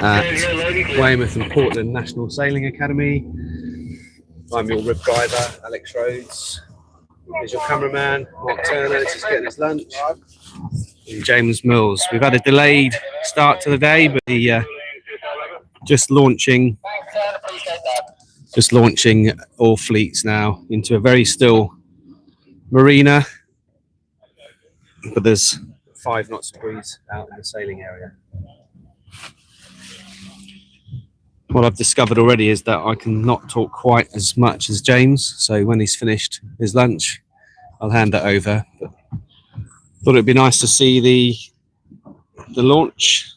at Weymouth and Portland National Sailing Academy. I'm your rib driver, Alex Rhodes. Here's your cameraman, Mark Turner, just getting his lunch. And James Mills. We've had a delayed start to the day, but the just launching all fleets now into a very still marina, but there's 5 knots of breeze out in the sailing area. What I've discovered already is that I can not talk quite as much as James, so when he's finished his lunch, I'll hand it over. But thought it'd be nice to see the launch.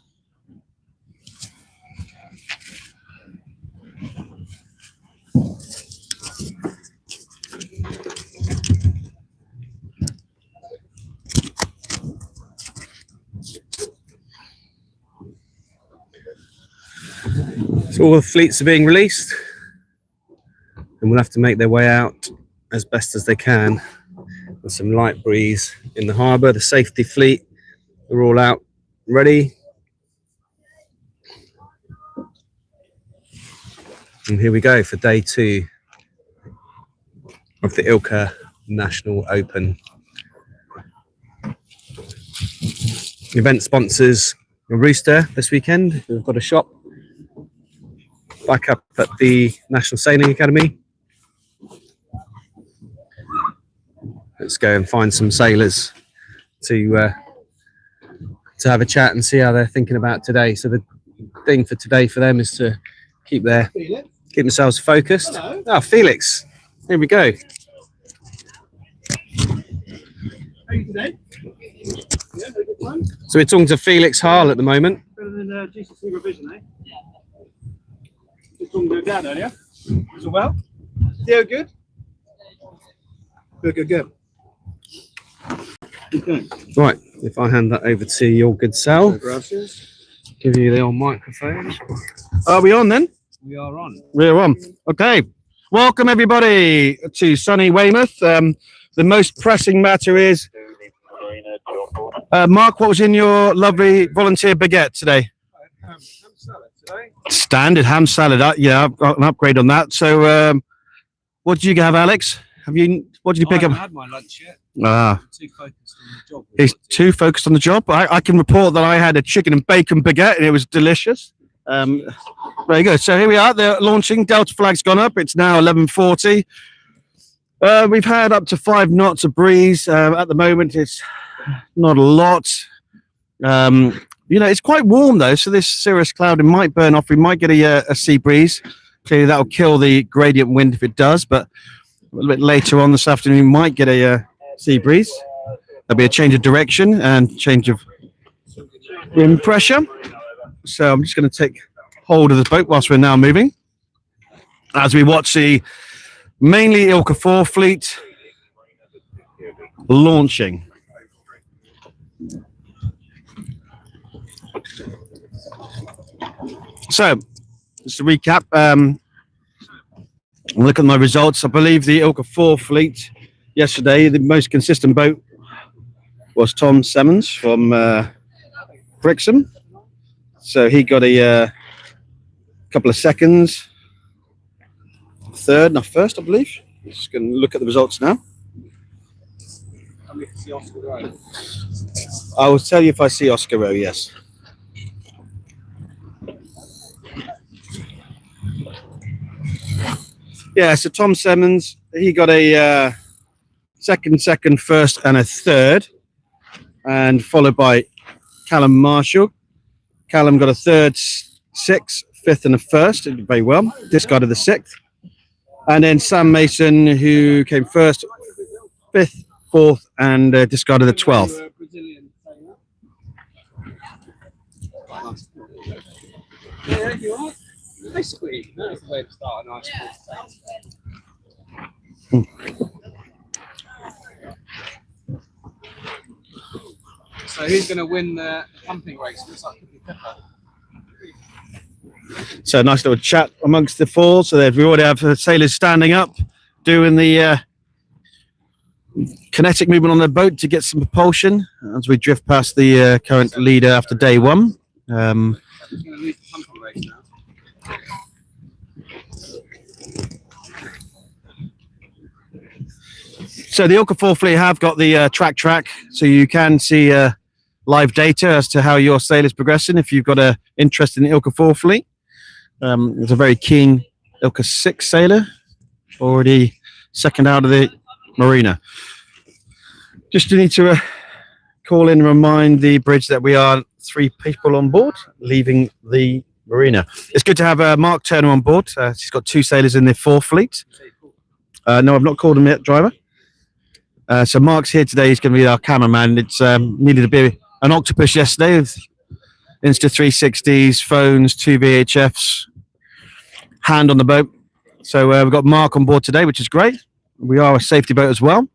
So all the fleets are being released, and we'll have to make their way out as best as they can with some light breeze in the harbour. The safety fleet are all out ready. And here we go for day 2 of the ILCA National Open. Event sponsors Rooster this weekend. We've got a shop back up at the National Sailing Academy. Let's go and find some sailors to have a chat and see how they're thinking about today. So the thing for today for them is to keep themselves focused. Hello. Oh, Felix, here we go. How are you today? Yeah, very good one. So we're talking to Felix Harl at the moment. Better than GCC revision, eh? Yeah. Just talking to your dad earlier. Is it well? Theo, good? Good. Okay. Right, if I hand that over to your good Sal, Gracias. give you the old microphone. Are we on then? We are on. We're on. Okay. Welcome everybody to sunny Weymouth. The most pressing matter is, Mark, what was in your lovely volunteer baguette today? Ham salad today. Standard ham salad. Yeah, I've got an upgrade on that. So, what did you have, Alex? What did you pick I up? haven't had my lunch yet. Ah, Too focused on the job. he's too focused on the job. I can report that I had a chicken and bacon baguette and it was delicious. Very good. So here we are. They're launching. Delta flag's gone up. It's now 11:40. We've had up to 5 knots of breeze. At the moment, it's not a lot. It's quite warm though, so this cirrus cloud might burn off. We might get a sea breeze. Clearly, that'll kill the gradient wind if it does. But a little bit later on this afternoon, we might get a sea breeze. There'll be a change of direction and change of wind pressure. So I'm just going to take hold of the boat whilst we're now moving, as we watch the mainly ILCA 4 fleet launching. So, just to recap, look at my results. I believe the ILCA 4 fleet yesterday, the most consistent boat was Tom Simmons from Brixham. So he got a couple of seconds, third, not first, I believe. Just going to look at the results now. I will tell you if I see Oscar Rowe, yes. Yeah, so Tom Simmons, he got a second, first, and a third, and followed by Callum Marshall. Callum got a third, 6th, 5th, and a first. He did very well. Discarded the 6th. And then Sam Mason, who came first, 5th, 4th, and discarded the 12th. Yeah, you are. Basically, that's the way to start a nice So who's going to win the pumping race? Looks like So a nice little chat amongst the 4. So we already have sailors standing up, doing the kinetic movement on the boat to get some propulsion as we drift past the current leader after day 1. He's going to lose the pump on the race now. So the ILCA 4 fleet have got the track, so you can see live data as to how your sail is progressing if you've got an interest in the ILCA 4 fleet. There's a very keen ILCA 6 sailor, already second out of the marina. Just need to call in and remind the bridge that we are 3 people on board leaving the marina. It's good to have Mark Turner on board. He's got 2 sailors in the 4 fleet. No, I've not called him yet, driver. So Mark's here today. He's going to be our cameraman. It's needed to be an octopus yesterday with Insta 360s, phones, 2 VHFs, hand on the boat. So we've got Mark on board today, which is great. We are a safety boat as well.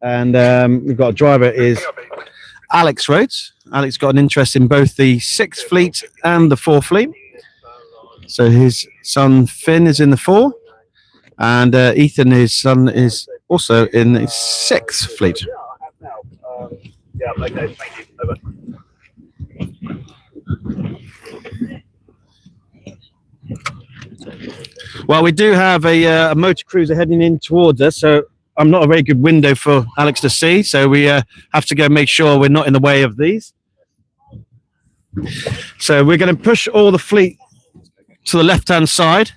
And we've got a driver is Alex Rhodes. Alex got an interest in both the 6 fleet and the 4 fleet. So his son Finn is in the 4. And Ethan, his son, is also in the 6th fleet. Yeah, okay, thank you. Over. Well, we do have a motor cruiser heading in towards us, so I'm not a very good window for Alex to see, so we have to go make sure we're not in the way of these. So we're going to push all the fleet to the left-hand side.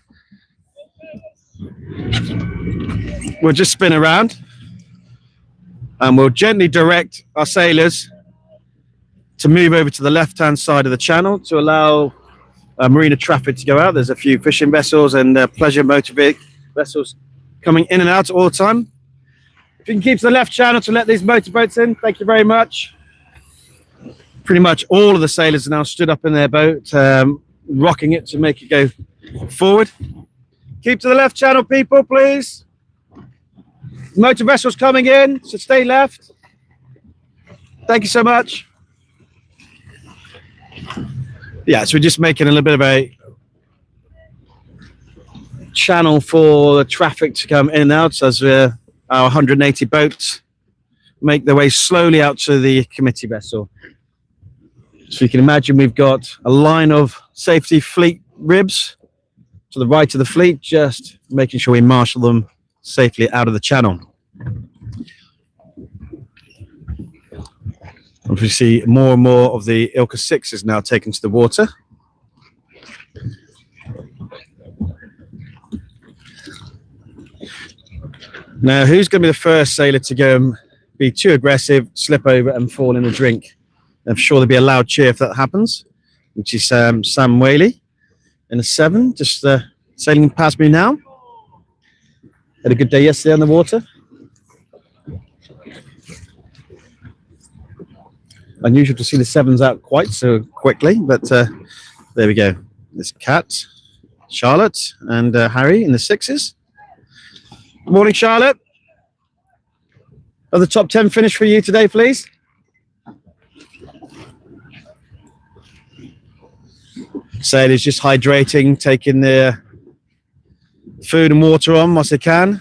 We'll just spin around and we'll gently direct our sailors to move over to the left-hand side of the channel to allow marina traffic to go out. There's a few fishing vessels and pleasure motor vessels coming in and out all the time. If you can keep to the left channel to let these motorboats in, thank you very much. Pretty much all of the sailors are now stood up in their boat, rocking it to make it go forward. Keep to the left channel, people, please. Motor vessels coming in, so stay left. Thank you so much. Yeah, so we're just making a little bit of a channel for the traffic to come in and out as our 180 boats make their way slowly out to the committee vessel. So you can imagine we've got a line of safety fleet ribs to the right of the fleet, just making sure we marshal them safely out of the channel. And we see more and more of the ILCA 6 is now taken to the water. Now, who's going to be the first sailor to go and be too aggressive, slip over and fall in a drink? I'm sure there'll be a loud cheer if that happens, which is Sam Whaley in a 7, just sailing past me now. Had a good day yesterday on the water. Unusual to see the 7s out quite so quickly, but there we go. There's Kat, Charlotte, and Harry in the 6s. Morning, Charlotte. Are the top 10 finished for you today, please? Sailors just hydrating, taking their food and water on whilst they can.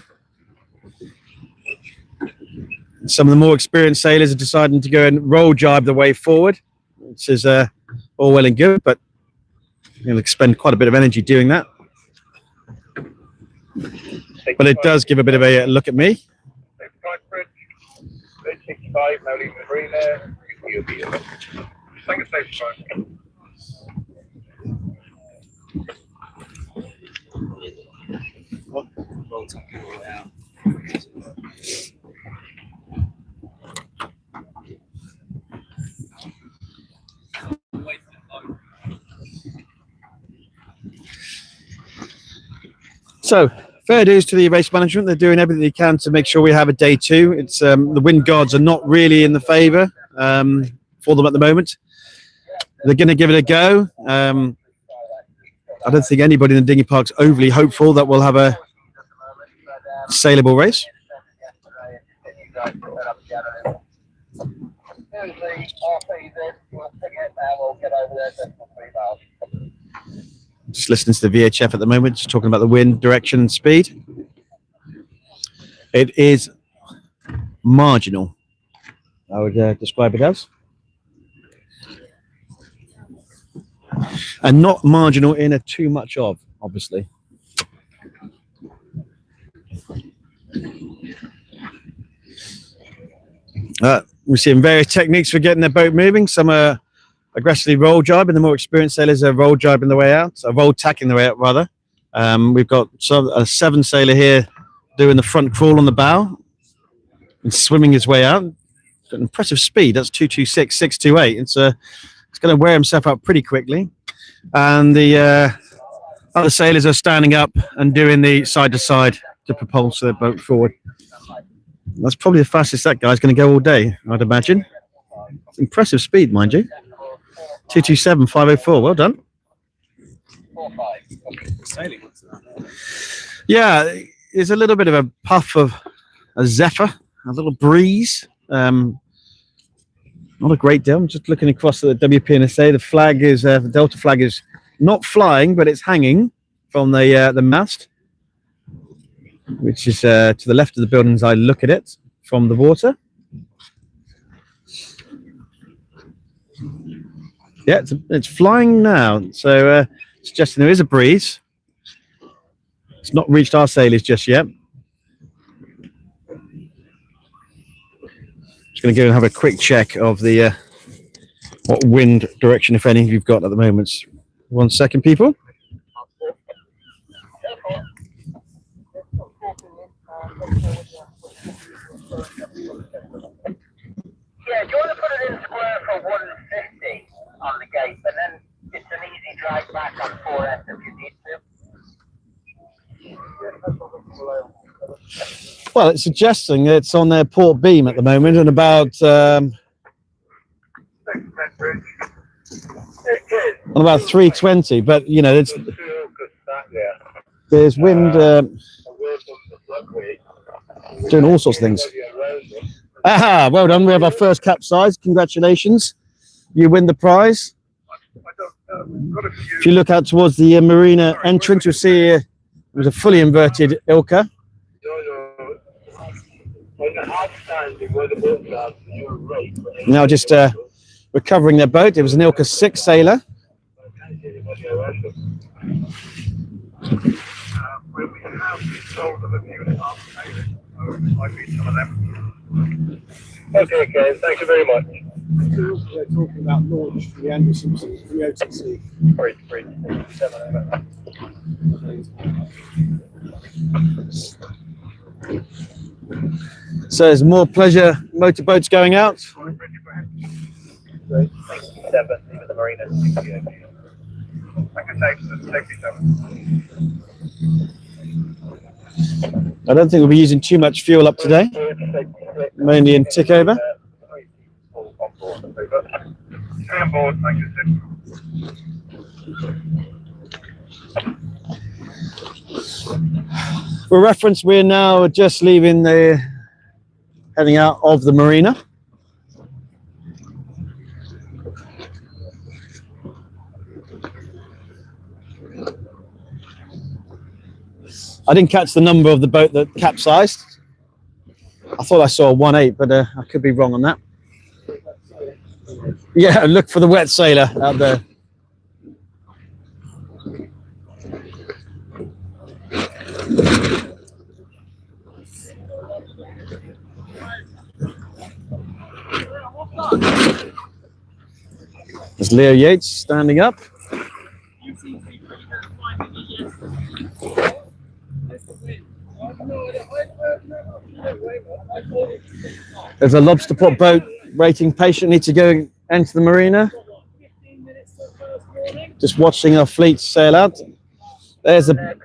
Some of the more experienced sailors are deciding to go and roll jibe the way forward, which is all well and good, but you're going to expend quite a bit of energy doing that. But it does give a bit of a look at me. 65, now leaving the green there. You'll be in. Take a safe time. So, fair dues to the race management. They're doing everything they can to make sure we have a day 2. It's the wind guards are not really in the favour for them at the moment. They're going to give it a go. I don't think anybody in the dinghy park's overly hopeful that we'll have a sailable race. Just listening to the VHF at the moment, just talking about the wind direction and speed. It is marginal, I would describe it as. and not marginal in a too much of, obviously. We're seeing various techniques for getting their boat moving. Some are aggressively roll jibing. The more experienced sailors are roll jibing the way out, so roll tacking the way out rather. We've got a 7 sailor here doing the front crawl on the bow and swimming his way out. Got an impressive speed. That's 226, 628. It's going to wear himself out pretty quickly. And the other sailors are standing up and doing the side to side to propulse their boat forward. That's probably the fastest that guy's going to go all day, I'd imagine. Impressive speed, mind you. 227, 504. Well done. Sailing. Yeah, there's a little bit of a puff of a zephyr, a little breeze. Not a great deal. I'm just looking across at the WPNSA. The flag is the Delta flag is not flying, but it's hanging from the mast, which is to the left of the building as I look at it from the water. Yeah, it's flying now, so suggesting there is a breeze. It's not reached our sailors just yet. Just going to go and have a quick check of the what wind direction, if any, you've got at the moment. 1 second, people. Yeah, do you want to put it in square for 150 on the gate, and then it's an easy drag back on 4S if you need to? Well, it's suggesting it's on their port beam at the moment and about on about 320. But you know, there's wind doing all sorts of things. Aha! Well done. We have our first capsize. Congratulations. You win the prize. If you look out towards the marina entrance, you'll see there's a fully inverted ILCA. Now just recovering their boat. It was an ILCA 6 sailor. Okay, okay, thank you very much. They're talking about launch for the Andersons from the OTC. So there's more pleasure motorboats going out. The marina. I don't think we'll be using too much fuel up today, mainly in tick over. For reference, we're now just leaving heading out of the marina. I didn't catch the number of the boat that capsized. I thought I saw 1.8, but I could be wrong on that. Yeah, look for the wet sailor out there. There's Leo Yates standing up. There's a lobster pot boat waiting patiently to go enter the marina. Just watching our fleet sail out. There's the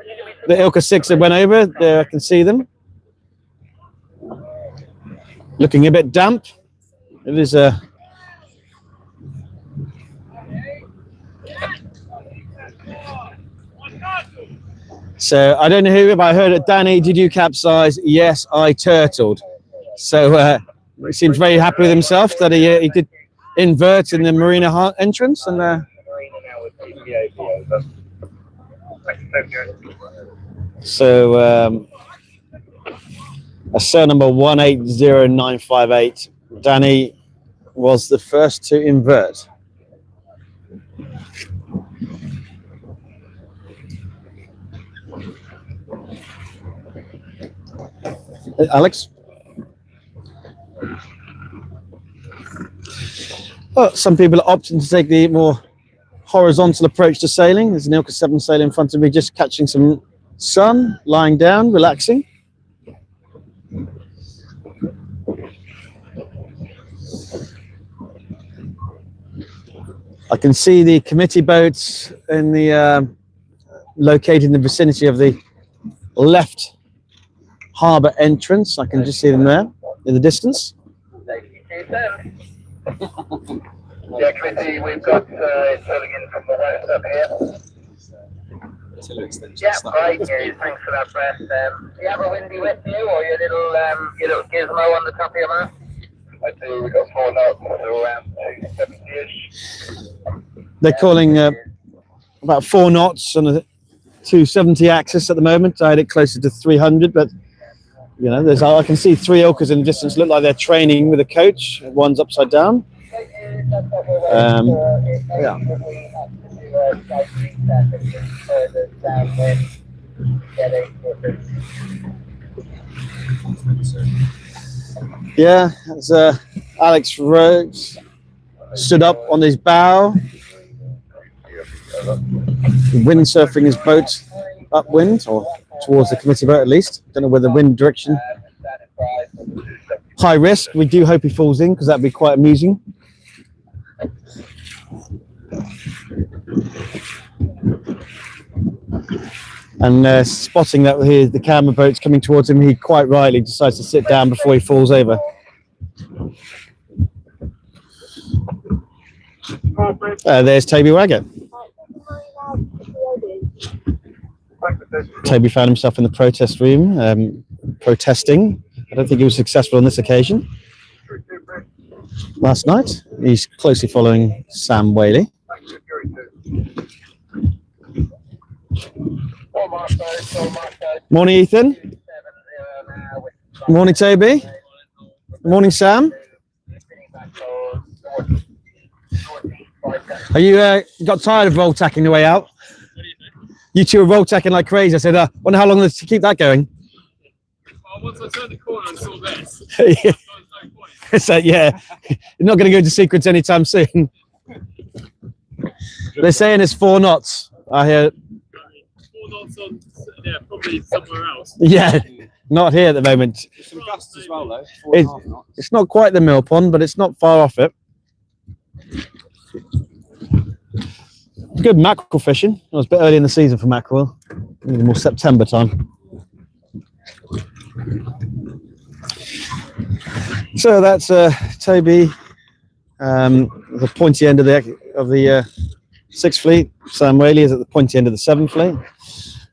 ILCA 6 that went over. There I can see them. Looking a bit damp. It is a... So I don't know who, but I heard it. Danny, did you capsize? Yes, I turtled. So he seems very happy with himself that he did invert in the marina entrance. And so a cell number 180958. Danny was the first to invert. Alex? Well, some people are opting to take the more horizontal approach to sailing. There's an ILCA 7 sail in front of me, just catching some sun, lying down, relaxing. I can see the committee boats in the located in the vicinity of the left harbour entrance. I can just see them there in the distance. Yeah, committee, we've got filling in from the west up here. Yeah, right, yeah, thanks for that, Brett. Do you have a windy with you, or your little gizmo on the top of your mast? I do, we've got 4 knots, so around 270-ish. They're calling about 4 knots on a 270 axis at the moment. I had it closer to 300, but you know, I can see 3 ILCAs in the distance. Look like they're training with a coach. One's upside down. Yeah. Yeah, as Alex Rhodes stood up on his bow, windsurfing his boat upwind, or towards the committee boat at least. Don't know where the wind direction. High risk. We do hope he falls in, because that'd be quite amusing. And spotting that here, the camera boat's coming towards him, he quite rightly decides to sit down before he falls over. There's Toby Waggett. Toby found himself in the protest room, protesting. I don't think he was successful on this occasion. Last night, he's closely following Sam Whaley. Morning, Ethan. Morning, Toby. Morning, Sam. Are you got tired of roll tacking the way out? You two are roll tacking like crazy. I said, wonder how long to keep that going. Once I turned the corner and saw this, So yeah, you're not going to go to secrets anytime soon. They're saying it's 4 knots. I hear. 4 knots on, yeah, probably somewhere else. Yeah, not here at the moment. There's some gusts as well, though. It's not quite the mill pond, but it's not far off it. Good mackerel fishing. It was a bit early in the season for mackerel. Maybe more September time. So that's Toby, the pointy end of the 6th Fleet. Sam Whaley is at the pointy end of the 7th Fleet.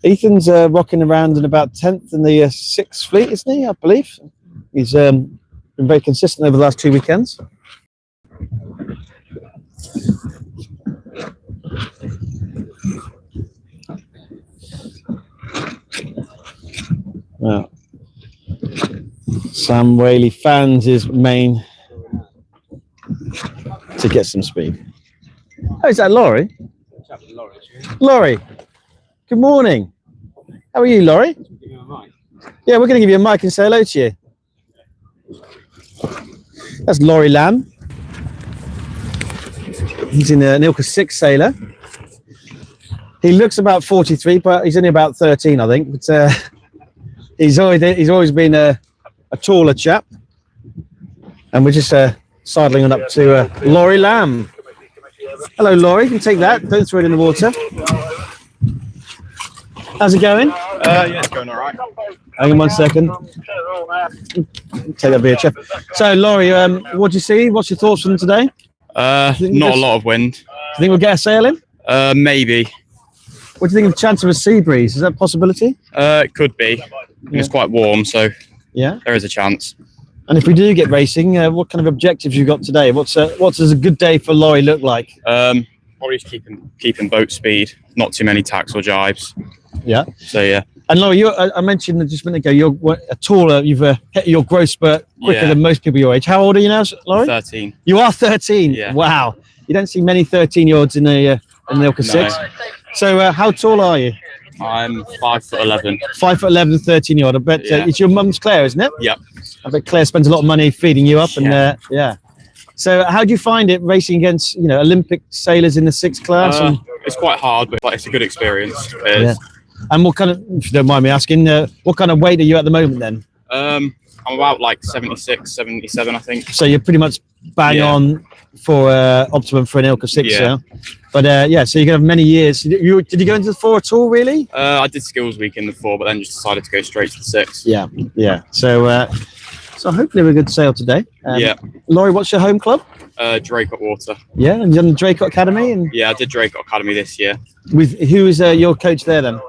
Ethan's rocking around in about 10th in the 6th Fleet, isn't he? I believe he's been very consistent over the last 2 weekends. Now, Sam Whaley fans his main to get some speed. Oh, is that Laurie? Laurie, good morning. How are you, Laurie? Yeah, we're going to give you a mic and say hello to you. That's Laurie Lamb. He's in an ILCA 6 sailor. He looks about 43, but he's only about 13, I think. But he's always been a taller chap. And we're just sidling on up to Laurie Lamb. Hello, Laurie. You can take that. Don't throw it in the water. How's it going? Yeah, it's going all right. Hang on 1 second. Take that beer, chef. So, Laurie, what do you see? What's your thoughts from today? Not a lot of wind. Do you think we'll get a sail in? Maybe. What do you think of the chance of a sea breeze? Is that a possibility? It could be. It's quite warm, so Yeah. there is a chance. And if we do get racing, what kind of objectives you got today? What does a good day for Laurie look like? Probably just keeping boat speed. Not too many tacks or jibes. Yeah. So yeah. And Laurie, I mentioned just a minute ago, you're a taller. You've hit your growth spurt quicker than most people your age. How old are you now, Laurie? 13. You are 13. Yeah. Wow. You don't see many 13-year-olds in the ILCA 6. So how tall are you? I'm 5'11". 5'11", 13-year-old. I bet Yeah. it's your mum's Claire, isn't it? Yep. I bet Claire spends a lot of money feeding you up, and yeah. So, how do you find it racing against Olympic sailors in the 6th class? It's quite hard, but it's a good experience. Yeah. And what kind of, if you don't mind me asking, what kind of weight are you at the moment then? I'm about like 76, 77, I think. So you're pretty much bang on for optimum for an ILCA 6. Yeah. But so you're gonna have many years. Did you go into the 4 at all, really? I did skills week in the 4, but then just decided to go straight to the 6. Yeah. So hopefully we're good to sail today. Laurie, what's your home club? Draycott Water. Yeah, and you're on the Draycott Academy. And Yeah, I did Draycott Academy this year. with who is your coach there then?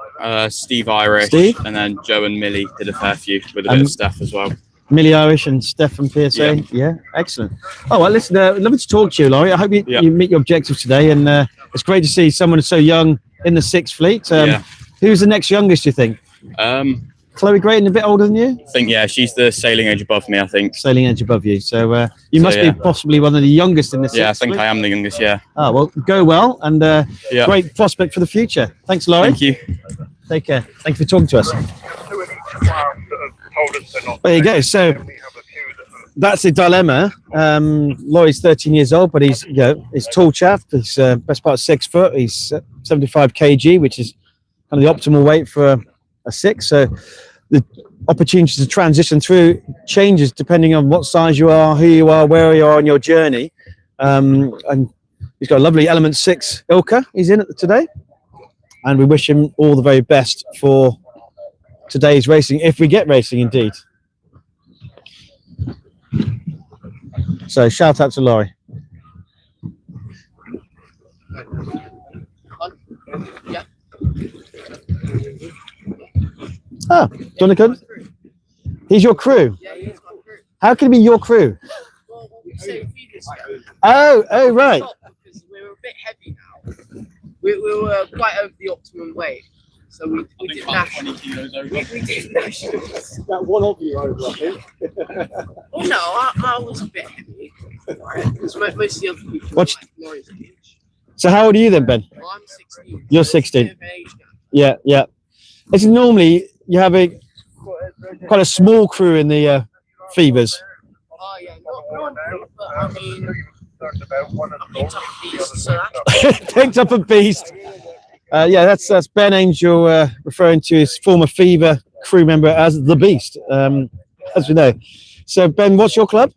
Steve Irish. Steve? And then Joe and Millie did a fair few with a bit of Steph as well. Millie Irish and Stefan PSA. Yeah, excellent. Oh, well, listen, lovely to talk to you, Laurie. I hope you meet your objectives today, and it's great to see someone so young in the 6th Fleet. Who's the next youngest, you think? Chloe Grayton, a bit older than you? I think, she's the sailing age above me, I think. Sailing age above you. So you must be possibly one of the youngest in the 6th Yeah, I think Fleet. I am the youngest, yeah. Oh, well, go well, and great prospect for the future. Thanks, Laurie. Thank you. Take care. Thank you for talking to us. Two in each class that have told us they're not. There you go. So We have a few that that's the dilemma. Laurie's 13 years old, but he's he's tall chap. He's best part 6 foot. He's 75 kg, which is kind of the optimal weight for a 6. So the opportunity to transition through changes depending on what size you are, who you are, where you are on your journey. And he's got a lovely Element 6 ILCA he's in today. And we wish him all the very best for today's racing, if we get racing indeed. So shout out to Laurie. Ah, Donegan, he's your crew. How can he be your crew? Oh, right. Because we were a bit heavy now. We were quite over the optimum weight, so we did nationals. We did nationals. That one of you over, I think. Well, no, I was a bit heavy, right? Because most of the other people were What's- like Laurie's age. So how old are you then, Ben? Well, I'm 16. You're so it's a 16. bit of an age gap. Yeah. It's normally you have quite a small crew in the Fevers. Oh yeah, not but I mean, concerned about one of I those. picked up a beast, so that's Picked up a beast. That's Ben Angel referring to his former Fever crew member as the Beast, as we know. So Ben, what's your club?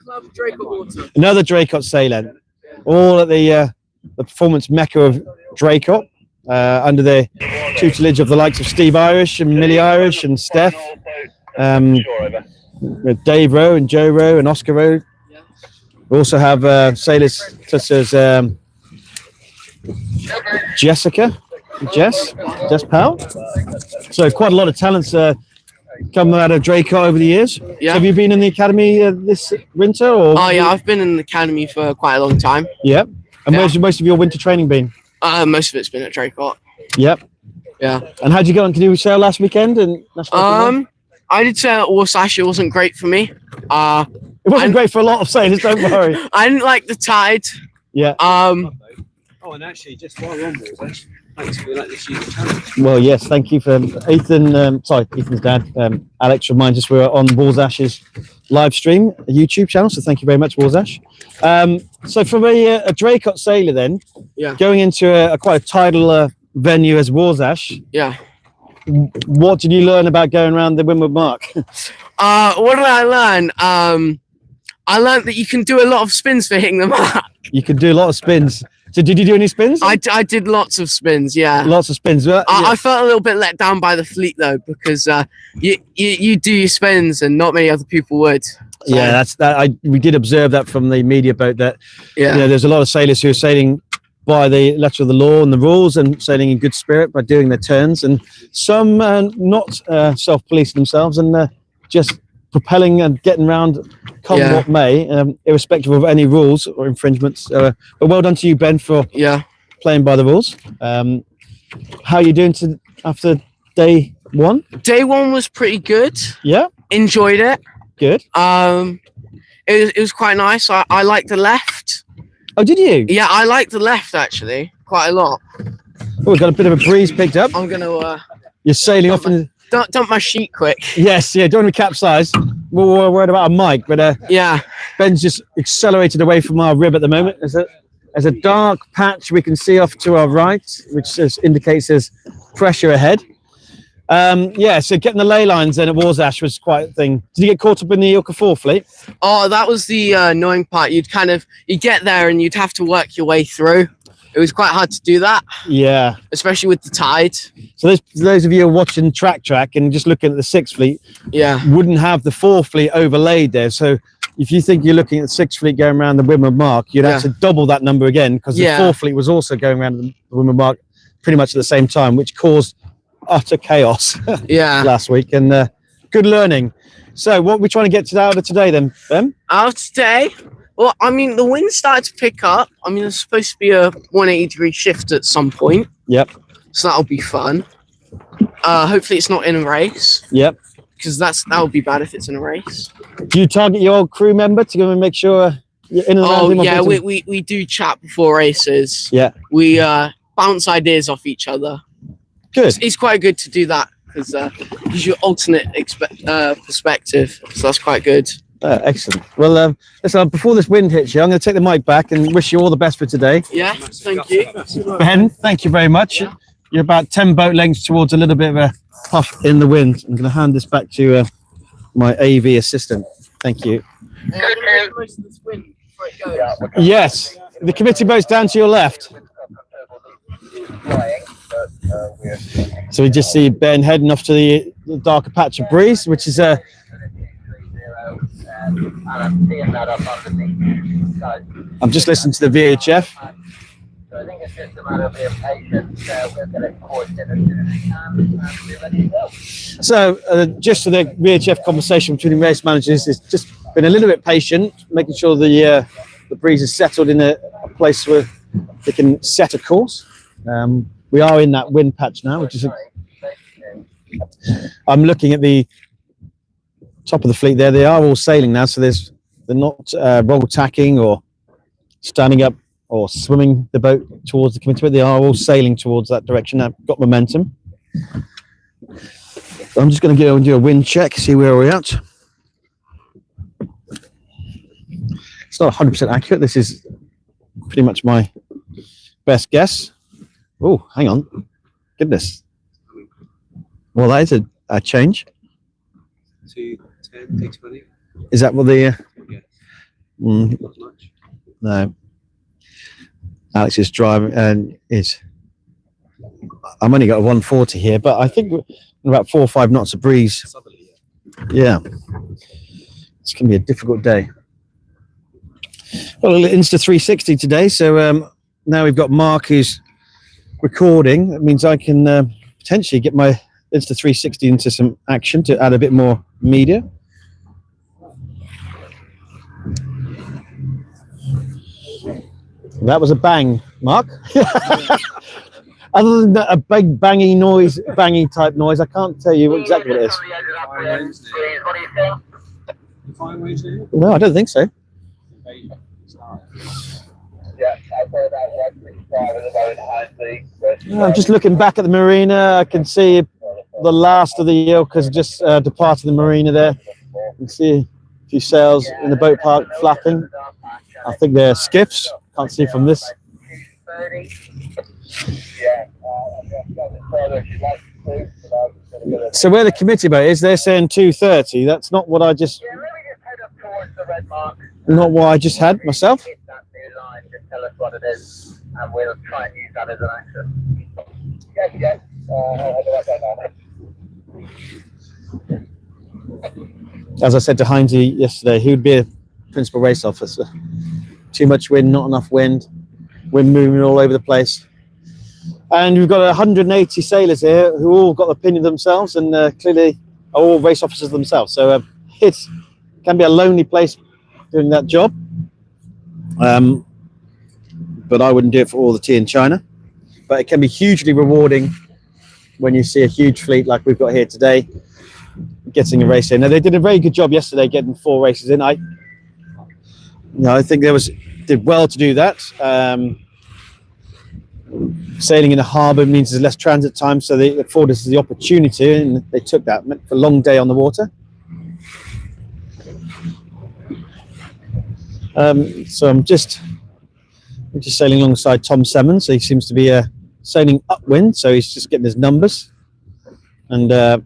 Club Draycott Water. Another Draycott Sailor, all at the performance mecca of Draycott, under the tutelage of the likes of Steve Irish and Millie Irish and Steph, with Dave Rowe and Joe Rowe and Oscar Rowe. Yeah. We also have sailors such as Jess Powell. So quite a lot of talents come out of Draycott over the years. Yeah. So have you been in the academy this winter? Or? Oh yeah, I've been in the academy for quite a long time. Yep. And where's most of your winter training been? Most of it's been at Draycott. Yep. Yeah. And how'd you get on? Can you sail last weekend? And I did say at Warsash, it wasn't great for me. it wasn't great for a lot of sailors. Don't worry. I didn't like the tide. Yeah. Oh, and actually, just while we're on Warsash, thanks for letting us use the channel. Well, yes. Thank you for Ethan. Ethan's dad, Alex, reminds us we're on Warsash's live stream, a YouTube channel. So thank you very much, Warsash. So from a Draycott sailor, then, going into quite a tidal venue as Warsash. Yeah. What did you learn about going around the Windward Mark? What did I learn? I learned that you can do a lot of spins for hitting the mark. You could do a lot of spins. So did you do any spins? I did lots of spins, yeah. Lots of spins. I felt a little bit let down by the fleet though, because you do your spins and not many other people would. So, yeah, that's that. We did observe that from the media boat that there's a lot of sailors who are sailing by the letter of the law and the rules and sailing in good spirit by doing their turns, and some not self-policing themselves and just propelling and getting round come what may, irrespective of any rules or infringements. But well done to you, Ben, for playing by the rules. How are you doing after day one? Day one was pretty good. Yeah. Enjoyed it. Good. It was quite nice. I liked the left. Oh, did you? Yeah, I liked the left actually quite a lot. Oh, we've got a bit of a breeze picked up. I'm gonna You're sailing off in. dump my sheet quick. Yes, yeah, don't want to capsize. We're worried about a mic, but Yeah. Ben's just accelerated away from our rib at the moment. There's a dark patch we can see off to our right, which indicates there's pressure ahead. Yeah, so getting the ley lines then at Warsash was quite a thing. Did you get caught up in the ILCA 4 fleet? Oh, that was the annoying part. You'd get there and you'd have to work your way through. It was quite hard to do that, Yeah. especially with the tide. So those of you who are watching Track and just looking at the 6th fleet, Yeah. wouldn't have the 4 fleet overlaid there. So if you think you're looking at the 6th fleet going around the Weymouth mark, you'd have to double that number again, because the 4 fleet was also going around the Weymouth mark pretty much at the same time, which caused utter chaos Yeah. last week. And good learning. So what are we trying to get out of today then, Ben? Out today. Well, I mean, the wind started to pick up. I mean, there's supposed to be a 180-degree shift at some point. Yep. So that'll be fun. Hopefully it's not in a race, Yep. because that would be bad if it's in a race. Do you target your old crew member to go and make sure you're in and around Oh, him? yeah, we do chat before races. Yeah. We bounce ideas off each other. Good. It's quite good to do that, because gives you alternate perspective. So that's quite good. Excellent. Well, listen, before this wind hits you, I'm going to take the mic back and wish you all the best for today. Yeah, thank you. Ben, thank you very much. You're about 10 boat lengths towards a little bit of a puff in the wind. I'm going to hand this back to my AV assistant. Thank you. Most of this wind before it goes. Yes, the committee boat's down to your left. So we just see Ben heading off to the darker patch of breeze, which is And I'm seeing that up underneath. So I'm just listening to the VHF. I think it's just a matter of being patient. We're going to course in as soon as we can, and we're ready to go. So just for the VHF conversation between race managers, it's just been a little bit patient, making sure the breeze is settled in a place where they can set a course. We are in that wind patch now, which is I'm looking at the top of the fleet there. They are all sailing now, so they're not roll tacking or standing up or swimming the boat towards the committee, but they are all sailing towards that direction now. Got momentum. I'm just going to go and do a wind check, see where we're at. It's not 100% accurate. This is pretty much my best guess. Oh, hang on. Goodness. Well, that is a change. 210, 220. Is that what the... Yeah. Not much. No. Alex is driving and is... I'm only got a 140 here, but I think we're about 4 or 5 knots of breeze. Yeah. It's going to be a difficult day. Well, Insta 360 today, so now we've got Mark who's recording. That means I can potentially get my Insta 360 into some action to add a bit more media. That was a bang, Mark. Other than that, a big bangy noise, bangy type noise, I can't tell you exactly what it is. What do you think? Fine waves now? No, I don't think so. Yeah, I've heard that 165 at the moment, high speed. I'm just looking back at the marina. I can see the last of the ILCAs just departed the marina there. You can see a few sails in the boat park flapping. I think they're skiffs. Can't see from this. So where the committee boat is, they're saying 2:30. That's not what I just. Yeah, maybe just head up towards the red mark. Not what I just had myself. Hit that new line, just tell us what it is, and we'll try and use that as an action. Yeah. How do I go now? As I said to Heinze yesterday, he would be a principal race officer. Too much wind, not enough wind. Wind moving all over the place. And we've got 180 sailors here who all got the opinion themselves and clearly are all race officers themselves. So it can be a lonely place doing that job. But I wouldn't do it for all the tea in China. But it can be hugely rewarding when you see a huge fleet like we've got here today, getting a race in. Now, they did a very good job yesterday getting 4 races in. I think did well to do that. sailing in a harbour means there's less transit time, so they afford us the opportunity, and they took that for a long day on the water. So I'm just sailing alongside Tom Simmons. He seems to be sailing upwind, so he's just getting his numbers and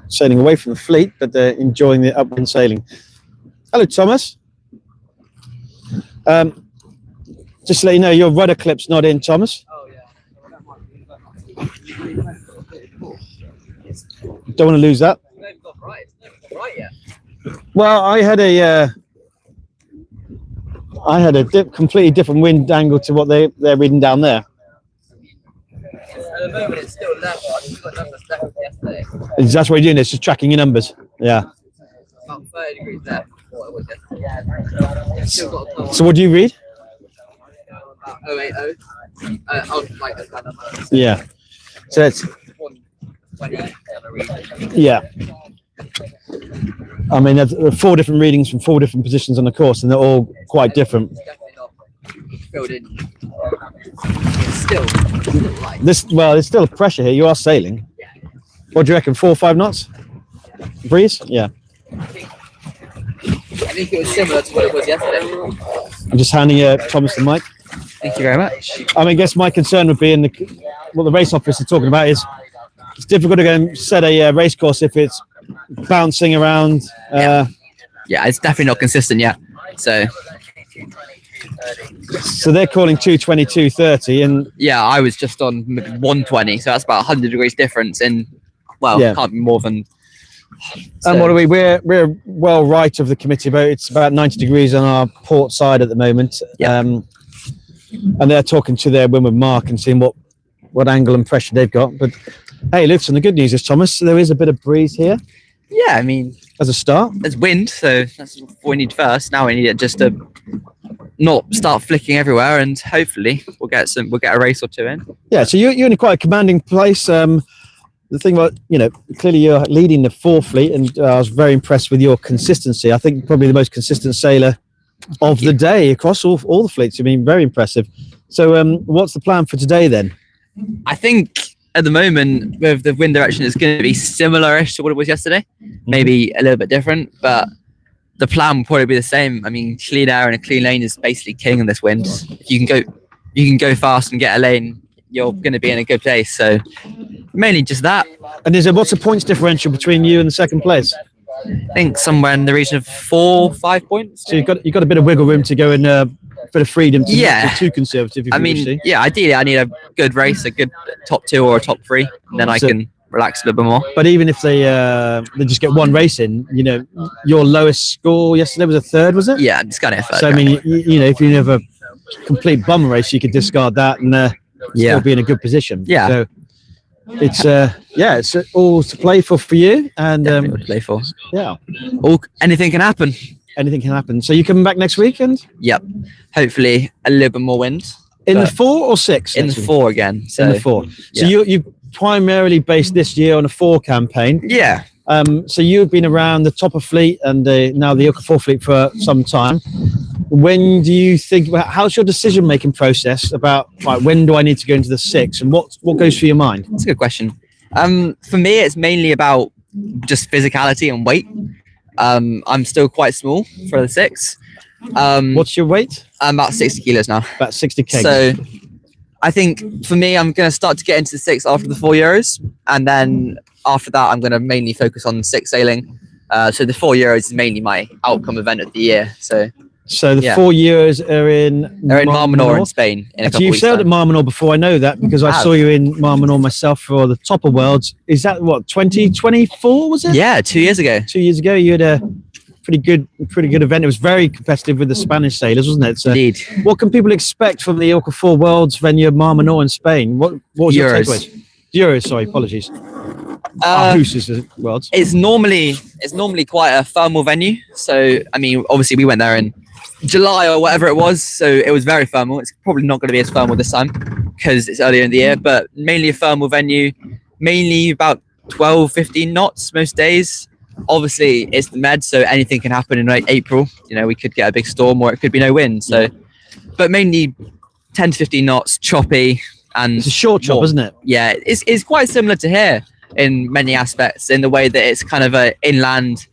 sailing away from the fleet, but they're enjoying the upwind sailing. Hello, Thomas. Just to let you know, your rudder clip's not in, Thomas. Oh yeah. Don't want to lose that. It's not got right. It's not got right yet. Well, I had a completely different wind angle to what they're reading down there. At the moment, it's still level. I think we've got numbers left from yesterday. That's what you're doing. It's just tracking your numbers. Yeah. About 30 degrees left. What it was yesterday. It's still got a couple. So what do you read? About 080. I'll like this kind of number. Yeah. So it's 120. yeah. I mean, there are 4 different readings from 4 different positions on the course, and they're all quite different. It's definitely not filled in. It's still right. There's still a pressure here. You are sailing. What do you reckon? 4 or 5 knots? Breeze? Yeah. I think it was similar to what it was yesterday. I'm just handing Thomas the mic. Thank you very much. I mean, I guess my concern would be what the race officer is talking about is it's difficult to go and set a race course if it's bouncing around. Yeah, it's definitely not consistent yet. So they're calling 2:22:30, and yeah, I was just on 120, so that's about 100 degrees difference in. Well, Yeah. can't be more than. and what are we? We're well right of the committee about. It's about 90 degrees on our port side at the moment. Yeah. And they're talking to their Weymouth mark and seeing what angle and pressure they've got. But hey, listen, the good news is, Thomas, there is a bit of breeze here Yeah, I mean, as a start. there's wind, so that's what we need first. Now we need it just to not start flicking everywhere, and hopefully we'll get a race or 2 in. Yeah, so you're in quite a commanding place. The thing about, clearly you're leading the 4 fleet, and I was very impressed with your consistency. I think probably the most consistent sailor of the day across all the fleets. I mean, very impressive. So what's the plan for today then? I think at the moment, with the wind direction, it's going to be similar-ish to what it was yesterday. Maybe a little bit different, but the plan will probably be the same. I mean, clean air and a clean lane is basically king in this wind. If you can go fast and get a lane, you're going to be in a good place. So mainly just that. And what's the points differential between you and the second place? I think somewhere in the region of 4 or 5 points. So you've got a bit of wiggle room to go and a bit of freedom to not be too conservative. If I you wish mean, to. yeah, ideally I need a good race, a good top 2 or a top 3, and then I can relax a little bit more. But even if they just get 1 race in, your lowest score yesterday was a 3rd, was it? Yeah, I'm just going to hit 3rd. So I mean, if you have a complete bum race, you could discard that and still be in a good position. Yeah. So it's it's all to play for you, and Definitely to play for. yeah, Anything can happen. anything can happen. So you coming back next weekend Yep. Hopefully a little bit more wind. in the But 4 or 6? in the 4 again. So In the 4. So yeah. you primarily based this year on a 4 campaign. yeah. So you've been around the top of fleet and now the ILCA 4 fleet for some time. When do you think? How's your decision-making process about when do I need to go into the 6, and what goes through your mind? That's a good question. For me, it's mainly about just physicality and weight. I'm still quite small for the 6. What's your weight? I'm about 60 kilos now. About 60 kg. So I think for me, I'm going to start to get into the 6 after the 4 Euros. And then after that, I'm going to mainly focus on 6 sailing. So the 4 Euros is mainly my outcome event of the year. So the 4 years are in. They're in Mar Menor in Spain in a couple You've weeks' sailed at time. Mar Menor before. I know that because I saw you in Mar Menor myself for the Top of Worlds. Is that 2024 was it? Yeah, 2 years ago. 2 years ago, you had a pretty good event. It was very competitive with the Spanish sailors, wasn't it? So Indeed. what can people expect from the ILCA 4 Worlds venue of Mar Menor in Spain? What was your Euros. takeaways? Euros, sorry, apologies. Who's is the Worlds? It's normally quite a thermal venue. So I mean, obviously we went there in July or whatever it was, so it was very thermal. It's probably not going to be as thermal this time because it's earlier in the year, but mainly a thermal venue, mainly about 12-15 knots most days. Obviously it's the Med, so anything can happen in like April. We could get a big storm or it could be no wind. So but mainly 10 to 15 knots, choppy, and It's a short chop, warm. isn't it? Yeah, it's quite similar to here in many aspects, in the way that it's kind of a inland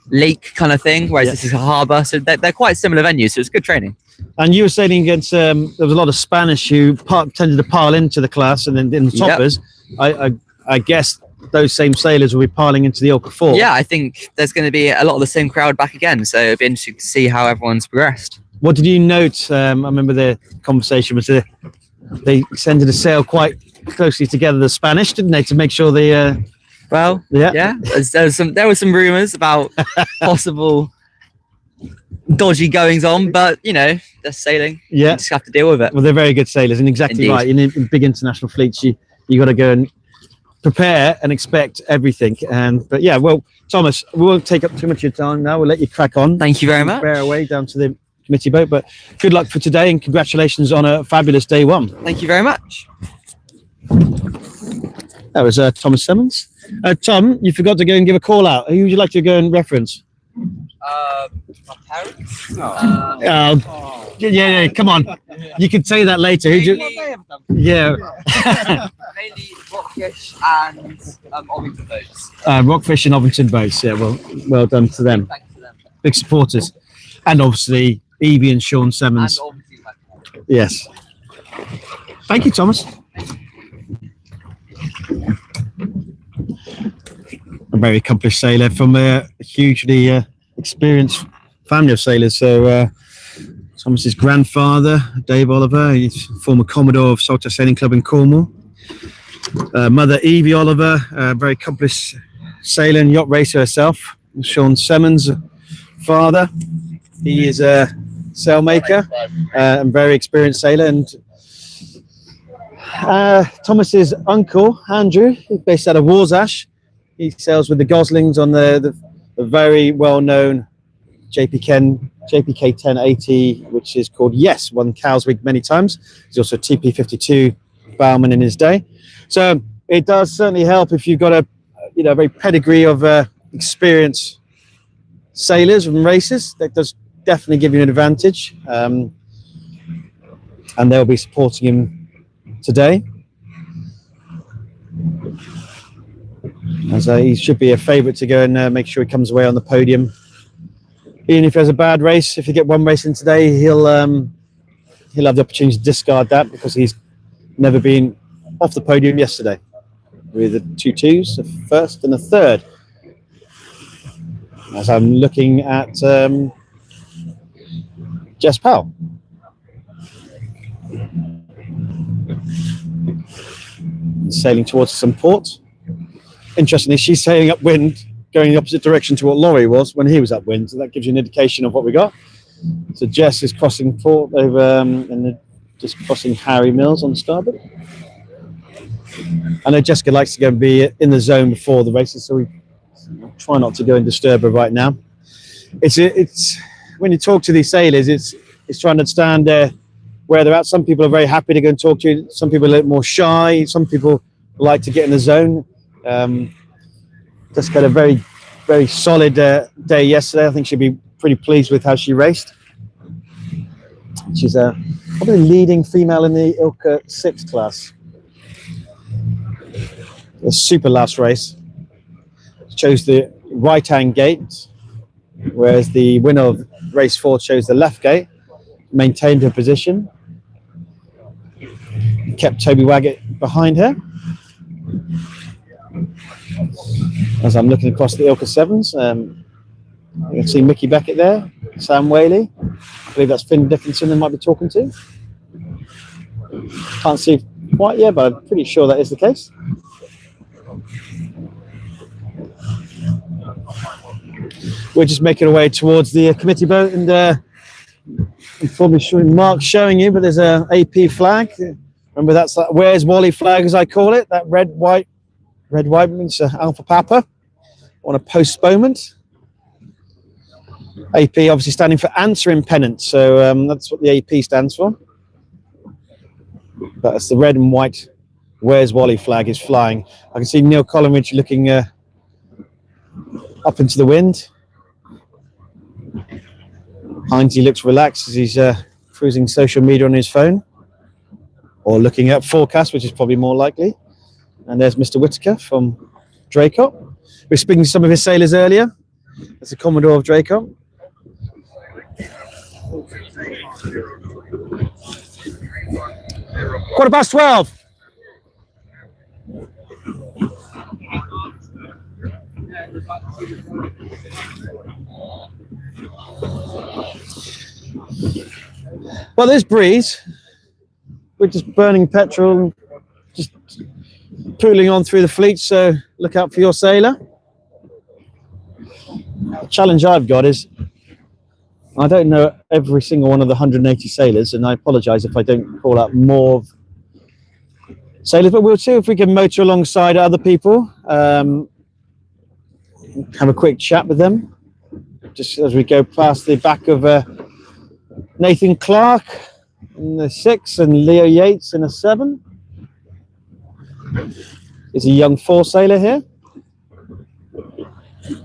lake kind of thing, whereas Yeah. this is a harbour. So they're quite similar venues. So it's good training. And you were sailing against, there was a lot of Spanish who tended to pile into the class, and then in the Yep. toppers, I guess those same sailors will be piling into the ILCA 4. Yeah, I think there's going to be a lot of the same crowd back again. So it'll be interesting to see how everyone's progressed. What did you note? I remember the conversation was they tended to sail quite closely together, the Spanish, didn't they, to make sure they... Well, Yeah. yeah. There were some rumours about possible dodgy goings on, but you know, they're sailing. Yeah. You just have to deal with it. Well, they're very good sailors, and exactly Indeed. right. In big international fleets, you got to go and prepare and expect everything. But yeah, well, Thomas, we won't take up too much of your time now. We'll let you crack on. Thank you very much. Bear away down to the committee boat. But good luck for today, and congratulations on a fabulous day one. Thank you very much. That was Thomas Simmons. Tom, you forgot to go and give a call out. Who would you like to go and reference? My parents. Yeah, come on. You can say that later. Who'd you... Yeah. Mainly rockfish and Ovington boats. Rockfish and Ovington boats. Yeah, well done to them. Thanks to them. Big supporters. And obviously, Evie and Sean Simmons. And obviously, my parents. Yes. Thank you, Thomas. A very accomplished sailor from a hugely experienced family of sailors. So, Thomas's grandfather, Dave Oliver, he's former Commodore of Saltaire Sailing Club in Cornwall. Mother, Evie Oliver, a very accomplished sailor and yacht racer herself. Sean Simmons' father, he is a sailmaker and very experienced sailor. And Thomas's uncle, Andrew, based out of Warsash. He sails with the Goslings on the very well-known JPK 1080, which is called Yes, won Cowswig many times. He's also a TP52 bowman in his day. So it does certainly help if you've got a very pedigree of experienced sailors and racers. That does definitely give you an advantage. And they'll be supporting him today. As he should be a favourite to go and make sure he comes away on the podium. Even if there's a bad race, if you get one race in today, he'll have the opportunity to discard that because he's never been off the podium yesterday with the 2 2s, a first and a third. As I'm looking at Jess Powell. Sailing towards some port. Interestingly, she's sailing upwind, going the opposite direction to what Laurie was when he was upwind. So that gives you an indication of what we got. So Jess is crossing port over and just crossing Harry Mills on starboard. I know Jessica likes to go and be in the zone before the races, so we try not to go and disturb her right now. It's when you talk to these sailors, it's trying to understand where they're at. Some people are very happy to go and talk to you. Some people are a little more shy. Some people like to get in the zone. Just got a very, very solid day yesterday. I think she'll be pretty pleased with how she raced. She's probably the leading female in the ILCA 6 class. A super last race. Chose the right-hand gate, whereas the winner of race 4 chose the left gate. Maintained her position. Kept Toby Waggett behind her. As I'm looking across the ILCA 7s, you can see Mickey Beckett there, Sam Whaley. I believe that's Finn Dickinson they might be talking to. Can't see quite yet, but I'm pretty sure that is the case. We're just making our way towards the committee boat, and I'm probably showing Mark showing you, but there's a AP flag. Remember, that's that Where's Wally flag, as I call it. That red, white means Alpha Papa on a postponement. AP obviously standing for answering pennant, so that's what the AP stands for. But it's the red and white Where's Wally flag is flying. I can see Neil Collingwood looking up into the wind. Hindsley looks relaxed as he's cruising social media on his phone. or looking at forecast, which is probably more likely. And there's Mr. Whitaker from Draycott. We were speaking to some of his sailors earlier. That's the Commodore of Draycott. Quarter past 12. Well, there's breeze. We're just burning petrol and just pooling on through the fleet, so look out for your sailor. The challenge I've got is I don't know every single one of the 180 sailors, and I apologise if I don't call out more sailors, but we'll see if we can motor alongside other people, have a quick chat with them, just as we go past the back of Nathan Clark in the 6 and Leo Yates in a 7. There's a young 4 sailor here.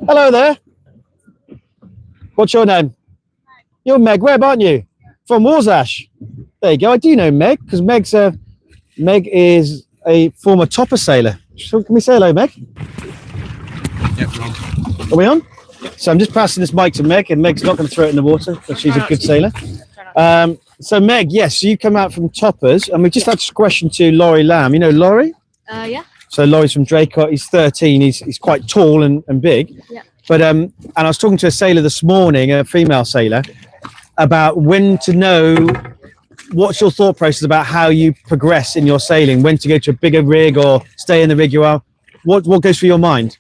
Hello there. What's your name? You're Meg Webb, aren't you? From Warsash. There you go. I do know Meg, because Meg is a former topper sailor. So can we say hello, Meg? Yep, we're on. Are we on? So I'm just passing this mic to Meg, and Meg's not going to throw it in the water, but she's a good sailor. So Meg, yes, you come out from toppers, and we just had a question to Laurie Lamb. You know Laurie? Yeah. So Laurie's from Draycott. He's 13. He's quite tall and big. Yeah. But and I was talking to a sailor this morning, a female sailor, about when to know. What's your thought process about how you progress in your sailing? When to go to a bigger rig or stay in the rig you are? What goes through your mind?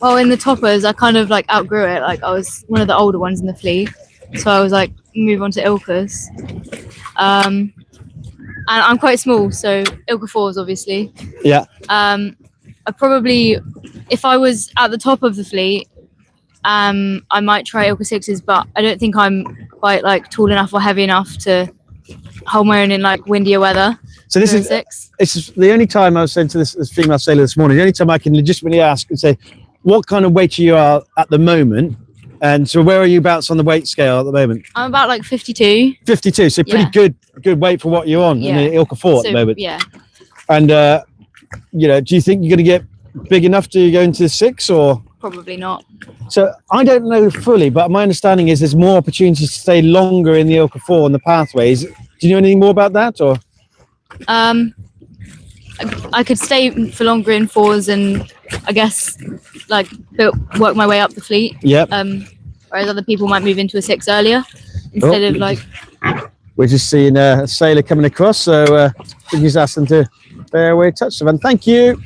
Well, in the toppers, I kind of like outgrew it. Like I was one of the older ones in the fleet, so I was like move on to ILCAs. And I'm quite small, so ILCA 4s obviously. Yeah. I probably, if I was at the top of the fleet, I might try ILCA 6s, but I don't think I'm quite like tall enough or heavy enough to hold my own in like windier weather. So this is the only time I was saying to this female sailor this morning, the only time I can legitimately ask and say, what kind of weight you are at the moment? And so where are you about on the weight scale at the moment? I'm about like 52. 52, so pretty good weight for what you're on in the ILCA 4 at the moment. Yeah. And, do you think you're going to get big enough to go into the 6 or? Probably not. So I don't know fully, but my understanding is there's more opportunities to stay longer in the ILCA 4 on the pathways. Do you know anything more about that, or? I could stay for longer in 4s and I guess like work my way up the fleet. Yep. Whereas other people might move into a 6 earlier instead of like. We're just seeing a sailor coming across, so we just ask them to bear away touch them. And thank you.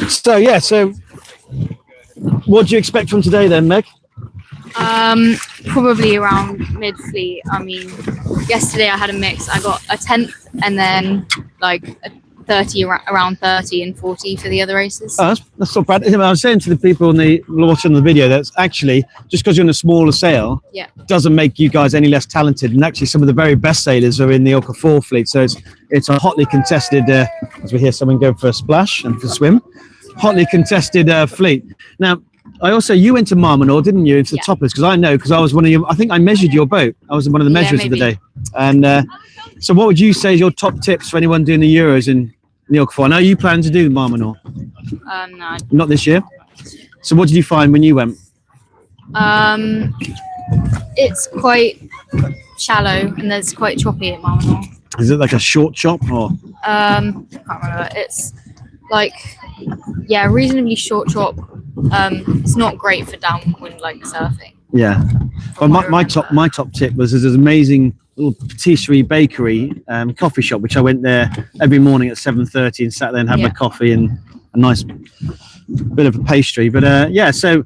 So yeah, so what do you expect from today then, Meg? Probably around mid-fleet. I mean, yesterday I had a mix. I got a 10th and then like a 30, around 30 and 40 for the other races. Oh, that's not bad. I was saying to the people watching the video that's actually just because you're in a smaller sail doesn't make you guys any less talented. And actually some of the very best sailors are in the ILCA 4 fleet. So it's a hotly contested, as we hear someone go for a splash and for a swim, hotly contested fleet. Now, you went to Marmanor, didn't you, into the toppers? Because I was one of your, I think I measured your boat. I was one of the measurers of the day. And so what would you say is your top tips for anyone doing the Euros in the ILCA 4? I know you plan to do Marmanor. No. Not this year? So what did you find when you went? It's quite shallow and there's quite choppy at Marmanor. Is it like a short chop or? I can't remember. It's like, reasonably short chop. It's not great for downwind like surfing. Yeah. Well, my top tip was there's an amazing little patisserie bakery coffee shop, which I went there every morning at 7:30 and sat there and had my coffee and a nice bit of a pastry. But so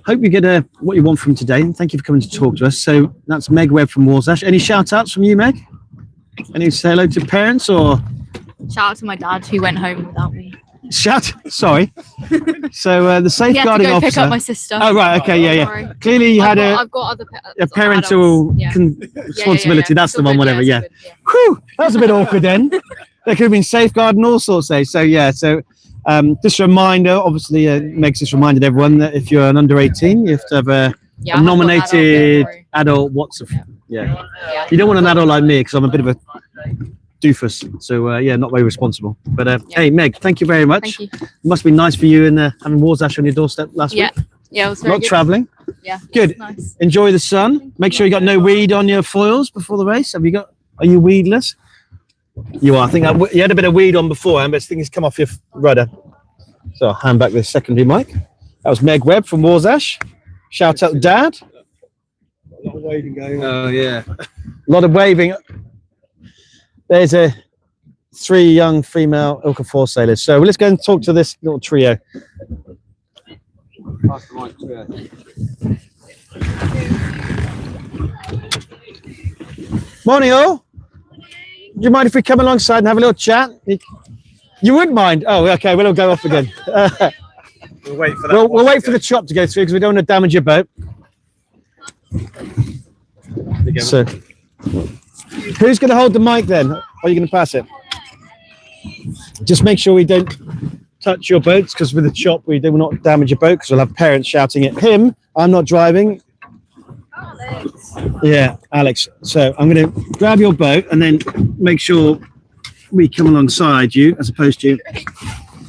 hope you get what you want from today, and thank you for coming to talk to us. So that's Meg Webb from Warsash. Any shout outs from you, Meg? Any say hello to parents or? Shout out to my dad who went home without me. Sorry. So the safeguarding officer. Pick up my sister. Oh right, okay, yeah. Sorry. Clearly you I've got other a parental responsibility. That's the one. Whatever. Yeah. Whew, that was a bit awkward then. There could have been safeguarding all sorts. So just a reminder. Obviously, Meg's just reminded everyone that if you're an under 18, you have to have a nominated adult Yeah. You don't want an adult like me because I'm a bit of a doofus. So yeah, not very responsible. But hey, Meg, thank you very much. Thank you. It must be nice for you and having Warsash on your doorstep last Yeah. week. Yeah, it was very Not good. travelling. Yeah. Good. Nice. Enjoy the sun. Make sure you got no weed on your foils before the race. Have you got? Are you weedless? You are. I think you had a bit of weed on before, but I think it's come off your rudder. So I'll hand back the secondary mic. That was Meg Webb from Warsash. Shout out, Dad. A lot of waving going on. Oh yeah, a lot of waving. There's 3 young female ILCA 4 sailors. So let's go and talk to this little trio. Pass the mic to her. Morning, all. Do you mind if we come alongside and have a little chat? You wouldn't mind? Oh, okay. We'll go off again. We'll wait for that. We'll wait for the chop to go through because we don't want to damage your boat. So, who's going to hold the mic then? Or are you going to pass it? Just make sure we don't touch your boats because with the chop we will not damage your boat because we'll have parents shouting at him. I'm not driving. Alex. Yeah, Alex. So I'm going to grab your boat and then make sure we come alongside you as opposed to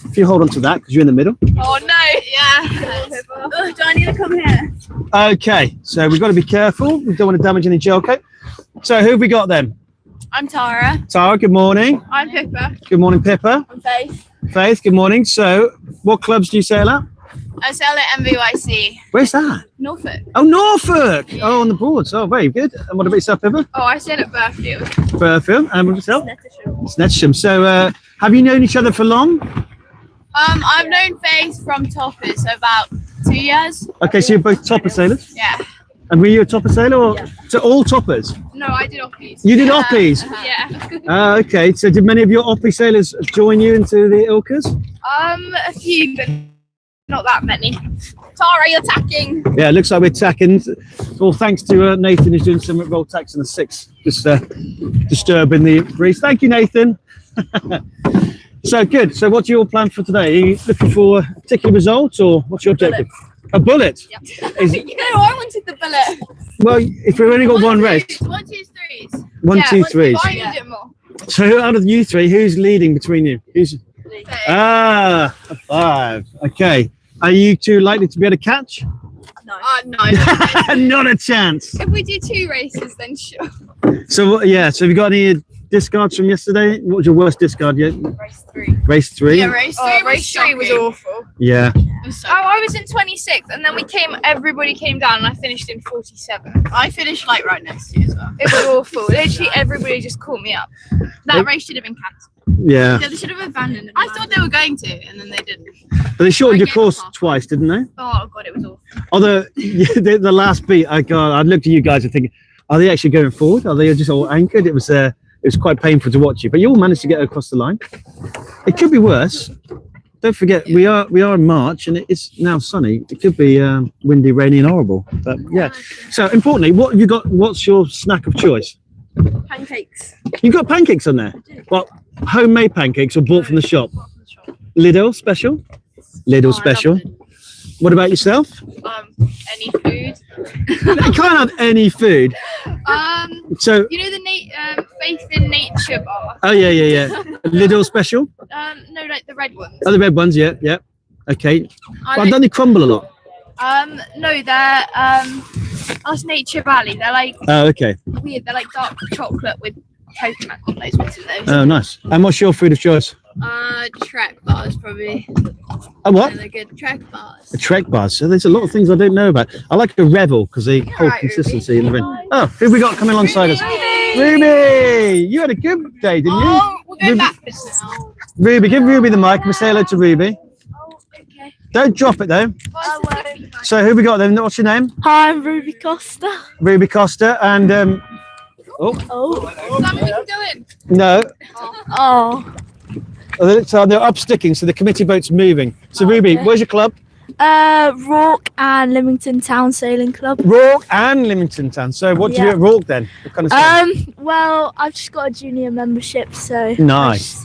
if you hold on to that because you're in the middle. Oh no! Yeah. Oh, do I need to come here? Okay, so we've got to be careful. We don't want to damage any gel coat. So who have we got then? I'm Tara. Tara, good morning. I'm Pippa. Good morning, Pippa. I'm Faith. Faith, good morning. So what clubs do you sail at? I sail at MVYC. Where's that? Norfolk. Oh, Norfolk. Oh, on the boards. Oh, very good. And what about yourself, Pippa? Oh, I sail at Burfield. Burfield. And what yourself? Snetcham. So have you known each other for long? I've known Faith from Toppers, so about 2 years. Okay, so you're both topper sailors? Yeah. And were you a topper sailor? Or? So all toppers? No, I did Oppies. You did Oppies? Yeah. Okay, so did many of your Oppie sailors join you into the ILCAs? A few, but not that many. Tara, you're tacking. Yeah, it looks like we're tacking. Well, thanks to Nathan who's doing some roll tacks in the 6, just disturbing the breeze. Thank you, Nathan. So good. So what's your plan for today? Are you looking for a particular result or what's your objective? A bullet? Yep. Is, No, I wanted the bullet. well, if we've only got one race. 1, 2, 3s. 1, 2, 3. I need it more. So out of you 3, who's leading between you? Who's? A 5. Okay. Are you 2 likely to be able to catch? No. No. Not a chance. If we do 2 races, then sure. So yeah. So have you got any discards from yesterday? What was your worst discard yet? Race 3. Race 3. Yeah, race 3 was awful. Yeah. I was in 26th, and then everybody came down, and I finished in 47. I finished like right next to you as well. It was awful. Literally, everybody just caught me up. That race should have been cancelled. Yeah. Yeah, they should have abandoned it. I thought they were going to, and then they didn't. But they shortened your course twice, didn't they? Oh god, it was awful. Although the last beat, I looked at you guys and thinking, are they actually going forward? Are they just all anchored? It was quite painful to watch you, but you all managed to get across the line. It could be worse. Don't forget, we are in March and it's now sunny. It could be windy, rainy, and horrible. But yeah. So importantly, what have you got? What's your snack of choice? Pancakes. You got pancakes on there. Well, homemade pancakes or bought from the shop? Lidl special. Lidl special. What about yourself? Any food. You can't have any food. So You know the Faith in Nature bar? oh yeah. Lidl special. No, like the red ones. Oh, the red ones. Yeah. Okay. But don't they crumble a lot? No, they're us Nature Valley. They're like Oh, okay. weird. They're like dark chocolate with coconut on those ones in those. Oh, nice. And what's your food of choice? Trek bars probably. A what? They're good. Trek bars. A Trek bar. So there's a lot of things I don't know about. I like a Revel because they hold right, consistency in the ring. Oh, who have we got coming alongside us? Ruby! You had a good day, didn't you? Oh, we're going Ruby, backwards now. Ruby, give Ruby the mic. We'll say hello to Ruby. Oh, okay. Don't drop it though. So who have we got then? What's your name? Hi, I'm Ruby Costa. Ruby Costa and Oh. Does that mean we can go in? no. Oh. So they're up sticking, so the committee boat's moving. So Ruby, okay. where's your club? Rourke and Lymington Town Sailing Club. Rourke and Lymington Town. So what do you do at Rourke then? What kind of sailing? Well, I've just got a junior membership, so Nice.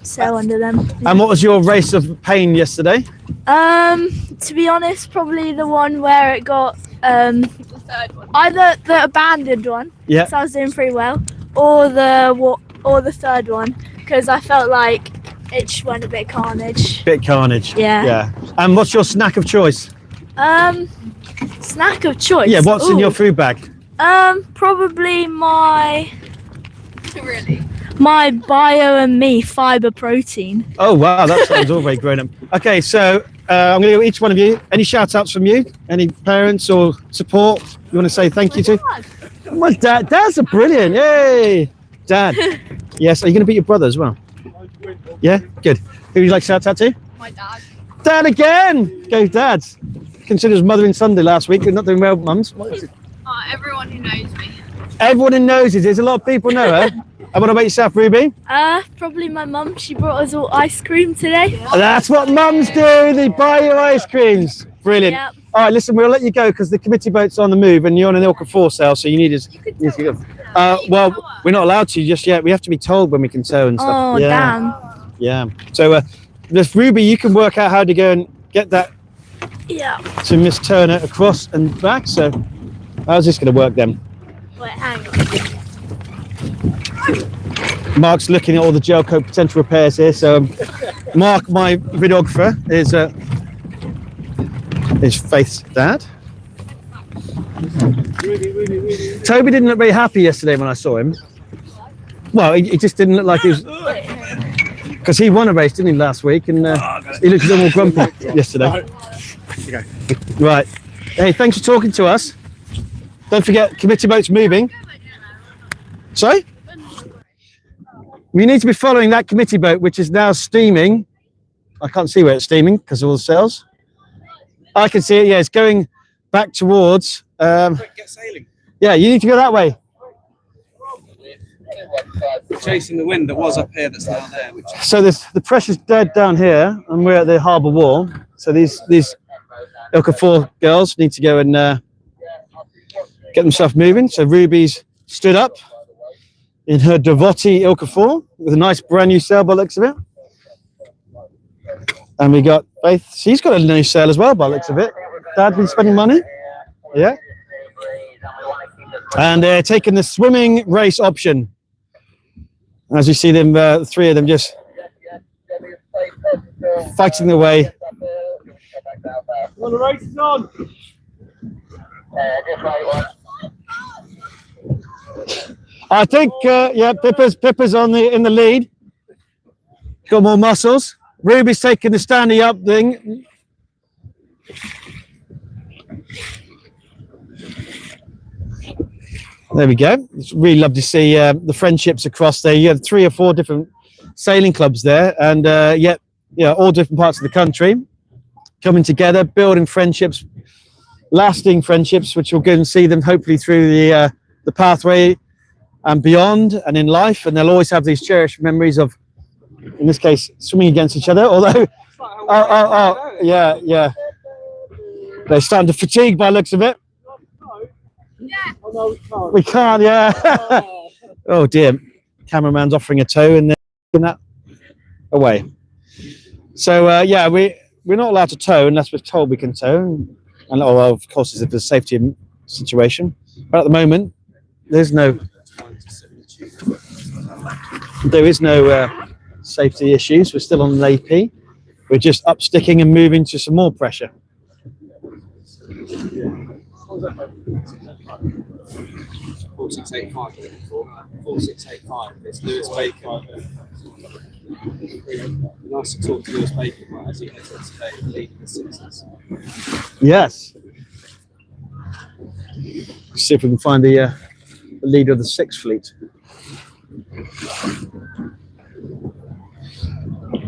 sail under them. And what was your race of pain yesterday? To be honest, probably the one where it got The third one. Either the abandoned one, Yeah. so I was doing pretty well, or the third one, because I felt like it just went a bit carnage. Bit carnage. Yeah. Yeah. And what's your snack of choice? Snack of choice. Yeah. What's in Ooh. your food bag? Probably my Really? bio and me fiber protein. Oh wow, that sounds all very grown up. Okay, so I'm going to go each one of you. Any shout outs from you? Any parents or support you want to say thank you to? My dad. Dad's a brilliant. Yay, Dad. Yes. Are you going to beat your brother as well? Yeah. Good. Who would you like to shout out to? My dad. Dad again. Go Dads. Considers Mothering Sunday last week. We're not doing well, mums. What is it? Everyone who knows me. Everyone who knows it. There's a lot of people know her. And what about yourself, Ruby? Probably my mum. She brought us all ice cream today. That's what mums do. They buy you ice creams. Brilliant. Yep. All right, listen, we'll let you go because the committee boat's on the move and you're on an ILCA 4 sale, so you need us. Well, we're not allowed to just yet. We have to be told when we can tow and stuff. Oh, yeah. damn. Yeah. So, this Ruby, you can work out how to go and get that Yeah. to Miss Turner across and back. So, how's this going to work then? Wait, hang on. Mark's looking at all the gel coat potential repairs here. So, Mark, my videographer, is Faith's dad. Toby didn't look very happy yesterday when I saw him. Well, he just didn't look like he was, because he won a race, didn't he, last week? And he looked a little more grumpy yesterday. Right. Hey, thanks for talking to us. Don't forget, committee boat's moving. Sorry? We need to be following that committee boat, which is now steaming. I can't see where it's steaming because of all the sails. I can see it. Yeah, it's going back towards. Get sailing. Yeah, you need to go that way. Chasing the wind that was up here that's now there. Which So the pressure's dead down here, and we're at the harbour wall. So these ILCA 4 girls need to go and get themselves moving. So Ruby's stood up in her Devotti ILCA 4 with a nice brand new sail by the looks of it. And we got Faith. She's got a new sail as well by the looks of it. Dad been spending money? Yeah. And they're taking the swimming race option. As you see them, the three of them just fighting their way. Well, the race is on. I think, yeah, Pippa's in the lead. Got more muscles. Ruby's taking the standing up thing. There we go. It's really lovely to see the friendships across there. You have 3 or 4 different sailing clubs there, and all different parts of the country coming together, building friendships, lasting friendships, which will go and see them hopefully through the pathway and beyond, and in life. And they'll always have these cherished memories of, in this case, swimming against each other. Although, yeah, they're starting to fatigue by the looks of it. We can't, yeah. Oh dear, cameraman's offering a tow and they're taking that away. So yeah, we're not allowed to tow unless we're told we can tow, and of course it's a safety situation. But at the moment, there is no safety issues. We're still on an AP. We're just up sticking and moving to some more pressure. 4685. 4685. It's Lewis Bacon. Nice to talk to Lewis Bacon as he heads on today, leading the Sixers. Yes. See if we can find the leader of the 6th Fleet.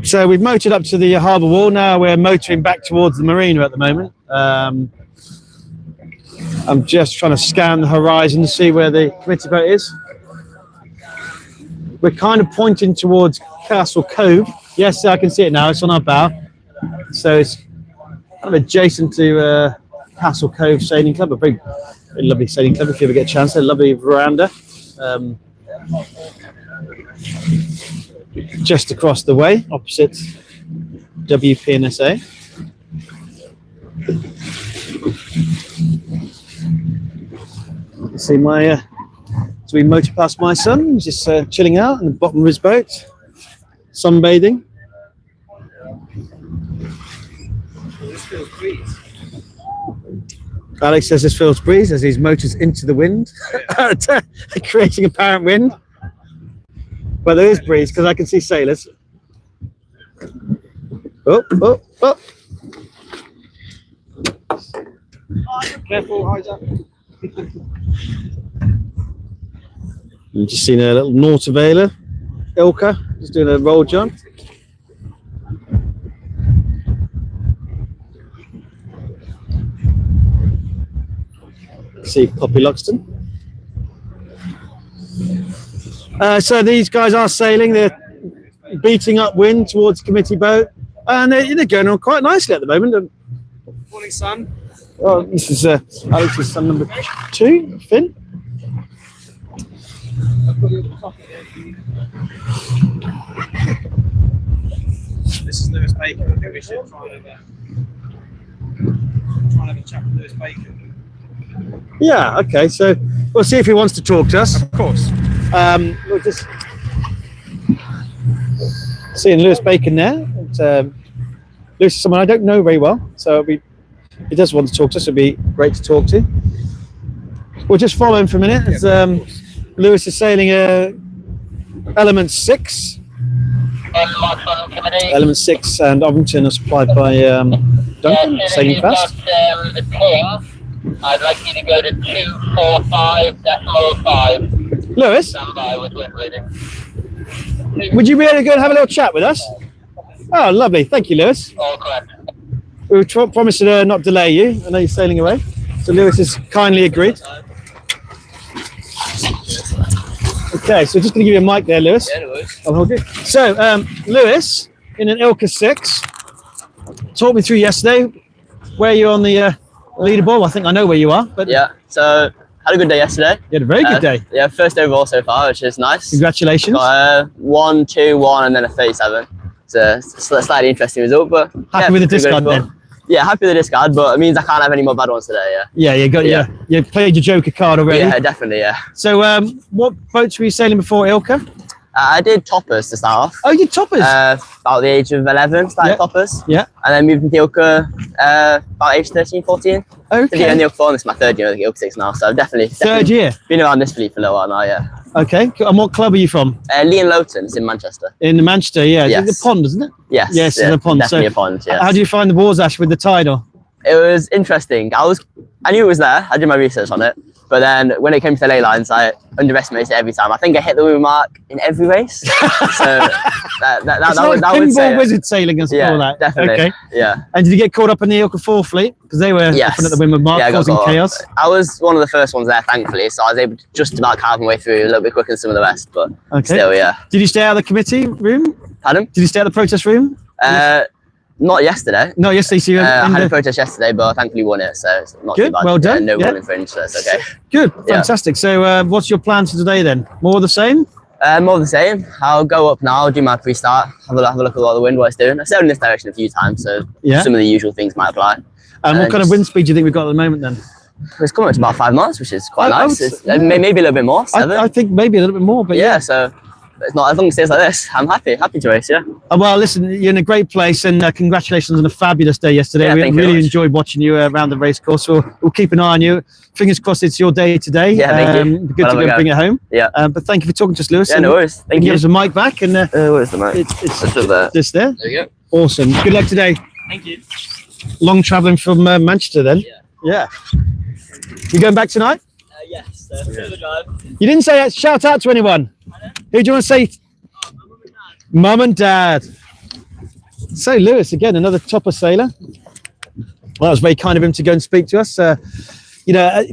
So we've motored up to the harbour wall. Now we're motoring back towards the marina at the moment. I'm just trying to scan the horizon to see where the committee boat is. We're kind of pointing towards Castle Cove. Yes, I can see it now. It's on our bow. So it's kind of adjacent to Castle Cove Sailing Club, a very, very lovely sailing club if you ever get a chance. A lovely veranda. Just across the way, opposite WPNSA. See my so we motor past my son, he's just chilling out in the bottom of his boat, sunbathing. This feels breeze. Alex says this feels breeze as his motor's into the wind, creating apparent wind. But there is breeze because I can see sailors. Oh, oh, oh. Careful, eyes up. You've just seen a little Nautivailer, ILCA, just doing a roll jump. See Poppy Loxton. So these guys are sailing, they're beating up wind towards committee boat, and they're going on quite nicely at the moment. Morning, sun. Oh, this is Alex's son number 2, Finn. This is Lewis Bacon. I think we should try and have a chat with Lewis Bacon. Yeah, okay, so we'll see if he wants to talk to us. Of course. We'll just seeing Lewis Bacon there. Lewis is someone I don't know very well, so if he does want to talk to us, it'd be great to talk to. We'll just follow him for a minute. As, Lewis is sailing Element 6. Element 6 and Ovington are supplied by Duncan, sailing fast. The King, I'd like you to go to 245.05. Lewis, Stand by with wind reading. would you be able to go and have a little chat with us? Oh, lovely. Thank you, Lewis. All correct. We were promised to not delay you. I know you're sailing away. So Lewis has kindly agreed. Okay, so just going to give you a mic there, Lewis. Yeah, no worries. I'll hold it. So, Lewis, in an ILCA 6, talk me through yesterday where you're on the leaderboard. I think I know where you are. But Yeah, so had a good day yesterday. you had a very good day. Yeah, first overall so far, which is nice. Congratulations. Got a 1, 2, 1, and then a 37. It's a slightly interesting result, but Happy with the pretty good discard fun. then? Yeah, happy with the discard, but it means I can't have any more bad ones today. Yeah, you got you played your Joker card already. Yeah, definitely. Yeah. So, what boats were you sailing before ILCA? I did toppers to start off. Oh, you did toppers. About the age of 11, started toppers. Yeah. And then moved into ILCA about age 13, 14. Okay. Did it in the ILCA 4, and this is my third year of the ILCA 6 now, so I've definitely Third year. been around this fleet for a little while now. Yeah. Okay. And what club are you from? Lee and Lowton's in Manchester. In Manchester, yeah. Yes. The pond, isn't it? Yes. Yes, yeah, in the pond. Definitely So, a pond. Yes. how do you find the Warsash with the tidal? It was interesting. I knew it was there. I did my research on it. But then when it came to the ley lines, I underestimated it every time. I think I hit the wing mark in every race. So that It's like would say pinball it. wizard sailing and all that. Definitely. Okay. Yeah. And did you get caught up in the ILCA 4 fleet? Because they were often at the Weymouth mark, I got causing caught up. chaos. I was one of the first ones there, thankfully, so I was able to just about carve my way through a little bit quicker than some of the rest. But still, yeah. Did you stay out of the committee room? Pardon? Did you stay out of the protest room? Not yesterday. No, yesterday. So I had a protest yesterday, but I thankfully won it, so it's not Good, too bad. well done, No yeah. one infringed, so it's okay. Good, Yeah. fantastic. So, what's your plans for today then? More of the same? More of the same. I'll go up now, do my pre-start, have a look at what the wind was doing. I've sailed in this direction a few times, so some of the usual things might apply. And what kind of wind speed do you think we've got at the moment then? It's coming up to about 5 knots, which is quite I nice. would- It's, maybe a little bit more, 7. I think maybe a little bit more, but yeah, so it's not as long as it stays like this. I'm happy to race. Yeah. Well, listen, you're in a great place, and congratulations on a fabulous day yesterday. Yeah, We thank you very really much. enjoyed watching you around the race course. We'll keep an eye on you. Fingers crossed it's your day today. Yeah, thank you. Good to go bring it home. Yeah. But thank you for talking to us, Lewis. Yeah, and no worries. Thank give you. us a mic back, and where's the mic? It's up there. this there. There you go. Awesome. Good luck today. Thank you. Long travelling from Manchester then. Yeah. You going back tonight? Yes. Further drive. You didn't say shout out to anyone. Who do you want to say? Mum and Dad. So Lewis, again, another topper sailor. Well, that was very kind of him to go and speak to us. The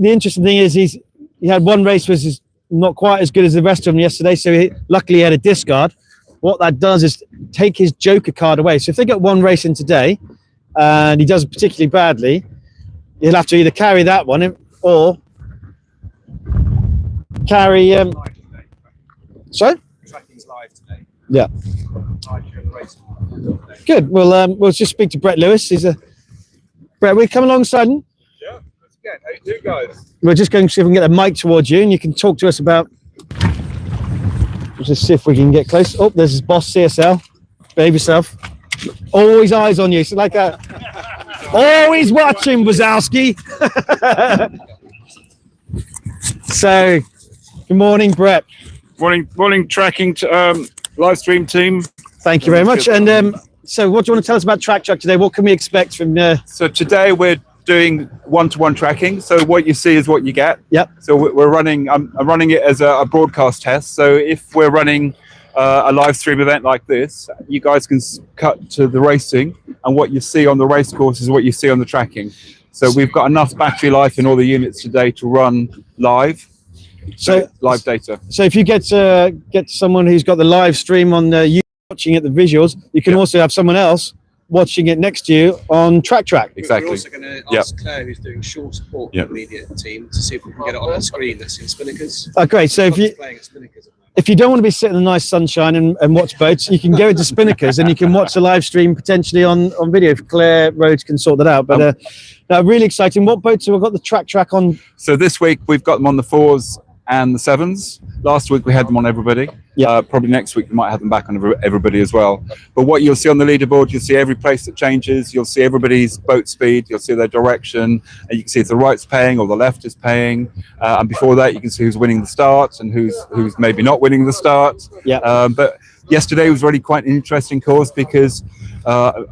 interesting thing is he had one race was not quite as good as the rest of them yesterday, so luckily he had a discard. What that does is take his Joker card away. So if they get one race in today and he does particularly badly, he'll have to either carry that one or carry. Sorry? Tracking's live today. Yeah. Good. We'll just speak to Brett Lewis. Brett, will you come alongside him? Yeah, let's again. How you do, guys? We're just going to see if we can get a mic towards you, and you can talk to us about. Let's just see if we can get close. Oh, there's his boss, CSL. Behave yourself. Always eyes on you. So like a. Always watching, Wazowski. So, good morning, Brett. Morning tracking live stream team. Thank you very much. And so, what do you want to tell us about Track today? What can we expect from? So today we're doing one-to-one tracking. So what you see is what you get. Yep. So we're running. I'm running it as a broadcast test. So if we're running a live stream event like this, you guys can cut to the racing, and what you see on the race course is what you see on the tracking. So we've got enough battery life in all the units today to run live. So live data. So if you get someone who's got the live stream on you watching at the visuals, you can also have someone else watching it next to you on Track. Exactly. We're also going to ask Claire, who's doing short support for the media team, to see if we can get it on the screen that's in Spinnakers. Oh, great. So if you don't want to be sitting in the nice sunshine and watch boats, you can go into Spinnakers and you can watch the live stream potentially on video if Claire Rhodes can sort that out. But really exciting. What boats have we got the track on? So this week we've got them on the 4s and the 7s. Last week we had them on everybody. Probably next week we might have them back on everybody as well. But what you'll see on the leaderboard, you'll see every place that changes. You'll see everybody's boat speed. You'll see their direction, and you can see if the right's paying or the left is paying. And before that, you can see who's winning the start and who's maybe not winning the start. But yesterday was really quite an interesting course because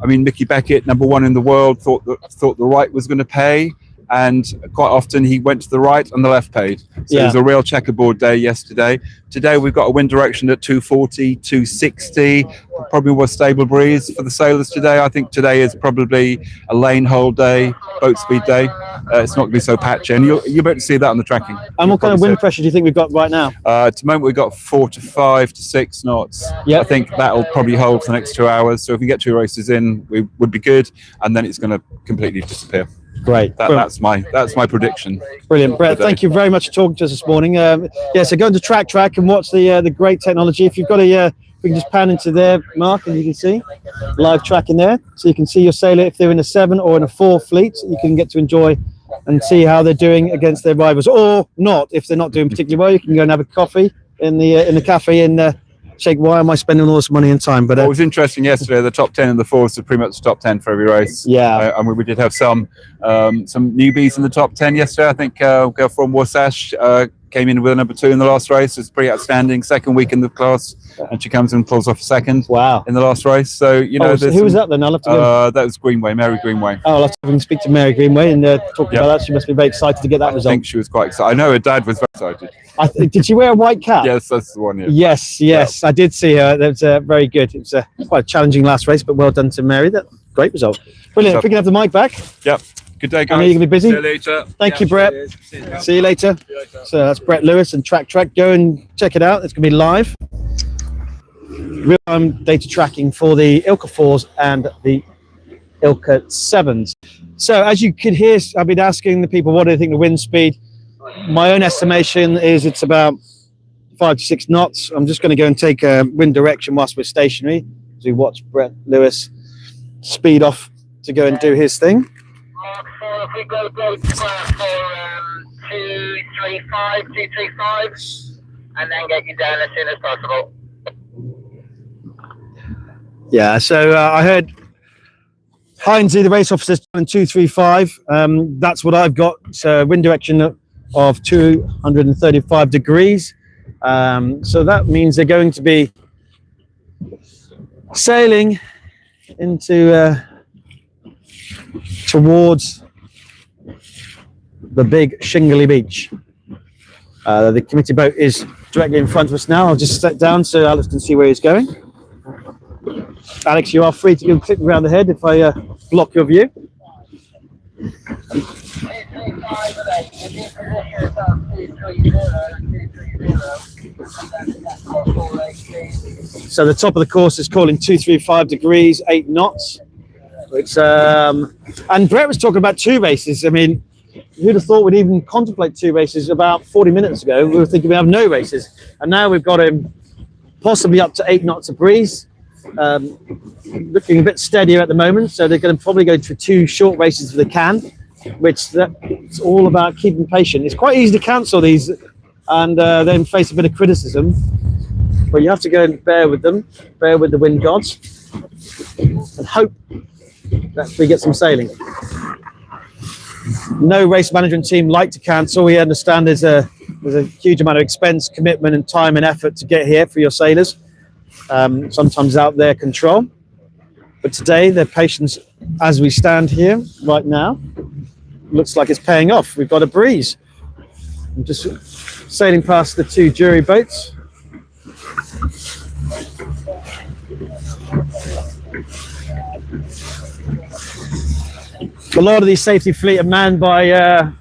Mickey Beckett, #1 in the world, thought the right was going to pay. And quite often he went to the right and the left paid. So it was a real checkerboard day yesterday. Today we've got a wind direction at 240, 260, probably more stable breeze for the sailors today. I think today is probably a lane hold day, boat speed day. It's not going to be so patchy, and you'll be able to see that on the tracking. And what kind of wind pressure do you think we've got right now? At the moment we've got 4 to 5 to 6 knots. I think that'll probably hold for the next 2 hours. So if we get 2 races in, we would be good, and then it's going to completely disappear. Great. That's my prediction. Brilliant, Brett. Thank you very much for talking to us this morning. So go into Track and watch the great technology. If you've got we can just pan into there, Mark, and you can see live tracking there. So you can see your sailor if they're in a 7 or in a 4 fleet. You can get to enjoy and see how they're doing against their rivals, or not. If they're not doing particularly well, you can go and have a coffee in the cafe in. Shake, why am I spending all this money and time? But what was interesting yesterday, the top 10 and the 4s were pretty much the top 10 for every race. And we did have some newbies in the top 10 yesterday. I think a girl from Wasatch came in with a #2 in the last race. It's pretty outstanding. Second week in the class, and she comes in and pulls off a second. Wow! In the last race, so who was that then? I'll have to go. That was Mary Greenway. Oh, I'll have to speak to Mary Greenway and talk about that. She must be very excited to get that result. I think she was quite excited. I know her dad was very excited. Did she wear a white cap? Yes, that's the one. Yes, I did see her. That was very good. It was quite a challenging last race, but well done to Mary. That great result. Brilliant. If we can have the mic back. Yep. Good day, guys. I know you're going to be busy. See you later. Thank you, Brett. See you later. So that's Brett Lewis and Track. Go and check it out. It's going to be live. Real-time data tracking for the ILCA 4s and the ILCA 7s. So as you could hear, I've been asking the people, what do they think the wind speed? My own estimation is it's about 5 to 6 knots. I'm just going to go and take a wind direction whilst we're stationary as we watch Brett Lewis speed off to go and do his thing. So if we go square for 235, and then get you down as soon as possible. Yeah, so I heard Heinze, the race officer, in 235. That's what I've got. So wind direction of 235 degrees. So that means they're going to be sailing into towards the big shingly beach. The committee boat is directly in front of us now. I'll just step down so Alex can see where he's going. Alex, you are free to go click around the head if I block your view. So the top of the course is calling 235 degrees, 8 knots. It's and Brett was talking about 2 races. I mean, who'd have thought we'd even contemplate 2 races about 40 minutes ago? We were thinking we have no races, and now we've got him possibly up to 8 knots of breeze. Looking a bit steadier at the moment, so they're going to probably go to 2 short races if they can. it's all about keeping patient. It's quite easy to cancel these and then face a bit of criticism, but you have to go and bear with them, bear with the wind gods, and hope that we get some sailing. No race management team like to cancel. We understand there's a huge amount of expense, commitment, and time and effort to get here for your sailors. Sometimes out their control, but today their patience, as we stand here right now, looks like it's paying off. We've got a breeze. I'm just sailing past the two jury boats. A lot of these safety fleet are manned by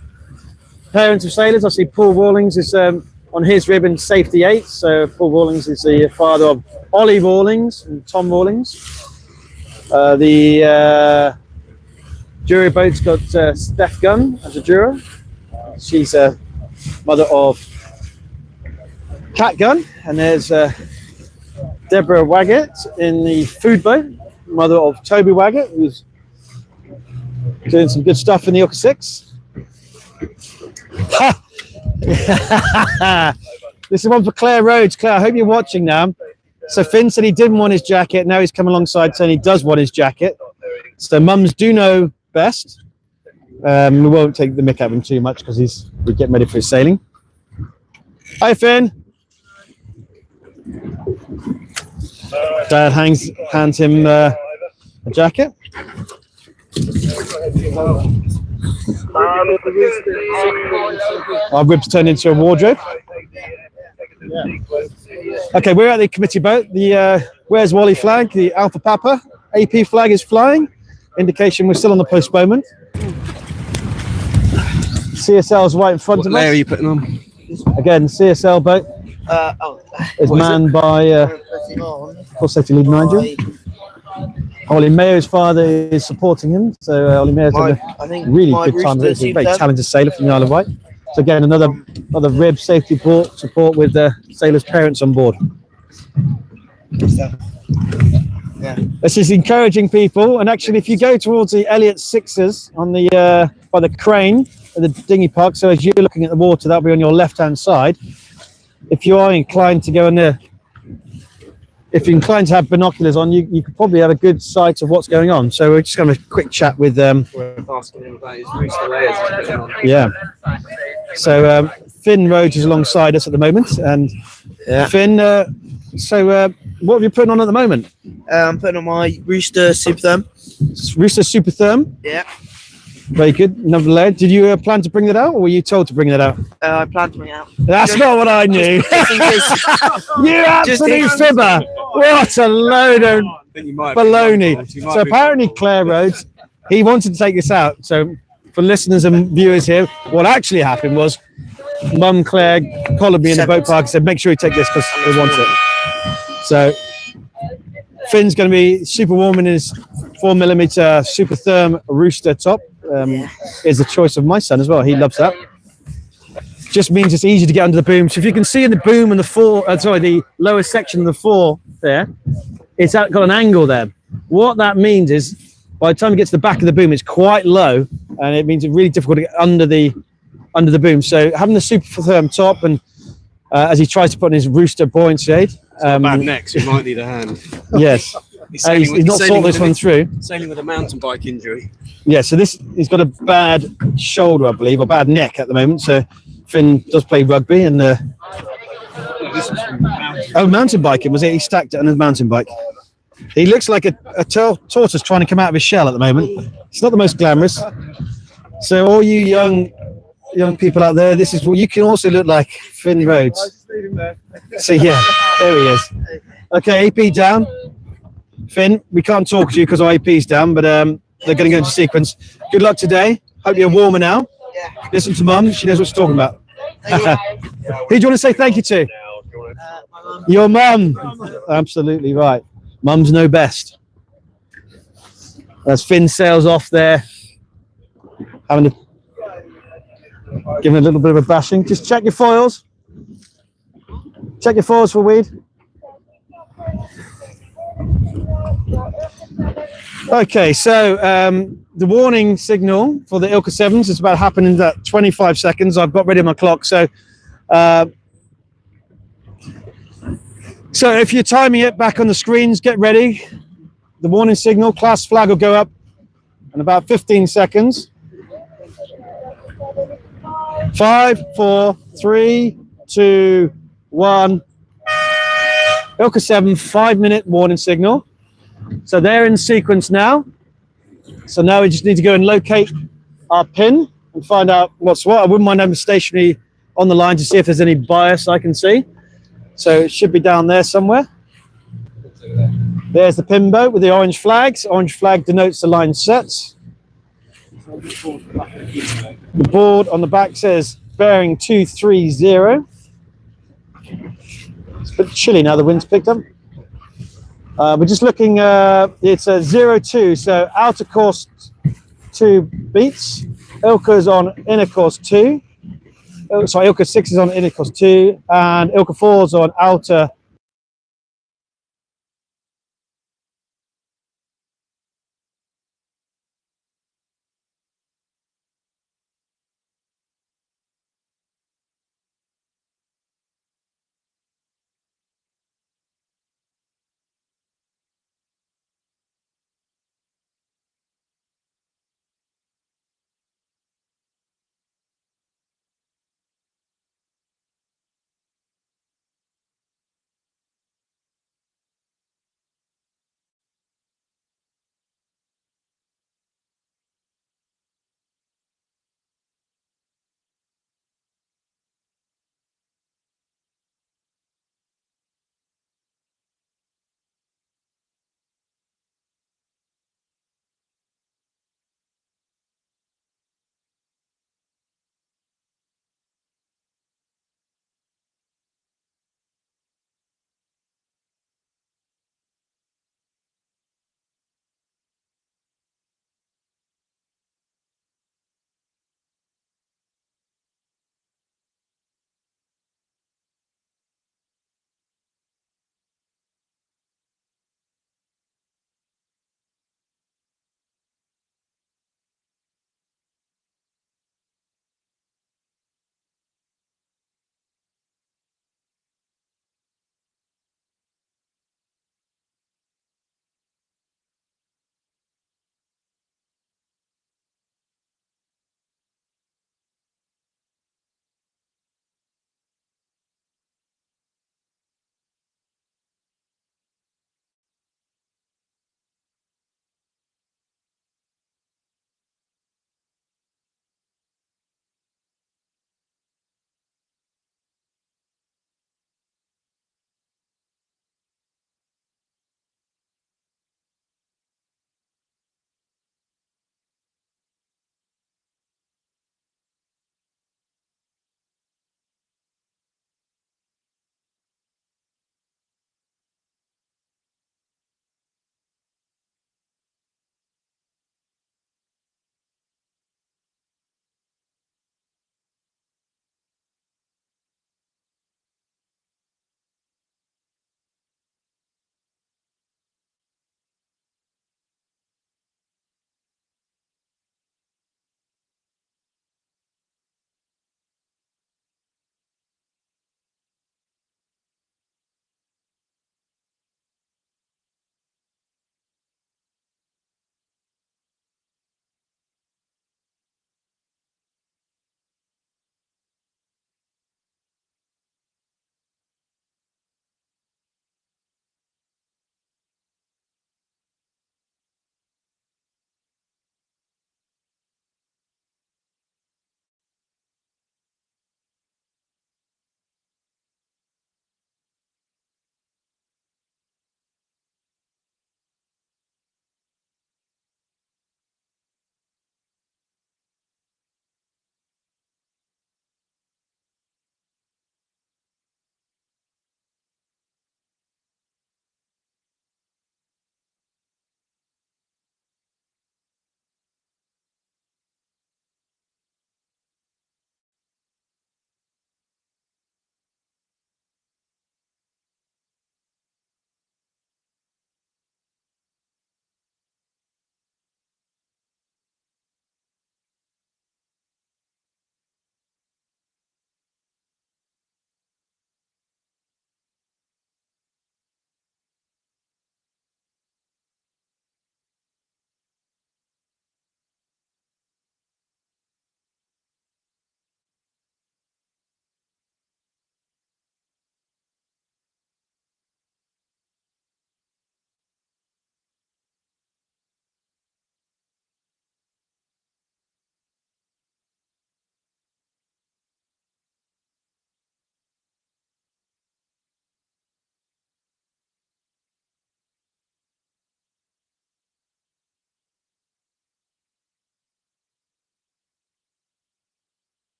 parents of sailors. I see Paul Rawlings is on his ribbon, safety 8. So Paul Rawlings is the father of Ollie Rawlings and Tom Rawlings. The jury boat's got Steph Gunn as a juror. She's a mother of Cat Gunn. And there's Deborah Waggett in the food boat, mother of Toby Waggett, who's doing some good stuff in the ILCA 6. This is one for Claire Rhodes. Claire, I hope you're watching now. So Finn said he didn't want his jacket. Now he's come alongside saying he does want his jacket. So mums do know best. We won't take the mick out of him too much because we're getting ready for his sailing. Hi, Finn. Dad hands him a jacket. Our ribs turned into a wardrobe. Okay, we're at the committee boat. The Where's Wally flag, the Alpha Papa AP flag is flying. Indication we're still on the postponement. CSL is right in front of us. What layer are you putting on? Again, CSL boat is manned by Course Safety Lead Nigel. Ollie Mayo's father is supporting him, so Ollie Mayo's had a really good time. He's a very talented sailor from the Isle of Wight. So again, another rib safety support with the sailors' parents on board. Yeah. This is encouraging people, and actually, if you go towards the Elliott Sixers on the by the crane at the dinghy park, so as you're looking at the water, that'll be on your left-hand side. If you are inclined to go in there. If you're inclined to have binoculars on, you could probably have a good sight of what's going on. So we're just going to have a quick chat with We're asking him about his Rooster layers he's putting on. Yeah. So Finn Rhodes is alongside us at the moment, and Finn. What have you putting on at the moment? I'm putting on my Rooster Super Therm. Rooster Super Therm. Yeah. Very good. Another layer. Did you plan to bring that out, or were you told to bring that out? I planned to bring it out. That's not what I knew. You absolute fibber! What a load of baloney. So apparently Claire Rhodes, he wanted to take this out. So for listeners and viewers here, what actually happened was Mum Claire collared me in the boat park and said, make sure you take this because we want it. So Finn's going to be super warm in his 4mm Super Therm Rooster top. Is the choice of my son as well. He loves that. Just means it's easy to get under the boom. So if you can see in the boom and the lower section of the fore there, it's got an angle there. What that means is by the time it gets to the back of the boom, it's quite low, and it means it's really difficult to get under the boom. So having the Super Therm top, and as he tries to put in his Rooster buoyancy aid, bad neck, so he might need a hand. Yes. He's not thought this one through. Sailing with a mountain bike injury. Yeah, so he's got a bad shoulder, I believe, or bad neck at the moment. So Finn does play rugby, and mountain biking was it? He stacked it on his mountain bike. He looks like a tortoise trying to come out of his shell at the moment. It's not the most glamorous. So all you young people out there, this is what you can also look like. Finn Rhodes. So yeah, there he is. Okay, AP down. Finn, we can't talk to you because our AP's down, but they're going to go into sequence. Good luck today. Hope you're warmer now. Listen to Mum. She knows what she's talking about. Who do you want to say thank you to? Your mum. Absolutely right. Mums know best. As Finn sails off there, giving a little bit of a bashing. Just check your foils. Check your foils for weed. Okay, so the warning signal for the ILCA 7s is about to happen in that 25 seconds. I've got ready on my clock. So if you're timing it back on the screens, get ready. The warning signal, class flag will go up in about 15 seconds. 5, 4, 3, 2, 1. ILCA 7 5-minute warning signal. So they're in sequence now. So now we just need to go and locate our pin and find out what's what. I wouldn't mind having stationary on the line to see if there's any bias I can see. So it should be down there somewhere. There's the pin boat with the orange flags. Orange flag denotes the line sets. The board on the back says bearing 230. It's a bit chilly now, the wind's picked up. We're just looking, it's a 02, so outer course 2 beats. ILCA's on inner course 2. Sorry, ILCA 6 is on inner course 2, and ILCA 4 is on outer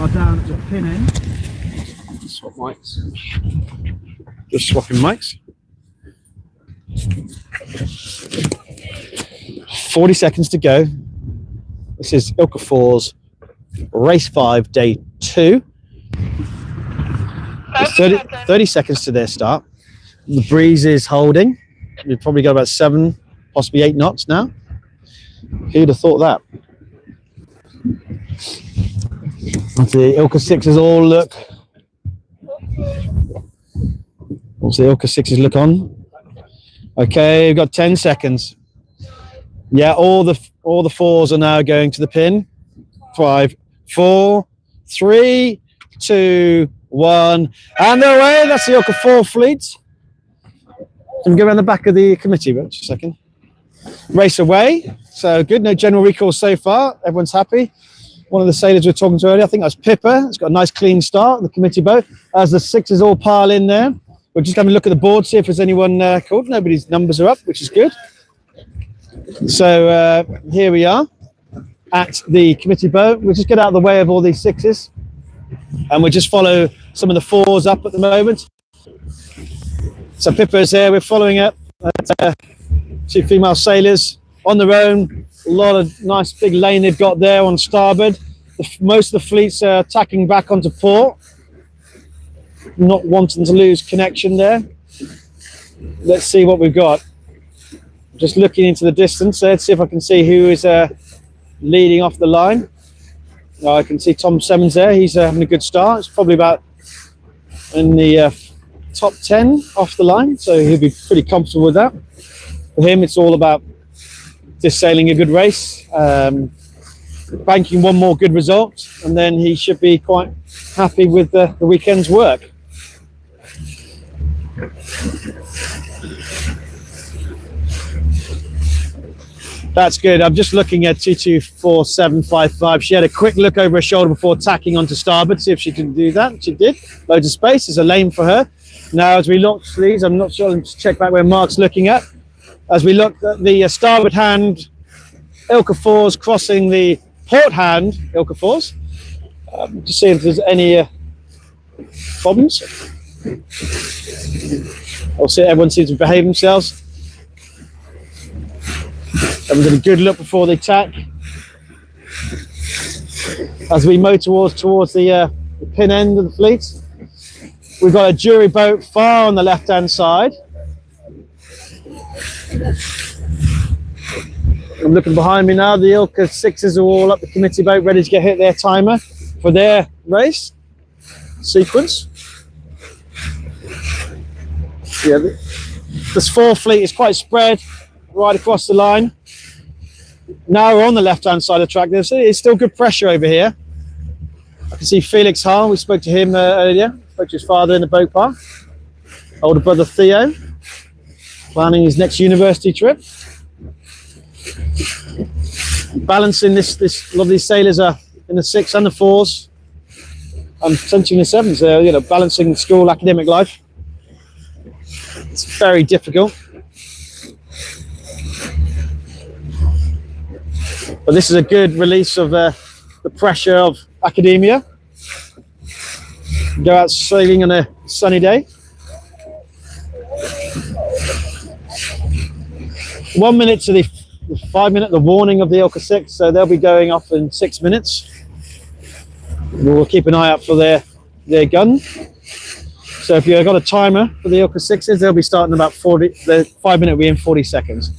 are down at the pin end. Swap mics. Just swapping mics. 40 seconds to go. This is ILCA 4's race 5, day 2. There's 30 seconds to their start. The breeze is holding. We've probably got about 7, possibly 8 knots now. Who'd have thought that? Let's see, ILCA 6s all look. What's the ILCA 6s look on? Okay, we've got 10 seconds. Yeah, all the 4s are now going to the pin. 5, 4, 3, 2, 1, and they're away. That's the ILCA 4 fleet. Can we go around the back of the committee? Just a second. Race away. So good. No general recall so far. Everyone's happy. One of the sailors we were talking to earlier, I think that was Pippa. It's got a nice clean start on the committee boat. As the 6s all pile in there, we're just having a look at the board, see if there's anyone called. Nobody's numbers are up, which is good. So here we are at the committee boat. We'll just get out of the way of all these 6s, and we'll just follow some of the 4s up at the moment. So Pippa's here. We're following up. 2 female sailors on their own. A lot of nice big lane they've got there on starboard. Most of the fleets are tacking back onto port, not wanting to lose connection there. Let's see what we've got. Just looking into the distance there to see if I can see who is leading off the line. I can see Tom Simmons there. He's having a good start. It's probably about in the top 10 off the line, so he'll be pretty comfortable with that. For him, it's all about just sailing a good race, banking one more good result, and then he should be quite happy with the weekend's work. That's good. I'm just looking at 224755. She had a quick look over her shoulder before tacking onto starboard, see if she can do that. She did. Loads of space. There's a lane for her. Now, as we launch these, I'm not sure. Let's check back where Mark's looking at. As we look at the starboard hand, ILCA 4s crossing the port hand, ILCA 4s. Just see if there's any problems. Also, everyone seems to behave themselves. Everyone's got a good look before they tack. As we motor towards the pin end of the fleet, we've got a jury boat far on the left-hand side. I'm looking behind me now. The ILCA 6s are all up the committee boat, ready to hit their timer for their race sequence. Yeah, this 4 fleet is quite spread right across the line. Now we're on the left-hand side of the track. There's still good pressure over here. I can see Felix Hall. We spoke to him earlier. Spoke to his father in the boat park. Older brother Theo, planning his next university trip. Balancing this, a lot of these sailors are in the 6 and the 4s. I'm potentially in the 7s. Balancing school academic life. It's very difficult. But this is a good release of the pressure of academia. Go out sailing on a sunny day. 1 minute to the 5 minute, the warning of the ILCA 6, so they'll be going off in 6 minutes. We'll keep an eye out for their gun. So if you've got a timer for the ILCA 6s, they'll be starting about 40. The 5 minute will be in 40 seconds.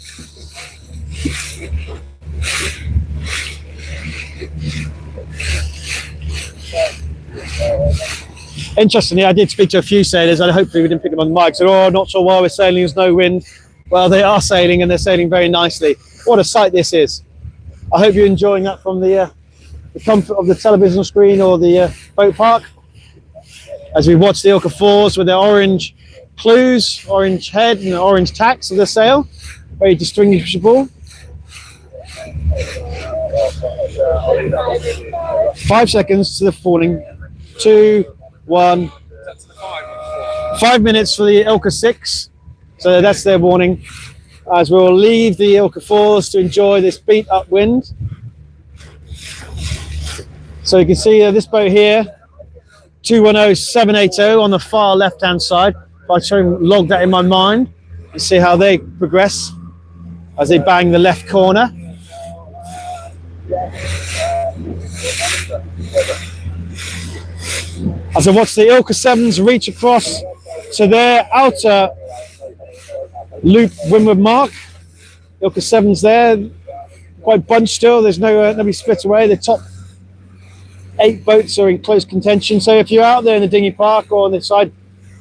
Interestingly, I did speak to a few sailors, and hopefully we didn't pick them on the mic. So, not sure why we're sailing. There's no wind. Well, they are sailing, and they're sailing very nicely. What a sight this is! I hope you're enjoying that from the comfort of the television screen or the boat park. As we watch the ILCA 4s with their orange clues, orange head, and the orange tacks of the sail, very distinguishable. 5 seconds to the falling. 2, 1. 5 minutes for the ILCA 6. So that's their warning. As we'll leave the ILCA 4s to enjoy this beat up wind. So you can see this boat here, 210780 on the far left-hand side. If I try and log that in my mind and see how they progress as they bang the left corner. As I watch the ILCA 7s reach across to their outer loop windward mark. ILCA 7s there, quite bunched still. There's nobody split away. The top 8 boats are in close contention. So if you're out there in the dinghy park or on the side,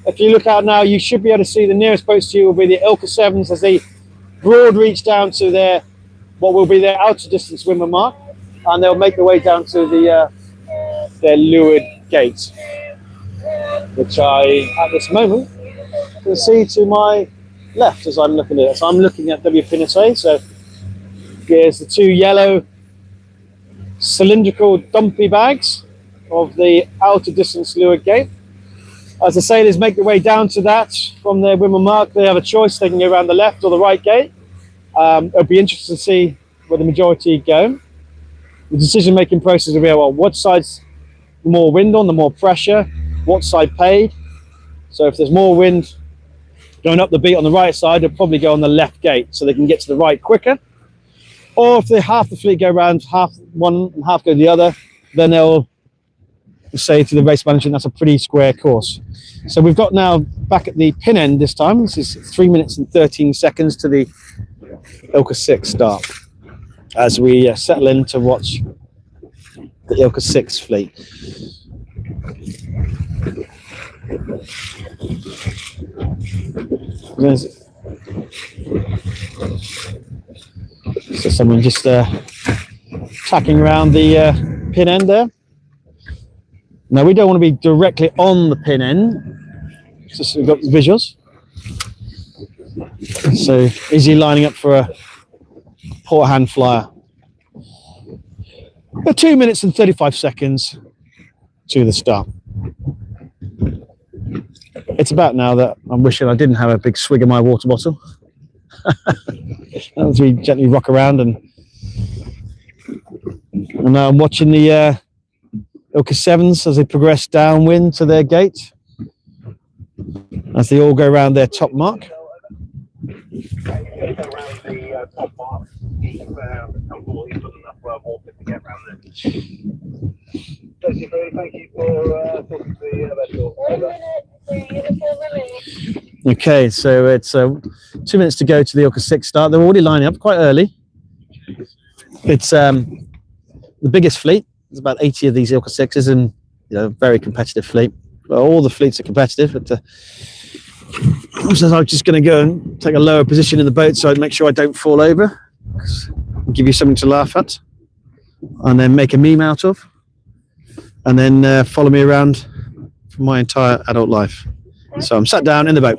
if you look out now, you should be able to see the nearest boats to you will be the ILCA 7s as they broad reach down to their what will be their outer distance windward mark, and they'll make their way down to their leeward gate, which I at this moment can see to my left as I'm looking at it. So I'm looking at W Pinnace. So here's the 2 yellow cylindrical dumpy bags of the outer distance leeward gate. As the sailors make their way down to that from their windward mark, they have a choice. They can go around the left or the right gate. It'll be interesting to see where the majority go. The decision-making process will be, well, what side's the more wind on, the more pressure, what side paid. So if there's more wind going up the beat on the right side, they'll probably go on the left gate so they can get to the right quicker. Or if half the fleet go around, half one and half go the other, then they'll say to the race management, that's a pretty square course. So we've got now back at the pin end this time. This is 3 minutes and 13 seconds to the ILCA 6 start as we settle in to watch the ILCA 6 fleet. So someone just tacking around the pin end there. Now we don't want to be directly on the pin end, just we've got the visuals. So is he lining up for a port hand flyer? 2 minutes and 35 seconds to the start. It's about now that I'm wishing I didn't have a big swig of my water bottle. As we gently rock around, and now I'm watching the ILCA 7s as they progress downwind to their gate, as they all go around their top mark. Okay, so it's 2 minutes to go to the ILCA 6 start. They're already lining up quite early. It's the biggest fleet. There's about 80 of these ILCA 6s, and very competitive fleet. Well, all the fleets are competitive, but so I'm just going to go and take a lower position in the boat so I make sure I don't fall over. Give you something to laugh at, and then make a meme out of, and then follow me around for my entire adult life. So I'm sat down in the boat.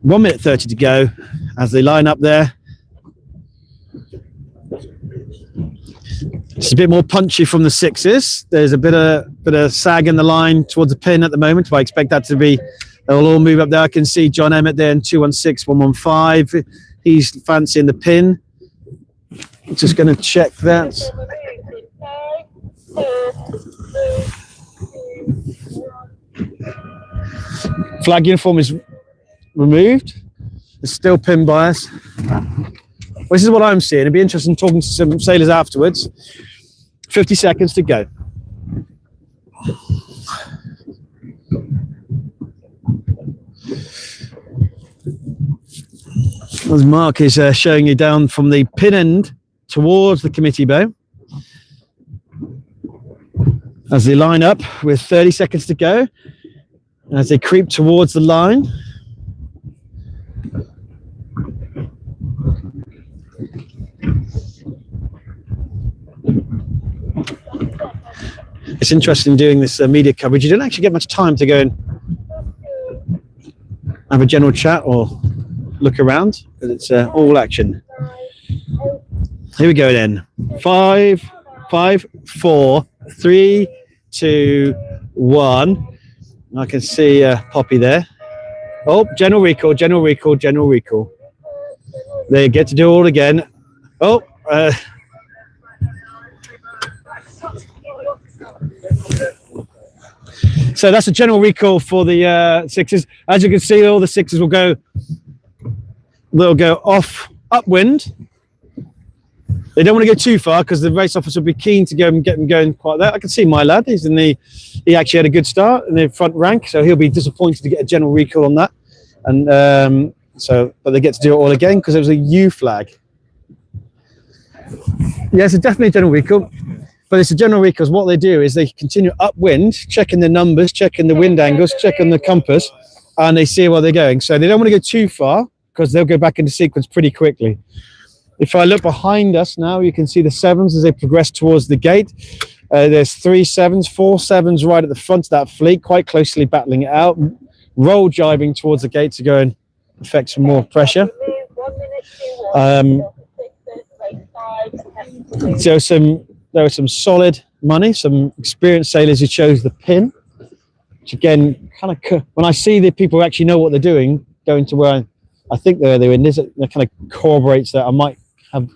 1 minute 30 to go as they line up there. It's a bit more punchy from the 6s. There's a bit of sag in the line towards the pin at the moment. But I expect that to be, they'll all move up there. I can see John Emmett there in 216, 115. He's fancying the pin. Just going to check that. Flag uniform is removed. There's still pin bias. Well, this is what I'm seeing. It'd be interesting talking to some sailors afterwards. 50 seconds to go. As Mark is showing you down from the pin end towards the committee bow. As they line up with 30 seconds to go. As they creep towards the line. It's interesting doing this media coverage. You don't actually get much time to go and have a general chat or look around, because it's all action. Here we go then. 5, 4, 3, 2, 1. I can see Poppy there. Oh, general recall. They get to do it all again. Oh, So that's a general recall for the sixes. As you can see, all the sixes will go. They'll go off upwind. They don't want to go too far because the race officer will be keen to go and get them going quite there. I can see my lad. He's in the. He actually had a good start in the front rank, so he'll be disappointed to get a general recall on that. And but they get to do it all again because it was a U flag. Yeah, it's definitely a general recall, but it's a general recall because what they do is they continue upwind, checking the numbers, checking the wind angles, checking the compass, and they see where they're going. So they don't want to go too far because they'll go back into sequence pretty quickly. If I look behind us now, you can see the sevens as they progress towards the gate. There's 3 sevens, 4 sevens right at the front of that fleet, quite closely battling it out, roll jibing towards the gate to go and effect some more pressure. So there was some solid money, some experienced sailors who chose the pin, which again, kind of when I see the people who actually know what they're doing, going to where I think they're in this, it kind of corroborates that I might have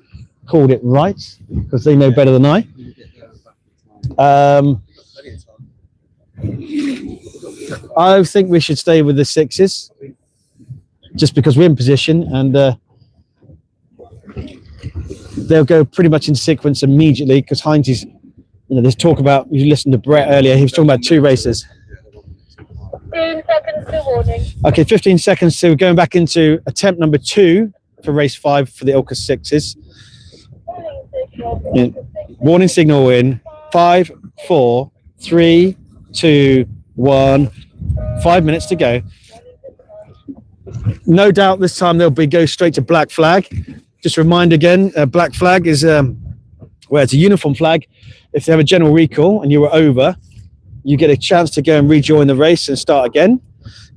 called it right because they know better than I. I think we should stay with the sixes just because we're in position, and they'll go pretty much in sequence immediately because Heinz is, there's talk about, you listened to Brett earlier, he was talking about 2 races. 15 seconds to warning. Okay, 15 seconds to going back into attempt number 2 for race 5 for the ILCA sixes. Warning signal in 5, 4, 3, 2, 1. 5 minutes to go. No doubt this time they'll go straight to black flag. Just remind again, black flag is where it's a uniform flag. If they have a general recall and you were over, you get a chance to go and rejoin the race and start again.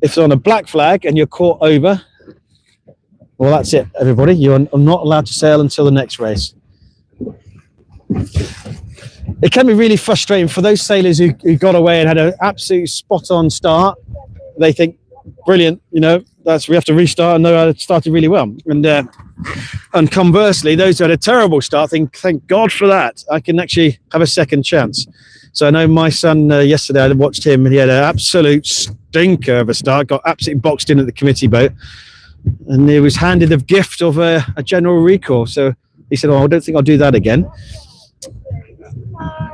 If it's on a black flag and you're caught over, well, that's it, everybody. You're not allowed to sail until the next race. It can be really frustrating for those sailors who got away and had an absolute spot-on start. They think, brilliant, we have to restart, and no, I started really well. And conversely, those who had a terrible start think, thank God for that. I can actually have a second chance. So I know my son yesterday, I watched him, and he had an absolute stinker of a start, got absolutely boxed in at the committee boat, and he was handed the gift of a general recall. So he said, I don't think I'll do that again.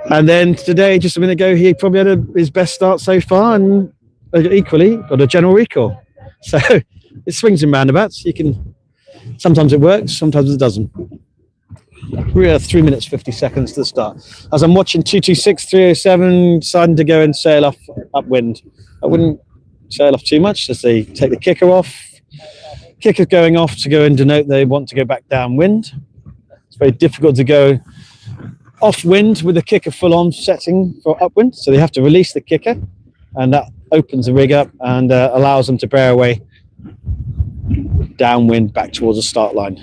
And then today, just a minute ago, he probably had his best start so far, and equally got a general recall. So it swings and roundabouts. Sometimes it works, sometimes it doesn't. We are 3 minutes 50 seconds to the start. As I'm watching 226, 307, deciding to go and sail off upwind. I wouldn't sail off too much as they take the kicker off. Kicker's going off to go and denote they want to go back downwind. It's very difficult to go off wind with the kicker full on setting for upwind, so they have to release the kicker, and that opens the rig up and allows them to bear away downwind back towards the start line.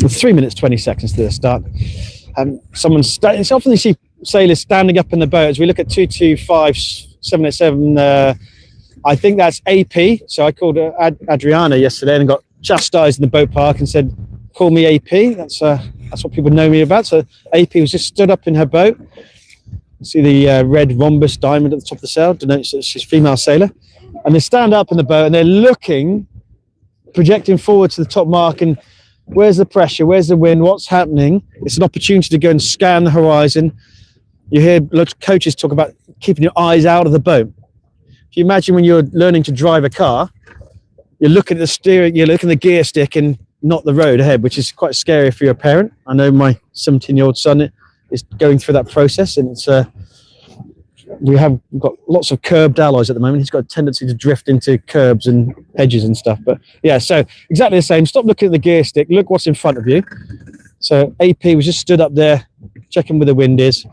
3 minutes 20 seconds to the start. It's often you see sailors standing up in the boat. As we look at 225 787, I think that's AP. So I called Adriana yesterday and got chastised in the boat park and said, call me AP. That's what people know me about. So AP was just stood up in her boat. See the red rhombus diamond at the top of the sail denotes that she's a female sailor. And they stand up in the boat and they're looking, projecting forward to the top mark, and where's the pressure, where's the wind, what's happening? It's an opportunity to go and scan the horizon. You hear lots of coaches talk about keeping your eyes out of the boat. If you imagine when you're learning to drive a car, you're looking at the steering, you're looking at the gear stick and not the road ahead, which is quite scary for your parent. I know my 17-year-old son is going through that process, and it's we've got lots of curbed alloys at the moment. He's got a tendency to drift into curbs and hedges and stuff. But yeah, so exactly the same. Stop looking at the gear stick. Look what's in front of you. So AP was just stood up there, checking where the wind is.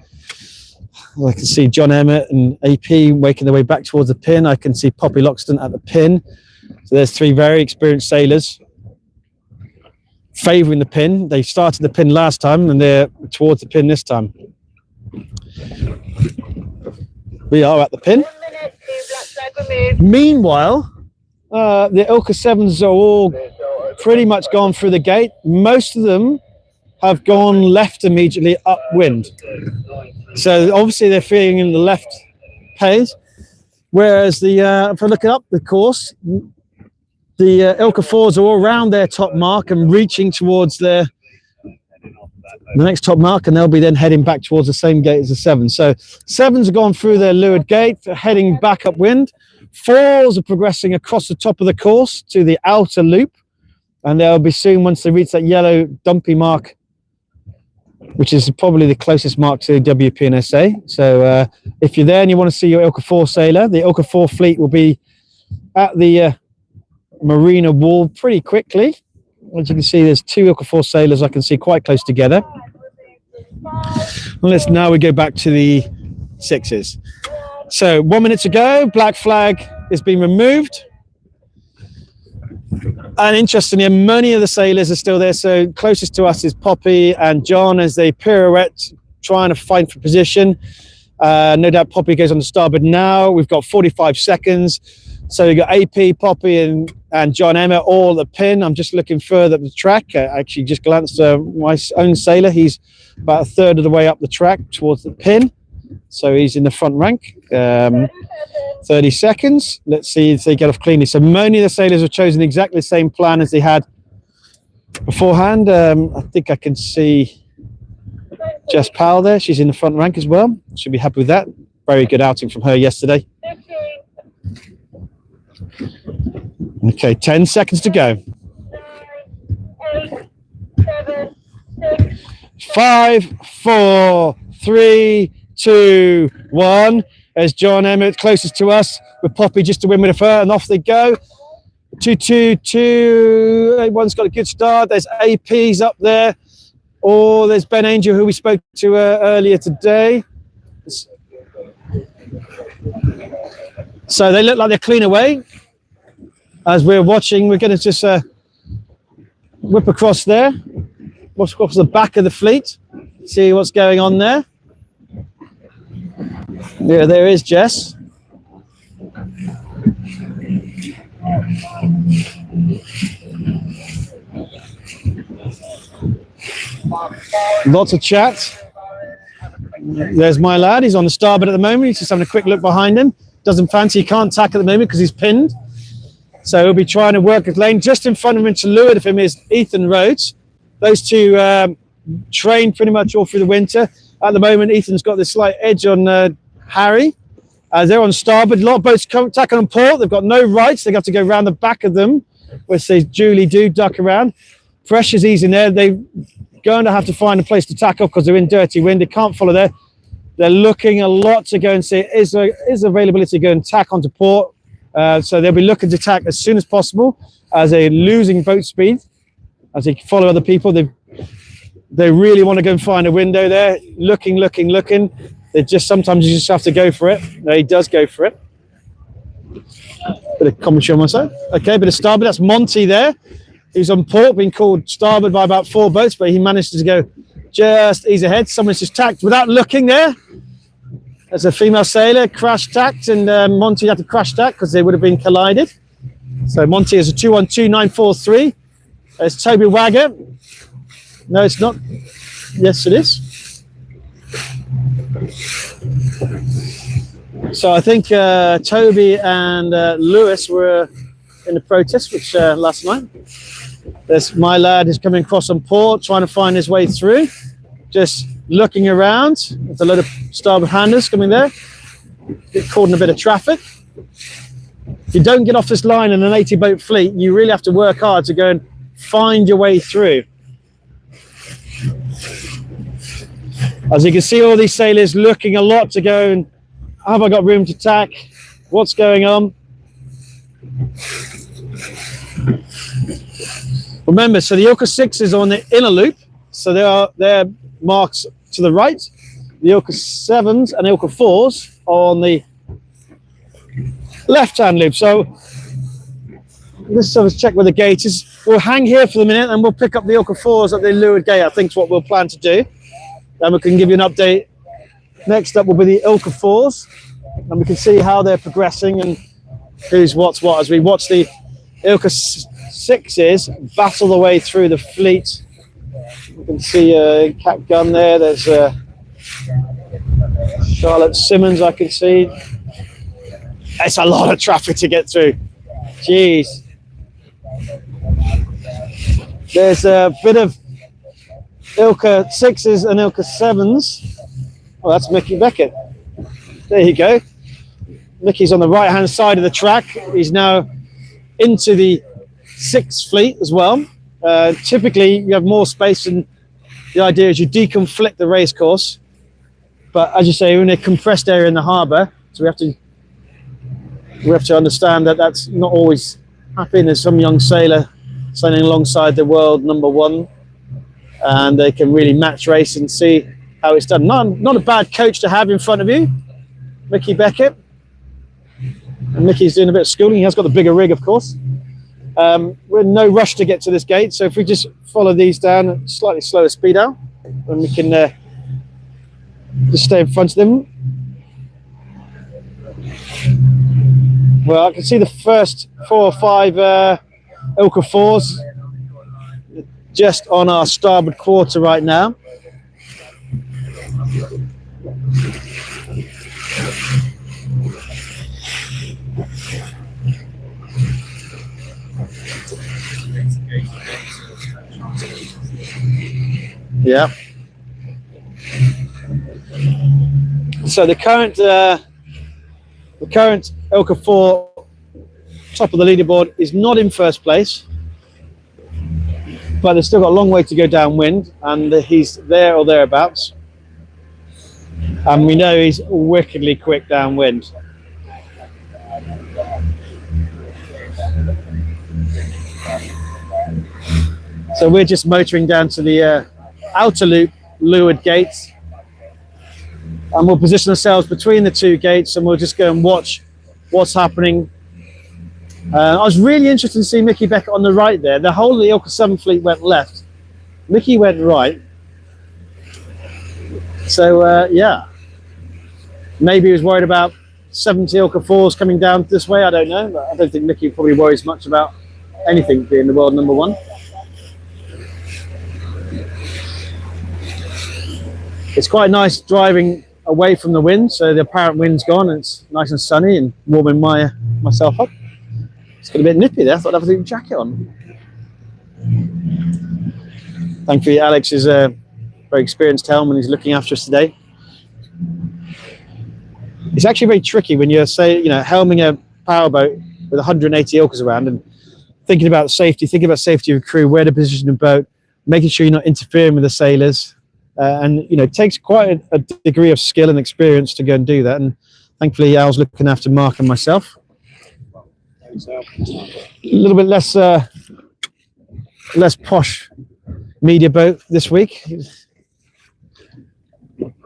I can see John Emmett and AP making their way back towards the pin. I can see Poppy Loxton at the pin. So there's 3 very experienced sailors favouring the pin. They started the pin last time and they're towards the pin this time. We are at the pin. Meanwhile, the ILCA 7s are all pretty much gone through the gate. Most of them have gone left immediately upwind. So obviously they're feeling in the left pays, whereas the if I look up the course, the ILCA 4s are all around their top mark and reaching towards the next top mark, and they'll be then heading back towards the same gate as the 7s. So 7s have gone through their leeward gate, heading back upwind. 4s are progressing across the top of the course to the outer loop, and they'll be soon, once they reach that yellow dumpy mark, which is probably the closest mark to WPNSA. So if you're there and you want to see your ILCA 4 sailor, the ILCA 4 fleet will be at the marina wall pretty quickly. As you can see, there's 2 ILCA 4 sailors I can see quite close together. Now we go back to the 6s. So 1 minute to go, black flag has been removed. And interestingly, many of the sailors are still there. So closest to us is Poppy and John as they pirouette, trying to fight for position. No doubt Poppy goes on the starboard now. We've got 45 seconds. So we've got AP, Poppy and John Emma all at the pin. I'm just looking further up the track. I actually just glanced at my own sailor. He's about a third of the way up the track towards the pin. So he's in the front rank. 30 seconds. Let's see if they get off cleanly. So many of the sailors have chosen exactly the same plan as they had beforehand. I think I can see Jess Powell there. She's in the front rank as well. Should be happy with that. Very good outing from her yesterday. Okay, 10 seconds to go. 5, 4, 3, 2, 1. There's John Emmett closest to us, with Poppy just a win of her, and off they go. 2, 2, 2. One's got a good start. There's AP's up there. Oh, there's Ben Angel, who we spoke to earlier today. So they look like they're clean away. As we're watching, we're going to just whip across there, across the back of the fleet, see what's going on there. Yeah, there is Jess. Lots of chat. There's my lad. He's on the starboard at the moment. He's just having a quick look behind him. Doesn't fancy, he can't tack at the moment because he's pinned. So he'll be trying to work his lane. Just in front of him to leeward of him is Ethan Rhodes. Those two trained pretty much all through the winter. At the moment, Ethan's got this slight edge on Harry. They're on starboard. A lot of boats tacking on port. They've got no rights. They have to go around the back of them, which they duly do duck around. Pressure's easing there. They're going to have to find a place to tack off because they're in dirty wind. They can't follow there. They're looking a lot to go and see, is there availability to go and tack onto port? So they'll be looking to tack as soon as possible as they're losing boat speed, as they follow other people. They really want to go and find a window there. Looking. They just, sometimes you just have to go for it. No, he does go for it. Bit of commentary on my side. Okay, bit of starboard. That's Monty there. He's on port, being called starboard by about 4 boats, but he managed to go just ease ahead. Someone's just tacked without looking there. There's a female sailor crash tacked, and Monty had to crash tack because they would have been collided. So Monty is a 212-943. There's Toby Wagger. No, it's not. Yes, it is. So I think Toby and Lewis were in the protest, which last night. There's my lad who's coming across on port, trying to find his way through. Just looking around. There's a lot of starboard handers coming there. Get caught in a bit of traffic. If you don't get off this line in an 80-boat fleet, you really have to work hard to go and find your way through. As you can see, all these sailors looking a lot to go and, have I got room to tack? What's going on? Remember, so the ILCA 6 is on the inner loop, so they're marks to the right. The ILCA 7s and ILCA 4s are on the left-hand loop. So let's have a check where the gate is. We'll hang here for the minute and we'll pick up the ILCA 4s at the leeward gate. I think is what we'll plan to do. Then we can give you an update. Next up will be the ILCA 4s, and we can see how they're progressing and who's what's what as we watch the ILCA 6s battle the way through the fleet. You can see Cap Gun there. There's Charlotte Simmons, I can see. It's a lot of traffic to get through. Jeez. There's a bit of ILCA 6s and ILCA 7s. Oh, that's Mickey Beckett. There you go. Mickey's on the right-hand side of the track. He's now into the 6th fleet as well. Typically, you have more space, and the idea is you deconflict the race course. But as you say, we're in a compressed area in the harbour, so we have to understand that that's not always happening. There's some young sailor sailing alongside the world #1, and they can really match race and see how it's done. Not a bad coach to have in front of you, Mickey Beckett. And Mickey's doing a bit of schooling. He has got the bigger rig, of course. We're in no rush to get to this gate, so if we just follow these down at slightly slower speed out, then we can just stay in front of them. Well, I can see the first 4 or 5 ILCA 4s just on our starboard quarter right now. Yeah. So the current ILCA 4 top of the leaderboard is not in first place, but they've still got a long way to go downwind, and he's there or thereabouts. And we know he's wickedly quick downwind. So we're just motoring down to the outer loop leeward gates, and we'll position ourselves between the 2 gates, and we'll just go and watch what's happening. I was really interested to see Mickey Beckett on the right there. The whole of the ILCA 7 fleet went left. Mickey went right. So, yeah. Maybe he was worried about 70 ILCA 4s coming down this way. I don't know. But I don't think Mickey probably worries much about anything being the world #1. It's quite nice driving away from the wind, so the apparent wind's gone and it's nice and sunny and warming myself up. It's got a bit nippy there. I thought I'd have a jacket on. Thankfully, Alex is a very experienced helmsman. He's looking after us today. It's actually very tricky when you're, helming a powerboat with 180 ILCAs around and thinking about safety of the crew, where to position the boat, making sure you're not interfering with the sailors. And it takes quite a degree of skill and experience to go and do that. And thankfully, Al's looking after Mark and myself. A little bit less posh media boat this week.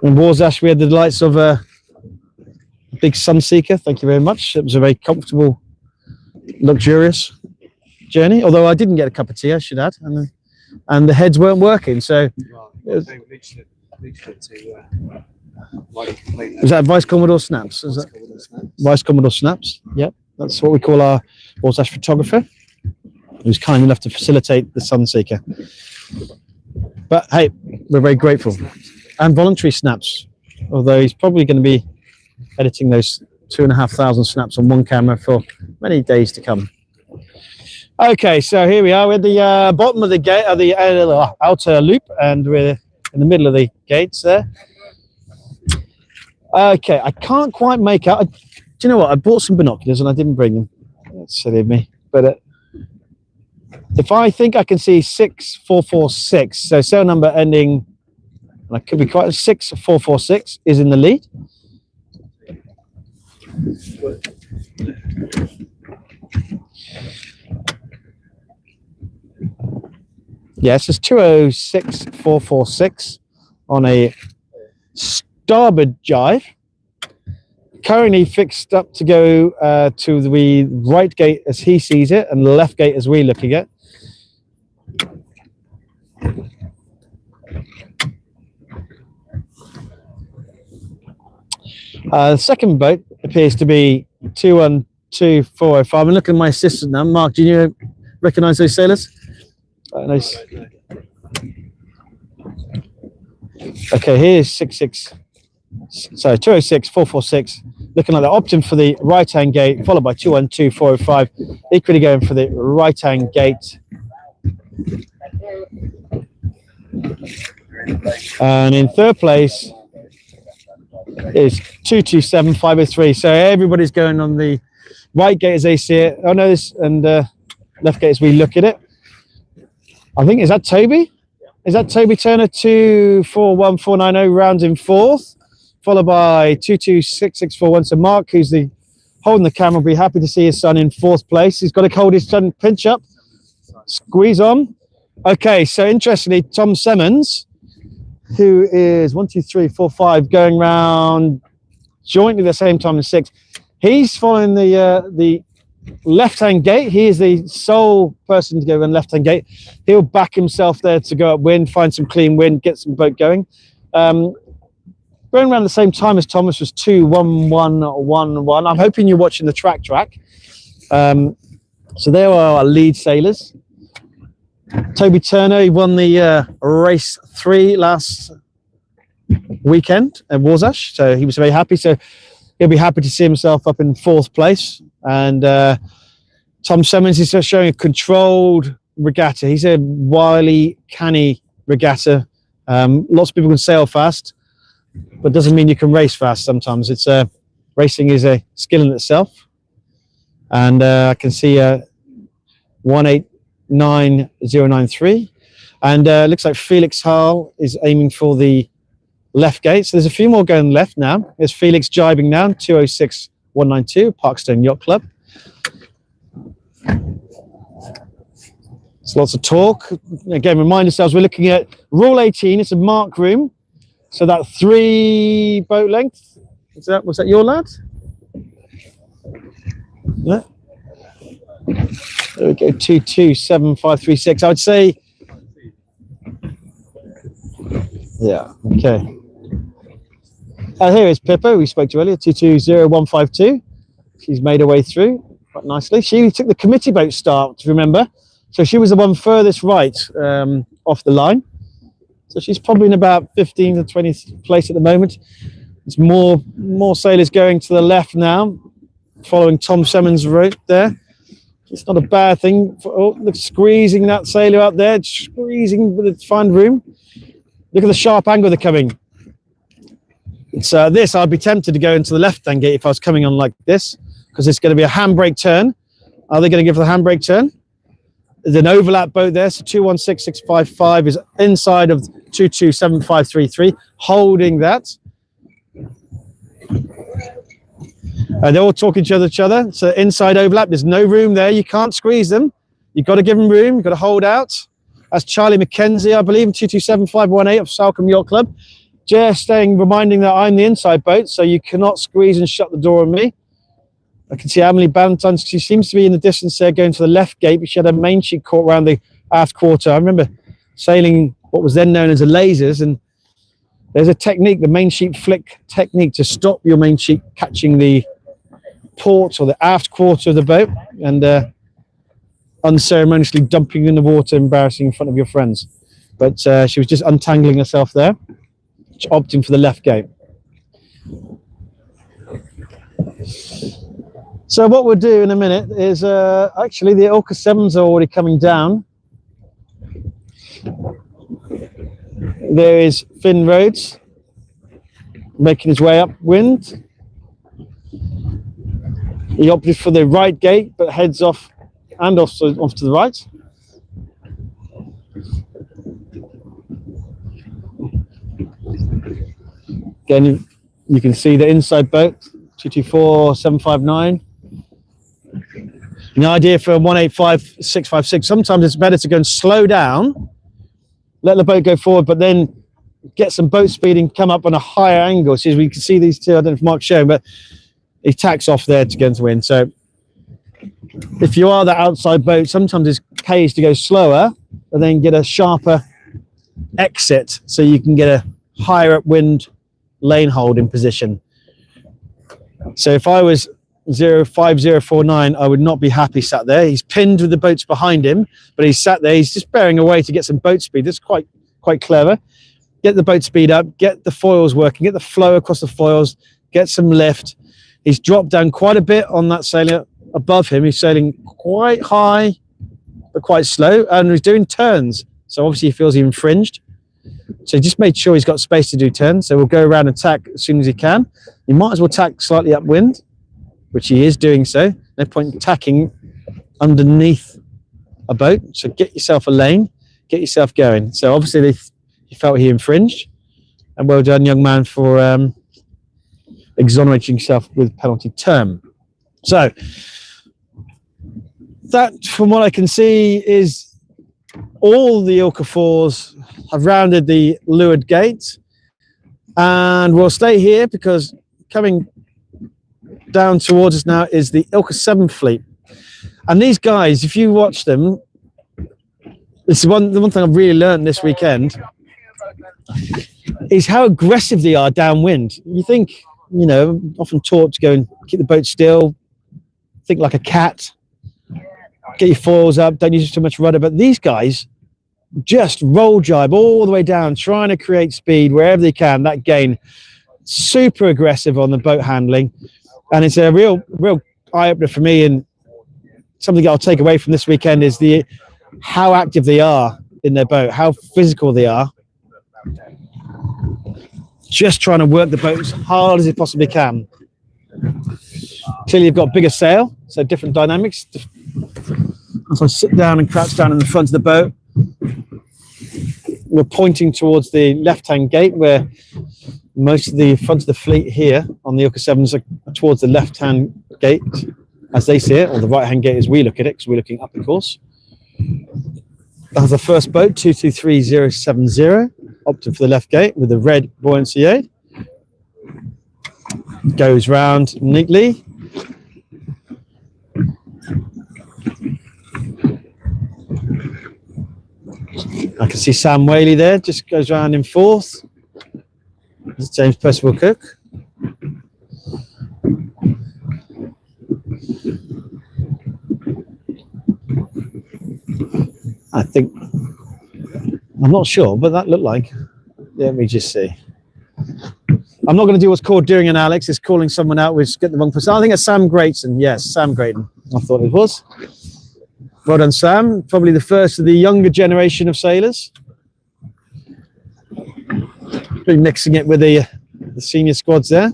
In Warsash, we had the delights of a big Sunseeker. Thank you very much. It was a very comfortable, luxurious journey. Although I didn't get a cup of tea, I should add, and the heads weren't working. So. Was that Vice Commodore Snaps? Is that Vice Commodore Snaps? Yep, that's what we call our Warsash photographer, who's kind enough to facilitate the Sunseeker. But hey, we're very grateful. And voluntary snaps, although he's probably going to be editing those 2,500 snaps on one camera for many days to come. Okay, so here we are. We're at the bottom of the gate, the outer loop, and we're in the middle of the gates there. Okay, I can't quite make out. Do you know what? I bought some binoculars and I didn't bring them. That's silly of me. But if I think I can see 6446, so cell number ending, I could be quite 6446 is in the lead. Yes, it's 206446 on a starboard jive. Currently fixed up to go to the right gate as he sees it and the left gate as we're looking at. The second boat appears to be 212405. I'm looking at my assistant now. Mark, do you recognise those sailors? Nice. Okay, here's 66 So 206, 446, looking like they're opting for the right-hand gate, followed by 212, 405, equally going for the right-hand gate. And in third place is 227, 503. So everybody's going on the right gate as they see it. Oh no, this and left gate as we look at it. I think, is that Toby? Is that Toby Turner? 241490 rounds in fourth, followed by 226641. So Mark, who's holding the camera, will be happy to see his son in fourth place. He's got to hold his son, pinch up, squeeze on. Okay, so interestingly, Tom Simmons, who is 1, 2, 3, 4, 5, going round jointly at the same time as sixth. He's following the left-hand gate. He is the sole person to go on left-hand gate. He'll back himself there to go upwind, find some clean wind, get some boat going. Going around the same time as Thomas was 21111. I'm hoping you're watching the track. So there are our lead sailors. Toby Turner, he won the race 3 last weekend at Warsash, so he was very happy. So he'll be happy to see himself up in fourth place. And Tom Simmons is just showing a controlled regatta. He's a wily, canny regatta. Lots of people can sail fast, but doesn't mean you can race fast sometimes. It's racing is a skill in itself. And I can see 189,093. And looks like Felix Harl is aiming for the left gate. So there's a few more going left now. There's Felix jibing now, 206,192, Parkstone Yacht Club. There's lots of talk. Again, remind ourselves we're looking at Rule 18. It's a mark room. So that 3 boat length. Was that your lad? Yeah. There we go, 227536. I would say, yeah, okay. Here is Pippa, we spoke to earlier, 220152. She's made her way through quite nicely. She took the committee boat start, remember? So she was the one furthest right off the line. So she's probably in about 15th or 20th place at the moment. There's more sailors going to the left now, following Tom Simmons' route there. It's not a bad thing. Look, squeezing that sailor out there, squeezing with a fine room. Look at the sharp angle they're coming. It's this, I'd be tempted to go into the left-hand gate if I was coming on like this, because it's going to be a handbrake turn. Are they going to give the handbrake turn? There's an overlap boat there, so 216655 is inside of 227533, holding that. They're all talking to each other. So inside overlap, there's no room there. You can't squeeze them. You've got to give them room. You've got to hold out. That's Charlie McKenzie, I believe, 227518 of Salcombe Yacht Club. Just reminding that I'm the inside boat, so you cannot squeeze and shut the door on me. I can see Emily Banton. She seems to be in the distance there, going to the left gate, but she had a main sheet caught around the aft quarter. I remember sailing what was then known as a lasers, and there's a technique, the main sheet flick technique, to stop your main sheet catching the port or the aft quarter of the boat and unceremoniously dumping in the water, embarrassing in front of your friends. But she was just untangling herself there, opting for the left gate. So what we'll do in a minute is actually the ILCA 7s are already coming down. There is Finn Rhodes making his way upwind. He opted for the right gate, but heads off and off to the right. Again, you can see the inside boat, 224759. An idea for a 185656. Sometimes it's better to go and slow down, let the boat go forward, but then get some boat speed and come up on a higher angle. So as we can see these two, I don't know if Mark's showing, but he tacks off there to get into wind. So if you are the outside boat, sometimes it pays to go slower and then get a sharper exit so you can get a higher upwind lane hold in position. So if I was 05049, I would not be happy sat there. He's pinned with the boats behind him, but he's sat there. He's just bearing away to get some boat speed. That's quite clever. get the boat speed up, get the foils working, get the flow across the foils, get some lift. He's dropped down quite a bit on that sailor above him. He's sailing quite high, but quite slow, and he's doing turns. So obviously he feels he infringed. So he just made sure he's got space to do turns. So we'll go around and tack as soon as he can. He might as well tack slightly upwind, which he is doing so. No point tacking underneath a boat. So get yourself a lane, get yourself going. So obviously he felt he infringed, and well done, young man, for exonerating yourself with penalty term. So that, from what I can see, is all the ILCA 4s have rounded the leeward gate, and we'll stay here because coming down towards us now is the ILCA 7 fleet. And these guys, if you watch them, this is the one thing I've really learned this weekend is how aggressive they are downwind. You think, you know, often taught to go and keep the boat still, think like a cat, get your foils up, don't use too much rudder. But these guys just roll jibe all the way down, trying to create speed wherever they can. That gain, super aggressive on the boat handling, and it's a real eye opener for me. And something I'll take away from this weekend is how active they are in their boat, how physical they are, just trying to work the boat as hard as they possibly can. Clearly, you've got bigger sail, so different dynamics. As I sit down and crouch down in the front of the boat, we're pointing towards the left-hand gate, where most of the front of the fleet here on the ILCA 7s are towards the left-hand gate as they see it, or the right-hand gate as we look at it, because we're looking up the course. That's the first boat, 223070, opted for the left gate with the red buoyancy aid. Goes round neatly. I can see Sam Whaley there, just goes round in fourth. This is James Percival Cook. I think, I'm not sure, but that looked like, let me just see. I'm not going to do what's called doing an Alex, it's calling someone out, which get the wrong person. I think it's Sam Grayson. Yes, Sam Grayson. I thought it was. Well done, Sam. Probably the first of the younger generation of sailors. Be mixing it with the senior squads there.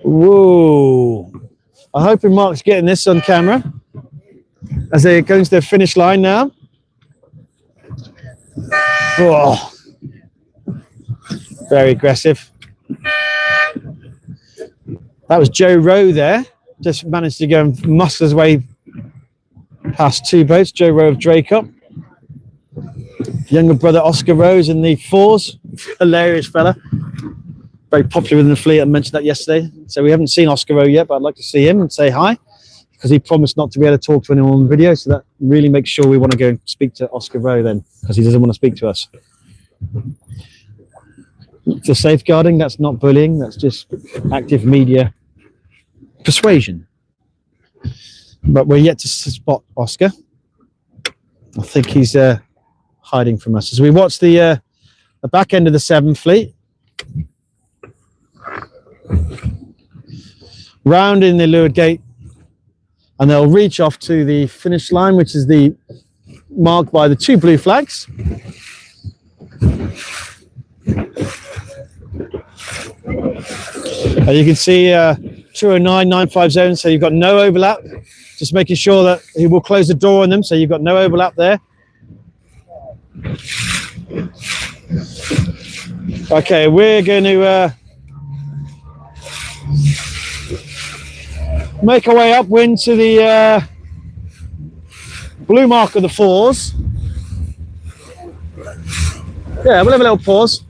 Whoa. I'm hoping Mark's getting this on camera as they're going to their finish line now. Oh. Very aggressive. That was Joe Rowe there. Just managed to go and muscle his way past two boats. Joe Rowe of Draycott. Younger brother Oscar Rowe's in the 4s. Hilarious fella. Very popular within the fleet. I mentioned that yesterday. So we haven't seen Oscar Rowe yet, but I'd like to see him and say hi, because he promised not to be able to talk to anyone on the video. So that really makes sure we want to go and speak to Oscar Rowe then, because he doesn't want to speak to us. For safeguarding, that's not bullying, that's just active media persuasion. But we're yet to spot Oscar. I think he's hiding from us as we watch the back end of the 7 fleet round in the leeward gate, and they'll reach off to the finish line, which is the marked by the 2 blue flags. You can see 209.95 zones, so you've got no overlap. Just making sure that he will close the door on them, so you've got no overlap there. Okay, we're going to make our way upwind to the blue mark of the 4s. Yeah, we'll have a little pause.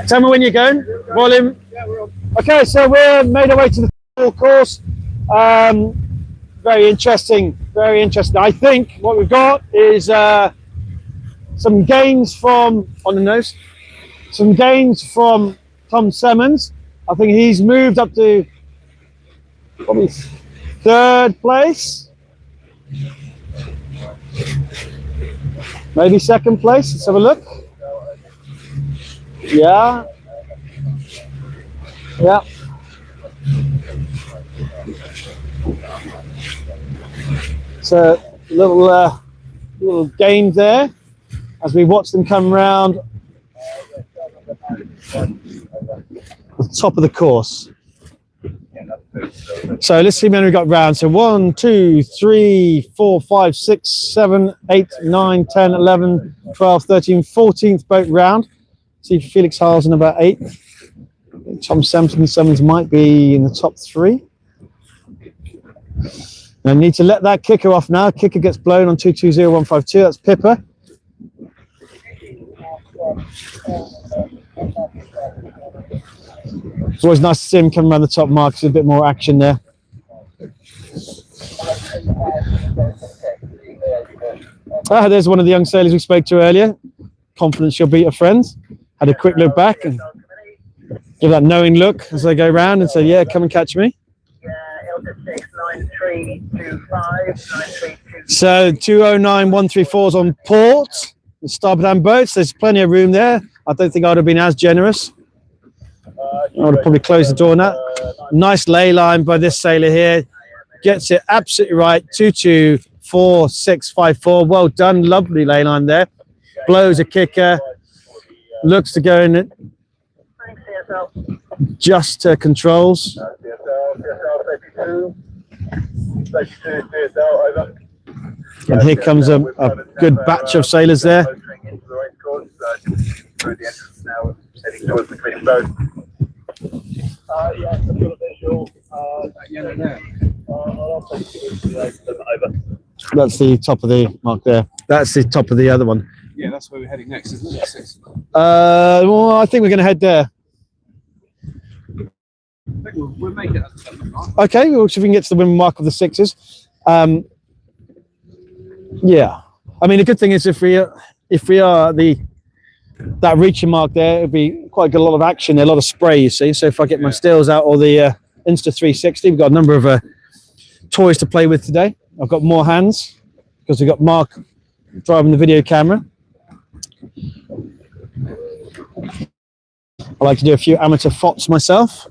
Tell me when you're going. Volume. Okay, so we're made our way to the full course. Very interesting. Very interesting. I think what we've got is some gains from on the nose. Some gains from Tom Simmons. I think he's moved up to probably 3rd place. Maybe 2nd place. Let's have a look. Yeah. Yeah. So little gain there as we watch them come round the top of the course. So let's see how many we got round. So 1, 2, 3, 4, 5, 6, 7, 8, 9, 10, 11, 12, 13, 14th boat round. See Felix Harl's in about 8th. Tom Simmons might be in the top 3. I need to let that kicker off now. Kicker gets blown on 220152. That's Pippa. It's always nice to see him come around the top mark. There's a bit more action there. There's one of the young sailors we spoke to earlier. Confident she'll beat her friends. Had a quick look back and give that knowing look as they go round and say, yeah, come and catch me. So 209.134 is on port. The starboard hand boats. There's plenty of room there. I don't think I'd have been as generous. I would have probably closed the door on that. Nice ley line by this sailor here. Gets it absolutely right. 224654. Well done. Lovely ley line there. Blows a kicker. Looks to go in it. Just controls. And here comes a good batch of sailors there. That's the top of the mark there. That's the top of the other one. Yeah, that's where we're heading next, isn't it? Well, I think we're going to head there. We'll make it. Okay, well, see if we can get to the win mark of the 6s. Yeah, I mean the good thing is if we are that reaching mark there, it'll be quite a lot of action there, a lot of spray. You see, so if I get my stills out or the Insta 360, we've got a number of toys to play with today. I've got more hands because we've got Mark driving the video camera. I like to do a few amateur fots myself.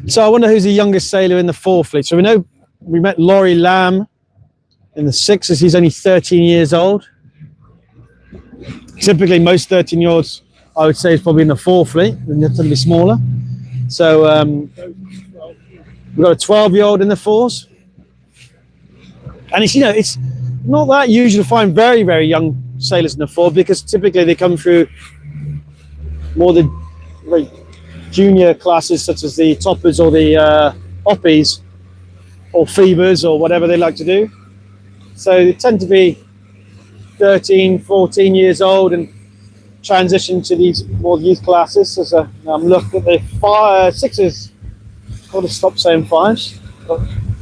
So I wonder who's the youngest sailor in the 4 fleet. So we know we met Laurie Lamb in the 6s. He's only 13 years old. Typically, most 13-year-olds, I would say, is probably in the 4 fleet. They're a little bit smaller. So we've got a 12-year-old in the 4s. And it's, you know, it's not that usual to find very, very young sailors in the 4 because typically they come through more the very junior classes such as the toppers or the oppies or fevers or whatever they like to do. So they tend to be 13, 14 years old and transition to these more youth classes. As I'm looking at the 6s. Got to stop saying 5s. Got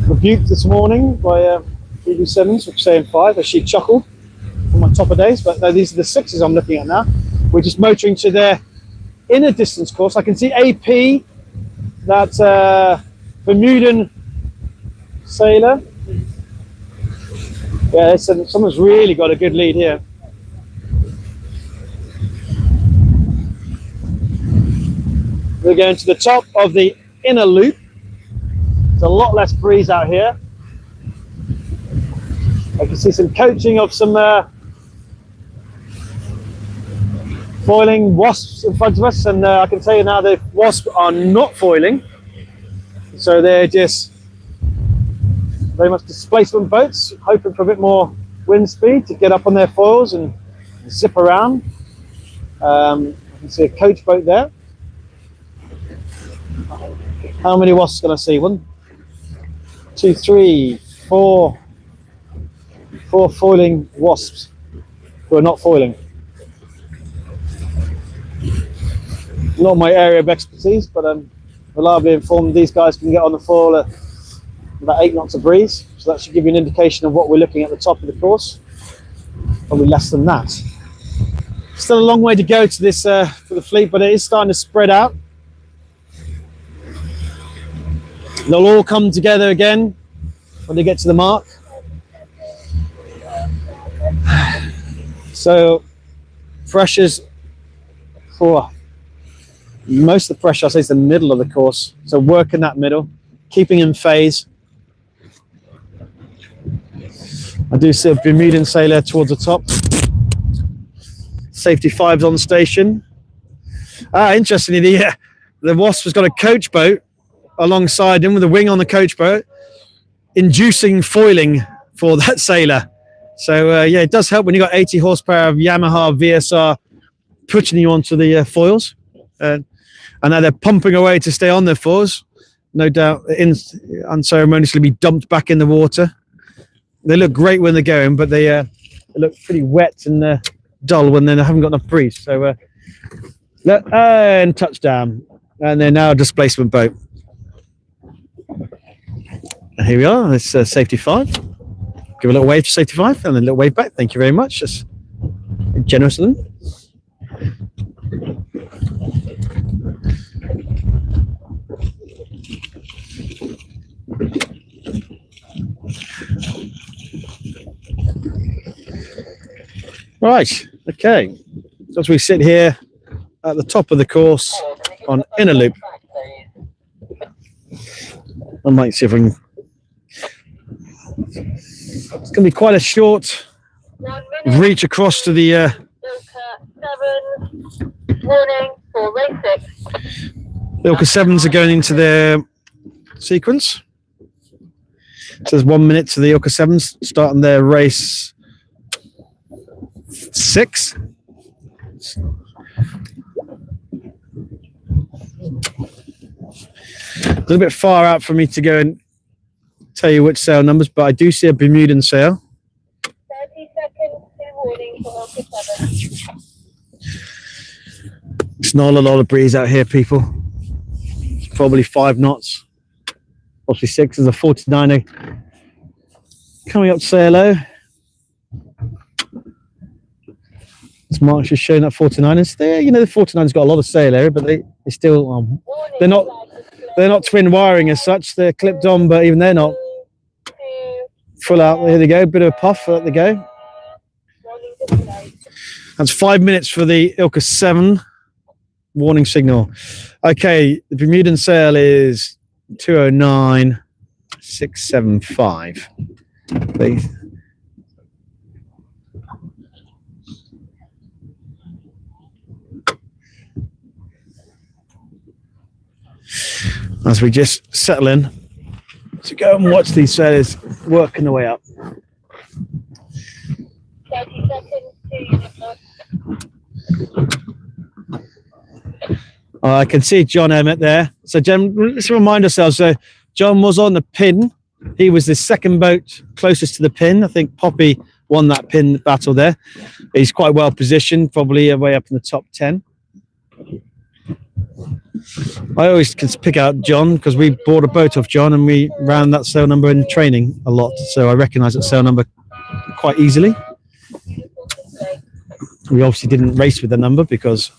rebuked this morning by Phoebe Simmons for saying 5 as she chuckled on my topper days. But no, these are the 6s I'm looking at now. We're just motoring to their inner distance course. I can see AP, that Bermudan sailor. Yeah, someone's really got a good lead here. We're going to the top of the inner loop. There's a lot less breeze out here. I can see some coaching of some foiling wasps in front of us, and I can tell you now the wasps are not foiling, so they're just very much displacement boats, hoping for a bit more wind speed to get up on their foils and zip around. I can see a coach boat there. How many wasps can I see? 1, 2, 3, 4. 4 foiling wasps who are not foiling. Not my area of expertise, but I'm reliably informed these guys can get on the foil at about 8 knots of breeze. So that should give you an indication of what we're looking at the top of the course. Probably less than that. Still a long way to go to this for the fleet, but it is starting to spread out. They'll all come together again when they get to the mark. So pressures for most of the pressure, I say, is the middle of the course. So work in that middle, keeping in phase. I do see a Bermudan sailor towards the top. Safety 5's on station. Interestingly, the Wasp has got a coach boat alongside him with a wing on the coach boat, inducing foiling for that sailor. So yeah, it does help when you've got 80 horsepower of Yamaha VSR pushing you onto the foils. And now they're pumping away to stay on their foils. No doubt unceremoniously be dumped back in the water. They look great when they're going, but they look pretty wet and dull when they haven't got enough breeze. So and touchdown. And they're now a displacement boat. And here we are. This safety 5. Give a little wave to safety 5 and then a little wave back. Thank you very much. That's generous of them. Right, okay. So as we sit here at the top of the course on inner loop, I might see if I can. It's going to be quite a short reach across to the. Warning for race 6. The ILCA 7s are going into their sequence. So there's 1 minute to the ILCA 7s starting their race 6. A little bit far out for me to go and tell you which sail numbers, but I do see a Bermudan sail. 30 seconds to warning for ILCA 7. It's not a lot of breeze out here, people. It's probably 5 knots, possibly 6. There's a 49er coming up to say hello. This Mark's just showing that 49ers there. You know, the 49ers got a lot of sail area, but they still they're not twin wiring as such. They're clipped on, but even they're not full out. There they go, bit of a puff. There they go. That's 5 minutes for the ILCA 7 warning signal. Okay, the Bermudan sail is 209.675. As we just settle in to go and watch these sailors working their way up. 30 seconds to I can see John Emmett there. So, Jen, let's remind ourselves. So, John was on the pin. He was the second boat closest to the pin. I think Poppy won that pin battle there. He's quite well positioned, probably way up in the top 10. I always can pick out John because we bought a boat off John and we ran that sail number in training a lot. So I recognise that sail number quite easily. We obviously didn't race with the number because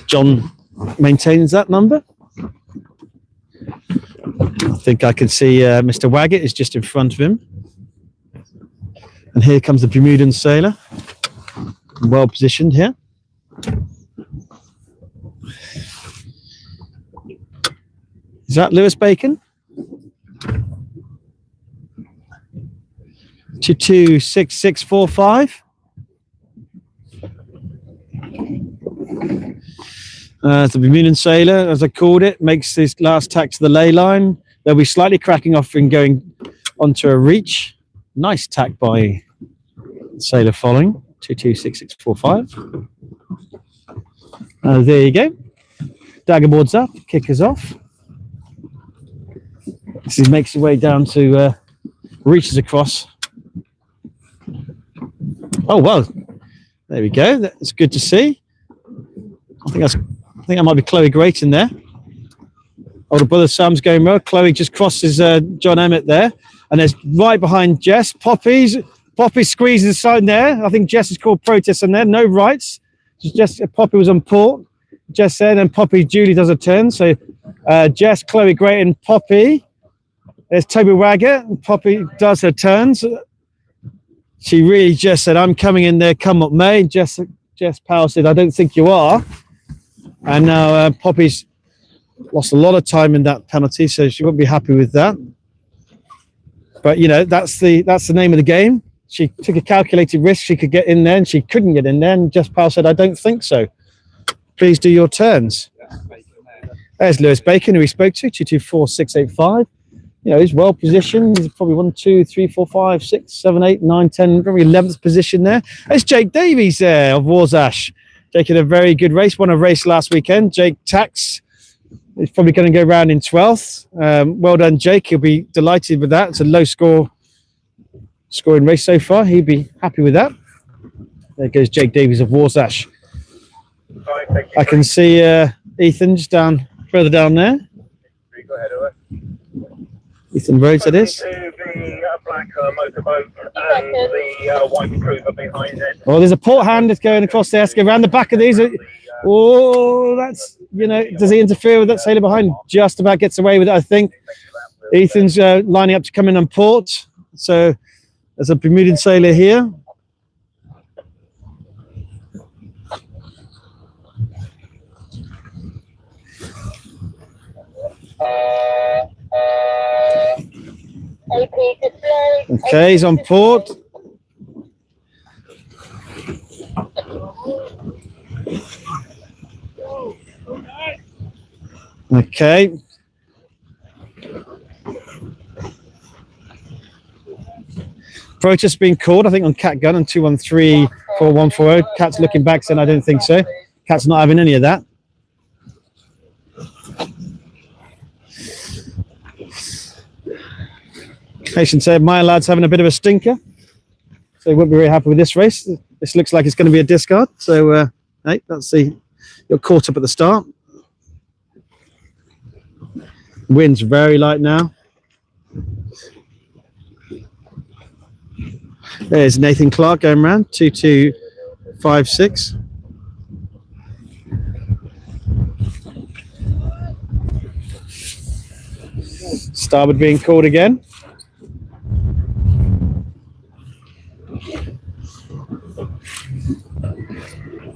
John maintains that number. I think I can see Mr. Waggett is just in front of him. And here comes the Bermudan sailor. Well positioned here. Is that Lewis Bacon? 226645. The Bermudan sailor, as I called it, makes his last tack to the ley line. They'll be slightly cracking off and going onto a reach. Nice tack by sailor following. 226645. There you go. Daggerboard's up, kickers off. As he makes his way down to, reaches across. Oh, well, there we go. That's good to see. I think that might be Chloe Great in there. Older brother Sam's going well. Chloe just crosses John Emmett there. And there's right behind Jess. Poppy squeezes the side there. I think Jess has called protest on there. No rights. Just Poppy was on port. Jess said, and Julie does a turn. So Jess, Chloe Great, and Poppy. There's Toby Waggett. Poppy does her turns. She really just said, I'm coming in there, come what may. Jess Powell said, I don't think you are. And now Poppy's lost a lot of time in that penalty, so she won't be happy with that. But, you know, that's the name of the game. She took a calculated risk. She could get in there, and she couldn't get in there. And Jess Powell said, I don't think so. Please do your turns. There's Lewis Bacon, who we spoke to, 224685. You know, he's well positioned. He's probably 1, 2, 3, 4, 5, 6, 7, 8, 9, 10, probably 11th position there. There's Jake Davies there of Warsash. Jake had a very good race, won a race last weekend. Jake Tax is probably going to go round in 12th. Well done, Jake. He'll be delighted with that. It's a low scoring race so far. He'd be happy with that. There goes Jake Davies of Warsash. I can see Ethan just further down there. Ethan Rhodes, that is. The black motorboat and the white cruiser behind it. Oh, there's a port hand that's going across there. Let's go around the back of these. Oh, that's, you know, does he interfere with that sailor behind? Just about gets away with it, I think. Ethan's lining up to come in on port. So there's a Bermudan sailor here. Okay, he's on port. Okay. Protest being called, I think, on Cat Gun on 2134140. Cat's looking back saying, I don't think so. Cat's not having any of that. Nation said, my lad's having a bit of a stinker. So he won't be very happy with this race. This looks like it's going to be a discard. So, hey, let's see. You're caught up at the start. Wind's very light now. There's Nathan Clark going around, 2256. Starboard being called again.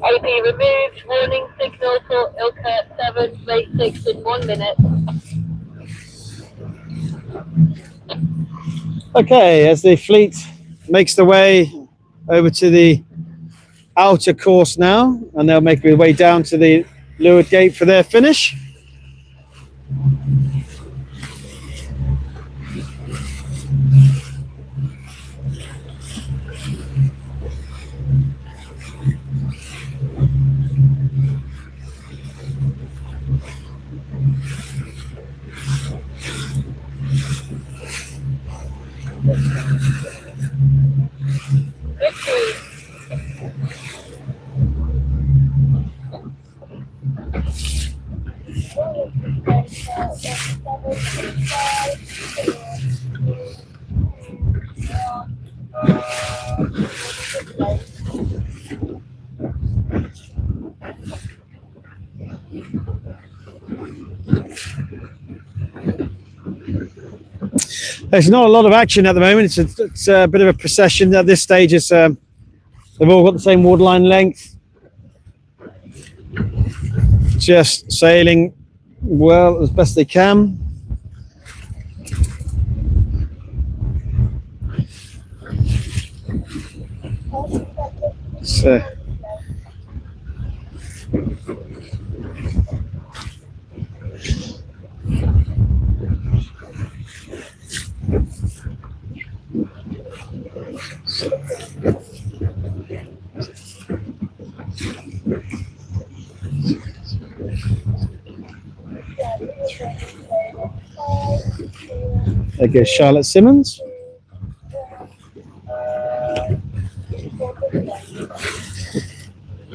AP removed. Warning signal for ILCA 7, rate 6 in 1 minute. Okay, as the fleet makes the way over to the outer course now, and they'll make their way down to the leeward gate for their finish. There's not a lot of action at the moment. It's a bit of a procession at this stage. It's they've all got the same waterline length. Just sailing well as best they can. So There goes Charlotte Simmons.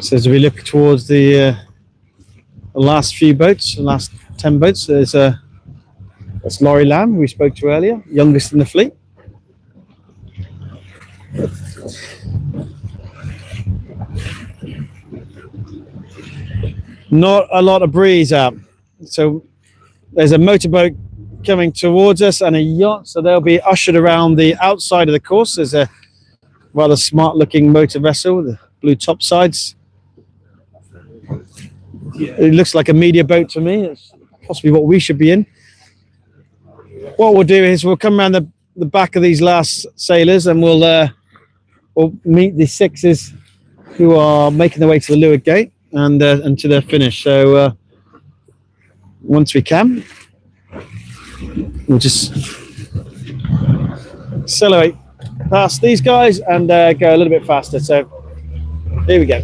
So as we look towards the last few boats, the last 10 boats, that's Laurie Lamb, we spoke to earlier, youngest in the fleet. Not a lot of breeze out. So there's a motorboat coming towards us and a yacht, so they'll be ushered around the outside of the course. There's a rather smart looking motor vessel with the blue top sides. It looks like a media boat to me. It's possibly what we should be in. What we'll do is we'll come around the back of these last sailors and we'll meet the sixes who are making their way to the leeward gate and to their finish. So once we can, we'll just accelerate past these guys and go a little bit faster. So here we go.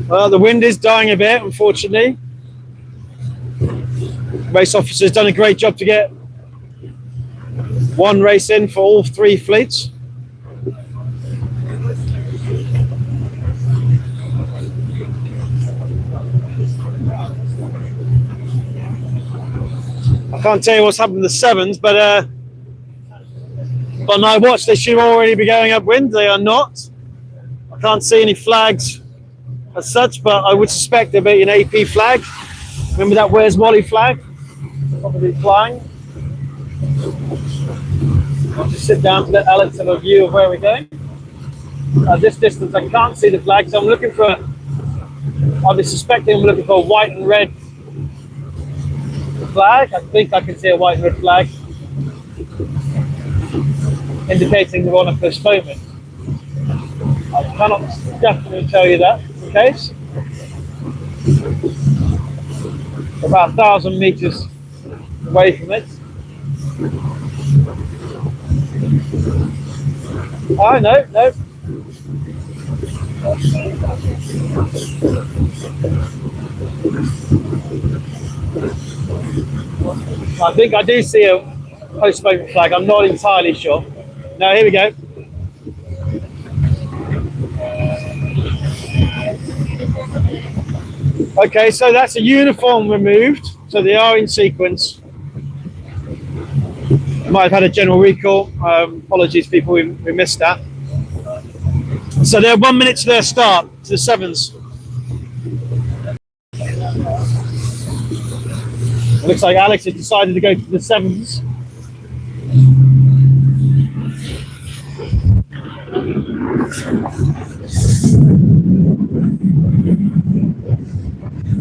Well, the wind is dying a bit, unfortunately. Race officer's done a great job to get one race in for all three fleets. I can't tell you what's happened to the sevens, but on my watch they should already be going upwind. They are not. I can't see any flags as such, but I would suspect there'll be an AP flag. Remember that Where's Wally flag? Probably flying. I'll just sit down to let Alex have a view of where we're going. At this distance, I can't see the flag, so I'm looking for, I'll be suspecting I'm looking for a white and red flag. I think I can see a white and red flag indicating they're on a postponement. I cannot definitely tell you that in case. About 1,000 meters away from it. Oh, no. I think I do see a postponement flag. I'm not entirely sure. No, here we go. Okay, so that's a uniform removed, so they are in sequence. Might have had a general recall. Apologies, people, we missed that. So they're 1 minute to their start, to the sevens. It looks like Alex has decided to go to the sevens.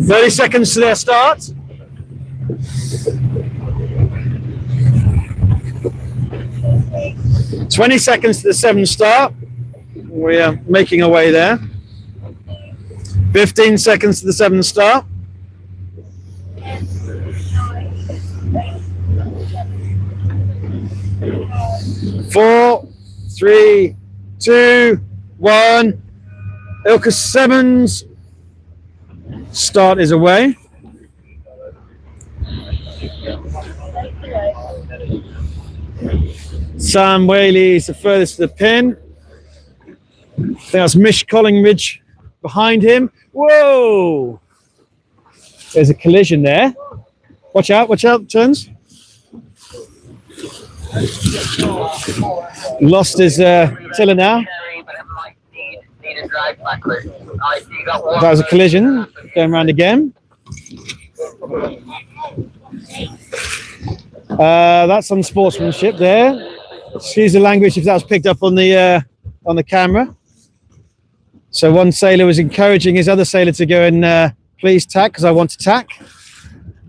"30 seconds to their start. "20 seconds to the seven start. We are making our way there. 15 seconds to the seven start. 4, 3, 2, 1. ILCA sevens. Start is away. Sam Whaley is the furthest to the pin. I think that's Mish Collingridge behind him. Whoa! There's a collision there. Watch out, turns. Lost his tiller now. That was a collision. Going around again. That's unsportsmanship there. Excuse the language if that was picked up on the camera. So one sailor was encouraging his other sailor to go and please tack because I want to tack.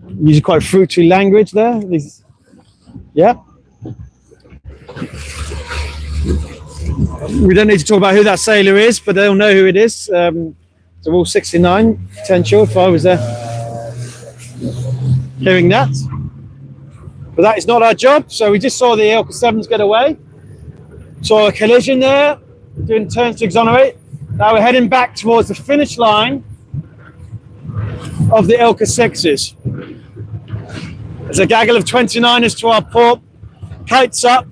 Using quite fruity language there. Yeah. We don't need to talk about who that sailor is, but they'll know who it is. So all 69 potential if I was there hearing that. But that is not our job. So we just saw the ILCA 7s get away. Saw a collision there, doing turns to exonerate. Now we're heading back towards the finish line of the ILCA 6s. There's a gaggle of 29ers to our port. Kites up.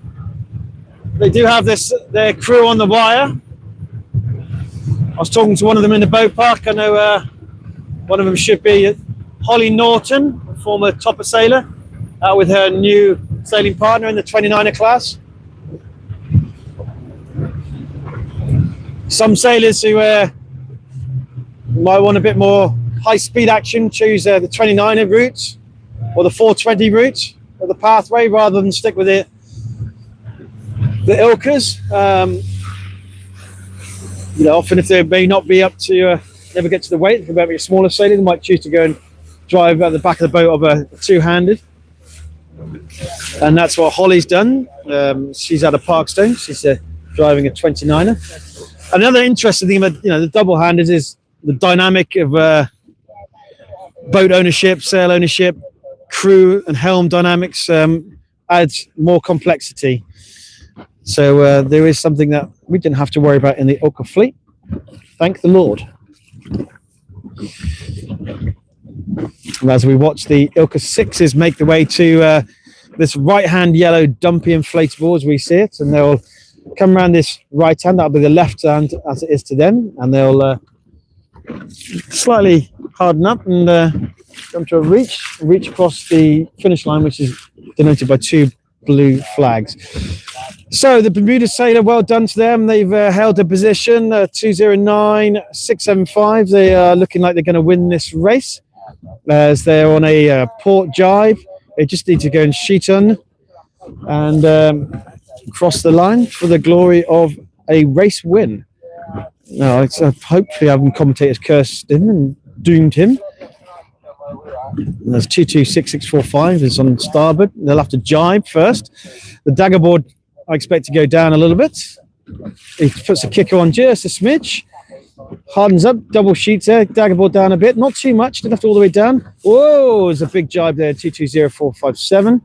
They do have their crew on the wire. I was talking to one of them in the boat park. I know one of them should be Holly Norton, a former topper sailor, out with her new sailing partner in the 29er class. Some sailors who might want a bit more high-speed action choose the 29er route or the 420 route or the pathway rather than stick with the ILCAs. You know, often if they may not be up to never get to the weight, if they're maybe a smaller sailor, they might choose to go and drive at the back of the boat of a two-handed. And that's what Holly's done. She's out of Parkstone. She's driving a 29er. Another interesting thing about the double-handed is the dynamic of boat ownership, sail ownership, crew and helm dynamics adds more complexity. So there is something that we didn't have to worry about in the ILCA fleet. Thank the Lord. And as we watch the ILCA 6s make the way to this right-hand yellow dumpy inflatable as we see it, and they'll come around this right hand, that'll be the left hand as it is to them, and they'll slightly harden up and come to a reach across the finish line, which is denoted by two blue flags. So the Bermuda sailor, well done to them. They've held a position 209.675. They are looking like they're going to win this race as they're on a port jibe. They just need to go and sheet on and cross the line for the glory of a race win. No, it's hopefully I haven't commentators cursed him and doomed him. And there's 226645 is on starboard. They'll have to jibe first. The dagger board I expect to go down a little bit. He puts the kicker on just a smidge. Hardens up, double sheets there, dagger board down a bit. Not too much, didn't have to all the way down. Whoa, there's a big jibe there, 220457.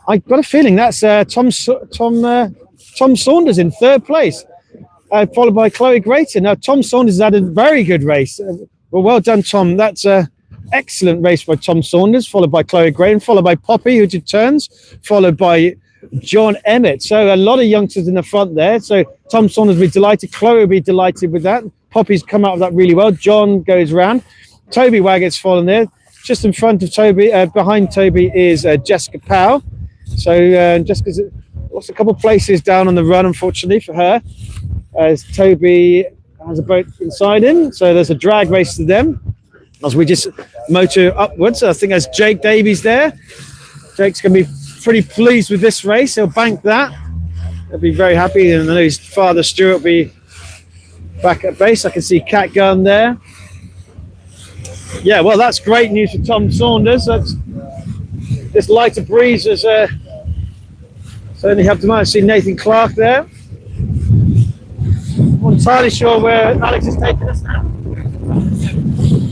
I got a feeling that's Tom Saunders in third place, followed by Chloe Grayton. Now, Tom Saunders has had a very good race. Well done, Tom. That's an excellent race by Tom Saunders, followed by Chloe Grayton, followed by Poppy, who did turns, followed by John Emmett. So a lot of youngsters in the front there. So Tom Saunders will be delighted. Chloe will be delighted with that. Poppy's come out of that really well. John goes round. Toby Waggett's following there. Just in front of Toby, behind Toby is Jessica Powell. So Jessica's lost a couple of places down on the run, unfortunately for her, as Toby has a boat inside him. So there's a drag race to them as we just motor upwards. I think there's Jake Davies there. Jake's going to be pretty pleased with this race. He'll bank that. He'll be very happy. And I know his father, Stuart, will be back at base. I can see Cat Gun there. Yeah, well, that's great news for Tom Saunders. This lighter breeze has certainly helped him out. I see Nathan Clark there. I'm not entirely sure where Alex is taking us now.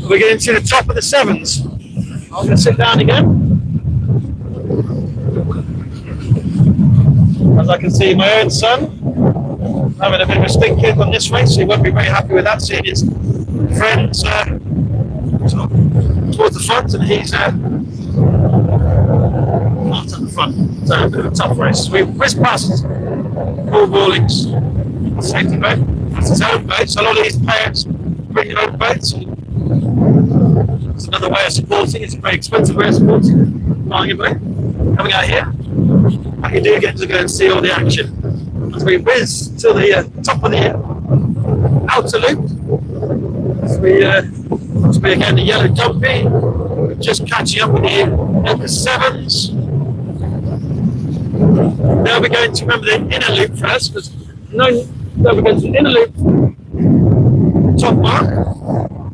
We're getting to the top of the sevens. I'm going to sit down again. As I can see my own son having a bit of a stink kick on this race, so he won't be very happy with that, seeing his friends towards the front, and he's not at the front. So a bit of a tough race. We whizzed past Paul Rawlings, safety boat. That's his own boat, so a lot of these players bring their own boats. It's another way of supporting. It's a very expensive way of supporting buying a boat. Coming out here, but you do get to go and see all the action as we whiz to the top of the outer loop. As we again the yellow dumpy, just catching up with the ILCA 7s. Now we're going to remember the inner loop first, because now we're going to the inner loop top mark.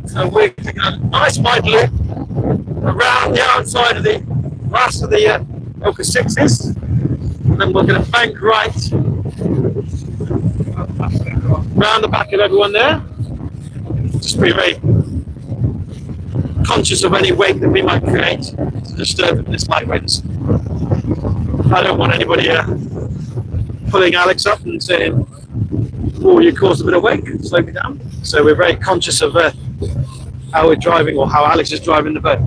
So we're taking a nice wide loop around the outside of the last of the ILCA 6s, and then we're going to bank right round the back of everyone there. Just be very conscious of any wake that we might create to disturb this light winds. I don't want anybody pulling Alex up and saying, oh, you caused a bit of wake, slow me down. So we're very conscious of how we're driving or how Alex is driving the boat.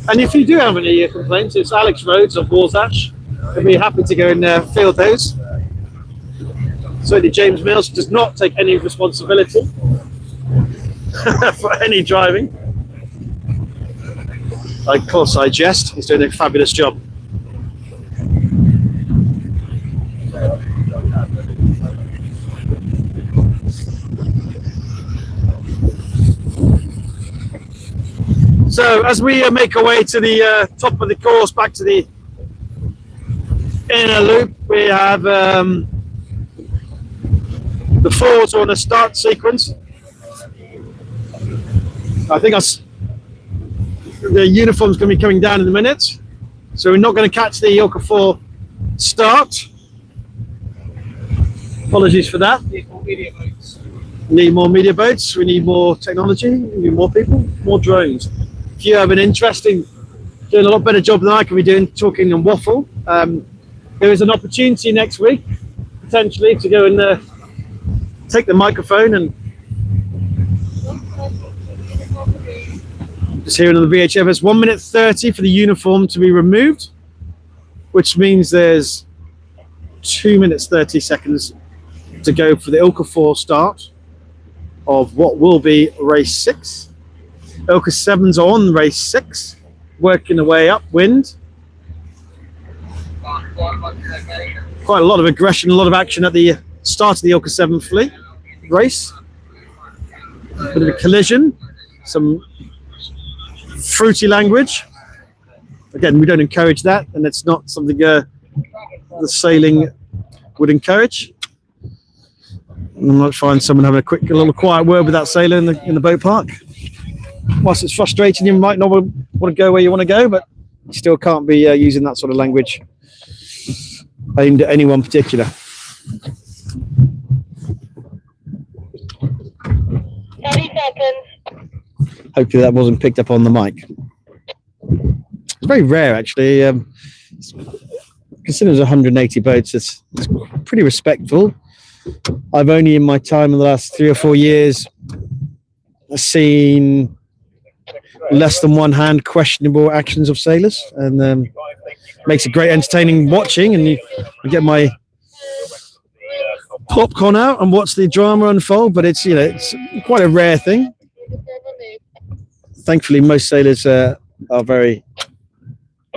And if you do have any complaints, it's Alex Rhodes of Warsash. We'll be happy to go and field those. Certainly James Mills does not take any responsibility for any driving. Of course I jest, he's doing a fabulous job. So as we make our way to the top of the course, back to the inner loop, we have the fours on a start sequence. I think the uniform's going to be coming down in a minute, so we're not going to catch the ILCA 4 start. Apologies for that. Need more media boats. Need more media boats, we need more technology, we need more people, more drones. If you have an interest in doing a lot better job than I can be doing, talking and waffle, there is an opportunity next week, potentially, to go and take the microphone and just hearing on the VHF, it's 1 minute 30 for the uniform to be removed, which means there's 2 minutes 30 seconds to go for the ILCA 4 start of what will be race 6. ILCA 7's on race 6, working their way upwind. Quite a lot of aggression, a lot of action at the start of the ILCA 7 fleet race. A bit of a collision, some fruity language. Again, we don't encourage that, and it's not something the sailing would encourage. I might find someone having a little quiet word with that sailor in the boat park. Whilst it's frustrating, you might not want to go where you want to go, but you still can't be using that sort of language aimed at anyone particular. 30 seconds. Hopefully that wasn't picked up on the mic. It's very rare, actually. Considering there's 180 boats, it's pretty respectful. I've only in my time in the last 3 or 4 years seen less than one hand questionable actions of sailors, and makes it great entertaining watching, and I get my popcorn out and watch the drama unfold, but it's it's quite a rare thing. Thankfully most sailors are very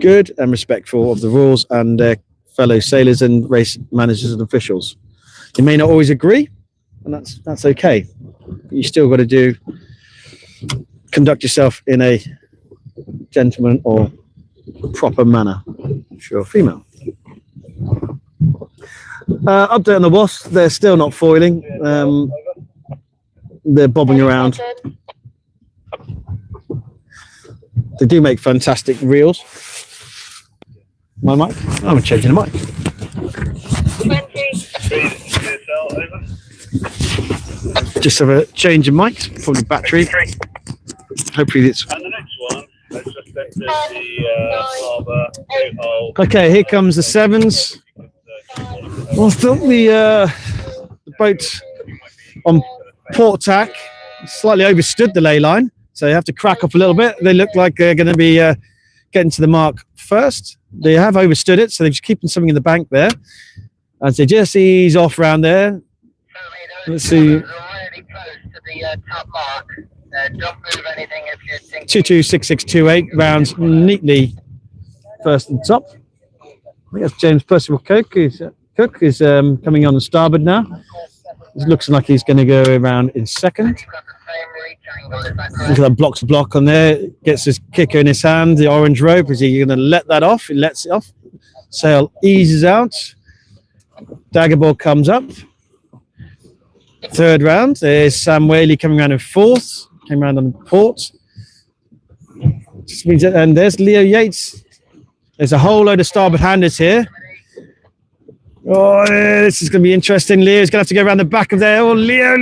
good and respectful of the rules and their fellow sailors and race managers and officials. You may not always agree, and that's okay. But you still got to conduct yourself in a gentleman or proper manner if you're a female. Update on the Wasp, they're still not foiling. They're bobbing around. They do make fantastic reels. My mic? I'm changing the mic. Just have a change of mic, probably battery. Hopefully it's... And the next one, let's just enter the harbour. Okay, here comes the sevens. Well, I thought the boat on port tack slightly overstood the ley line, so you have to crack up a little bit. They look like they're going to be getting to the mark first. They have overstood it, so they're just keeping something in the bank there. As they just ease off around there. Let's see. 226628 rounds neatly first and top. I think that's James Percival Cook is coming on the starboard now. It looks like he's going to go around in second. Look at that block to block on there. Gets his kicker in his hand, the orange rope. Is he going to let that off? He lets it off. Sail eases out. Dagger ball comes up. Third round. There's Sam Whaley coming around in fourth. Came around on the port. And there's Leo Yates. There's a whole load of starboard handers here. Oh, yeah, this is going to be interesting. Leo's going to have to go around the back of there. Oh, Leo.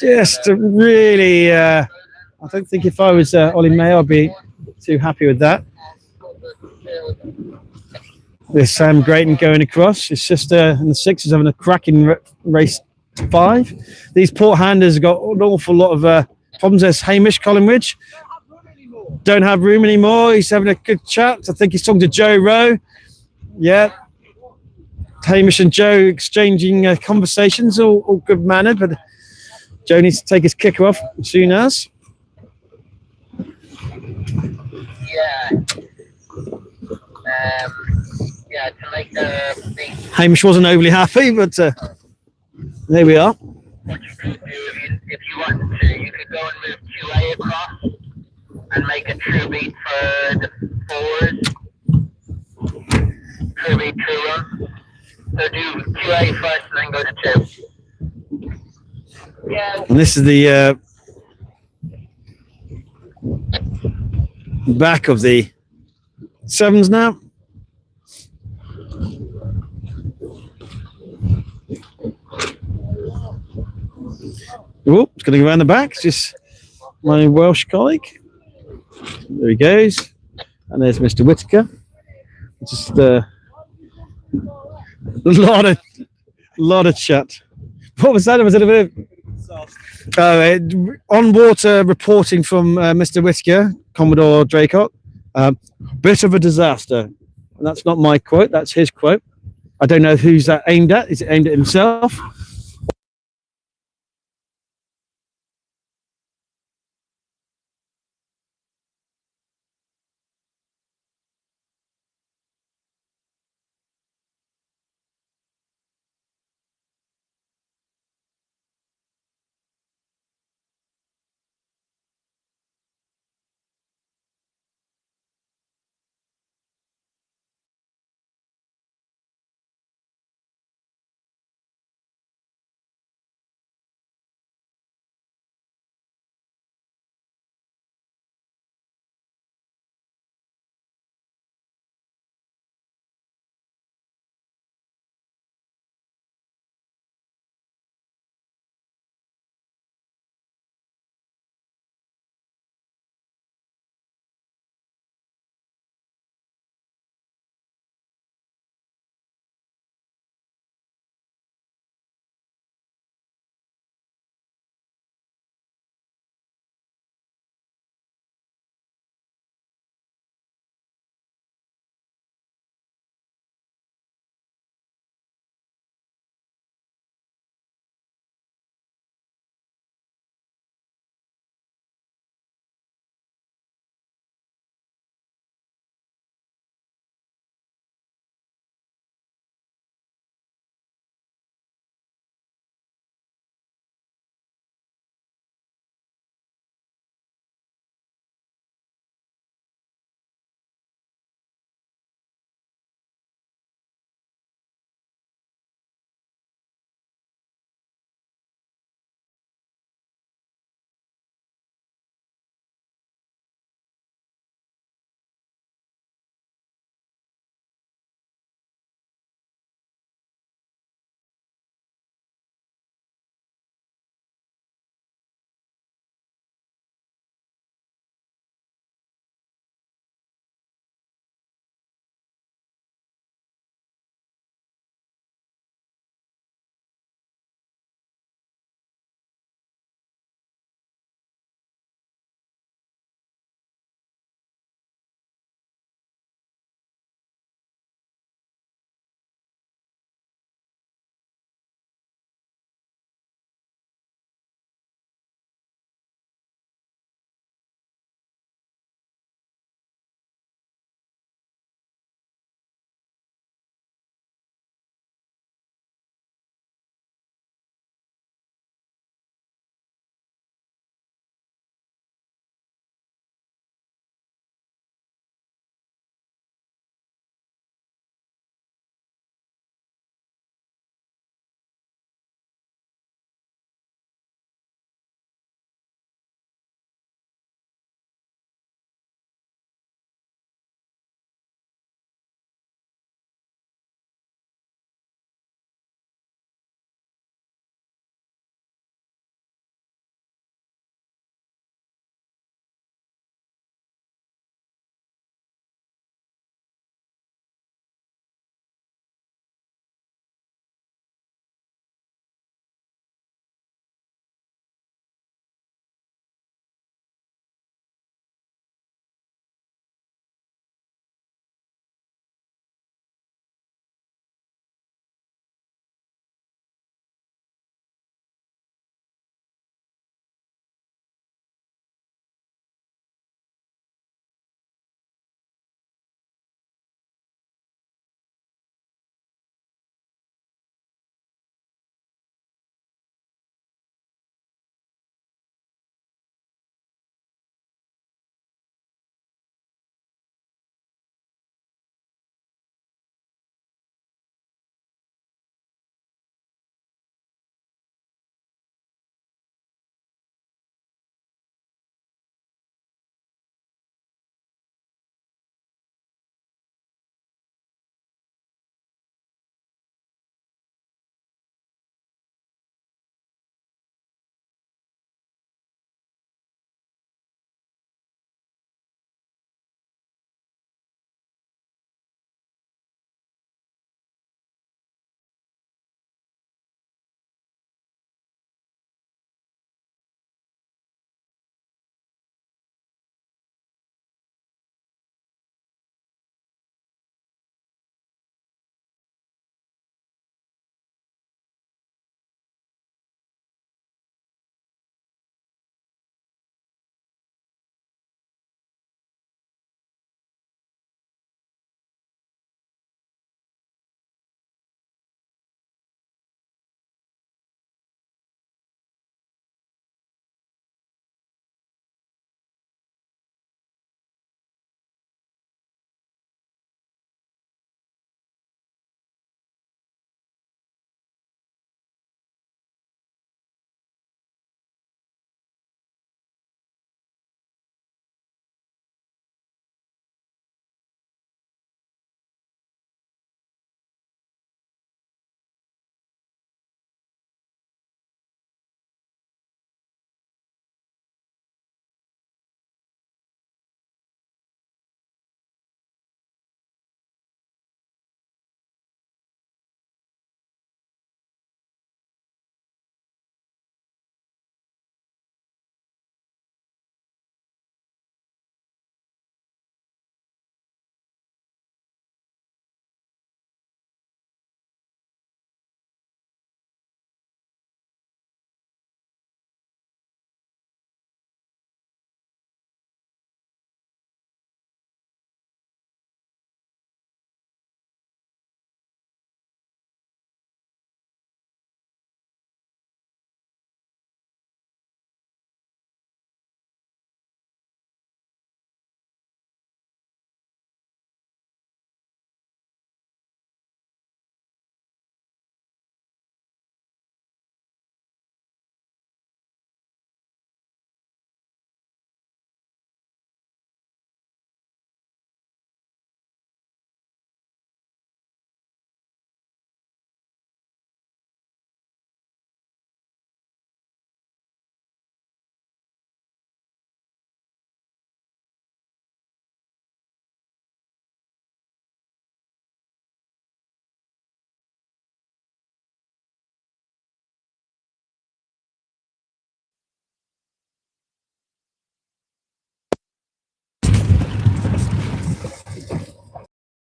Just really, I don't think if I was Ollie May, I'd be too happy with that. There's Sam Grayton going across. It's just and the Sixers having a cracking race 5. These port handers have got an awful lot of problems. There's Hamish Collingridge. Don't have room anymore. He's having a good chat. I think he's talking to Joe Rowe. Yeah. Hamish and Joe exchanging conversations, all good mannered, but Joe needs to take his kicker off as soon as. Yeah. Yeah, to make the big. Hamish wasn't overly happy, but there we are. What you could do if you wanted to, you could go and move QA across and make a true beat for the forwards. True beat, true run. So do QA first and then go to 2. Yeah. And this is the back of the 7s now. Oh, it's going to go around the back. It's just my Welsh colleague. There he goes. And there's Mr. Whitaker. Just a lot of chat. What was that? Was it a bit of on water reporting from Mr. Whitaker, Commodore Draycott? Bit of a disaster. And that's not my quote, that's his quote. I don't know who's that aimed at. Is it aimed at himself?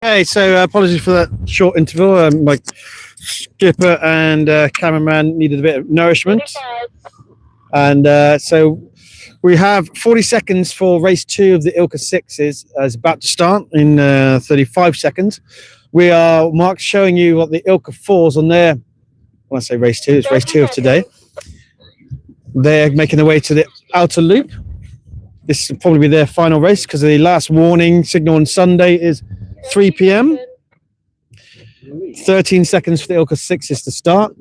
Hey, so apologies for that short interval. My skipper and cameraman needed a bit of nourishment. And so we have 40 seconds for race 2 of the ILCA 6s is about to start in 35 seconds. We are, Mark, showing you what the ILCA 4s on their, when I say race 2, it's race 2 of today. They're making their way to the outer loop. This will probably be their final race because the last warning signal on Sunday is 3 p.m. 13 seconds for the ILCA 6s to start.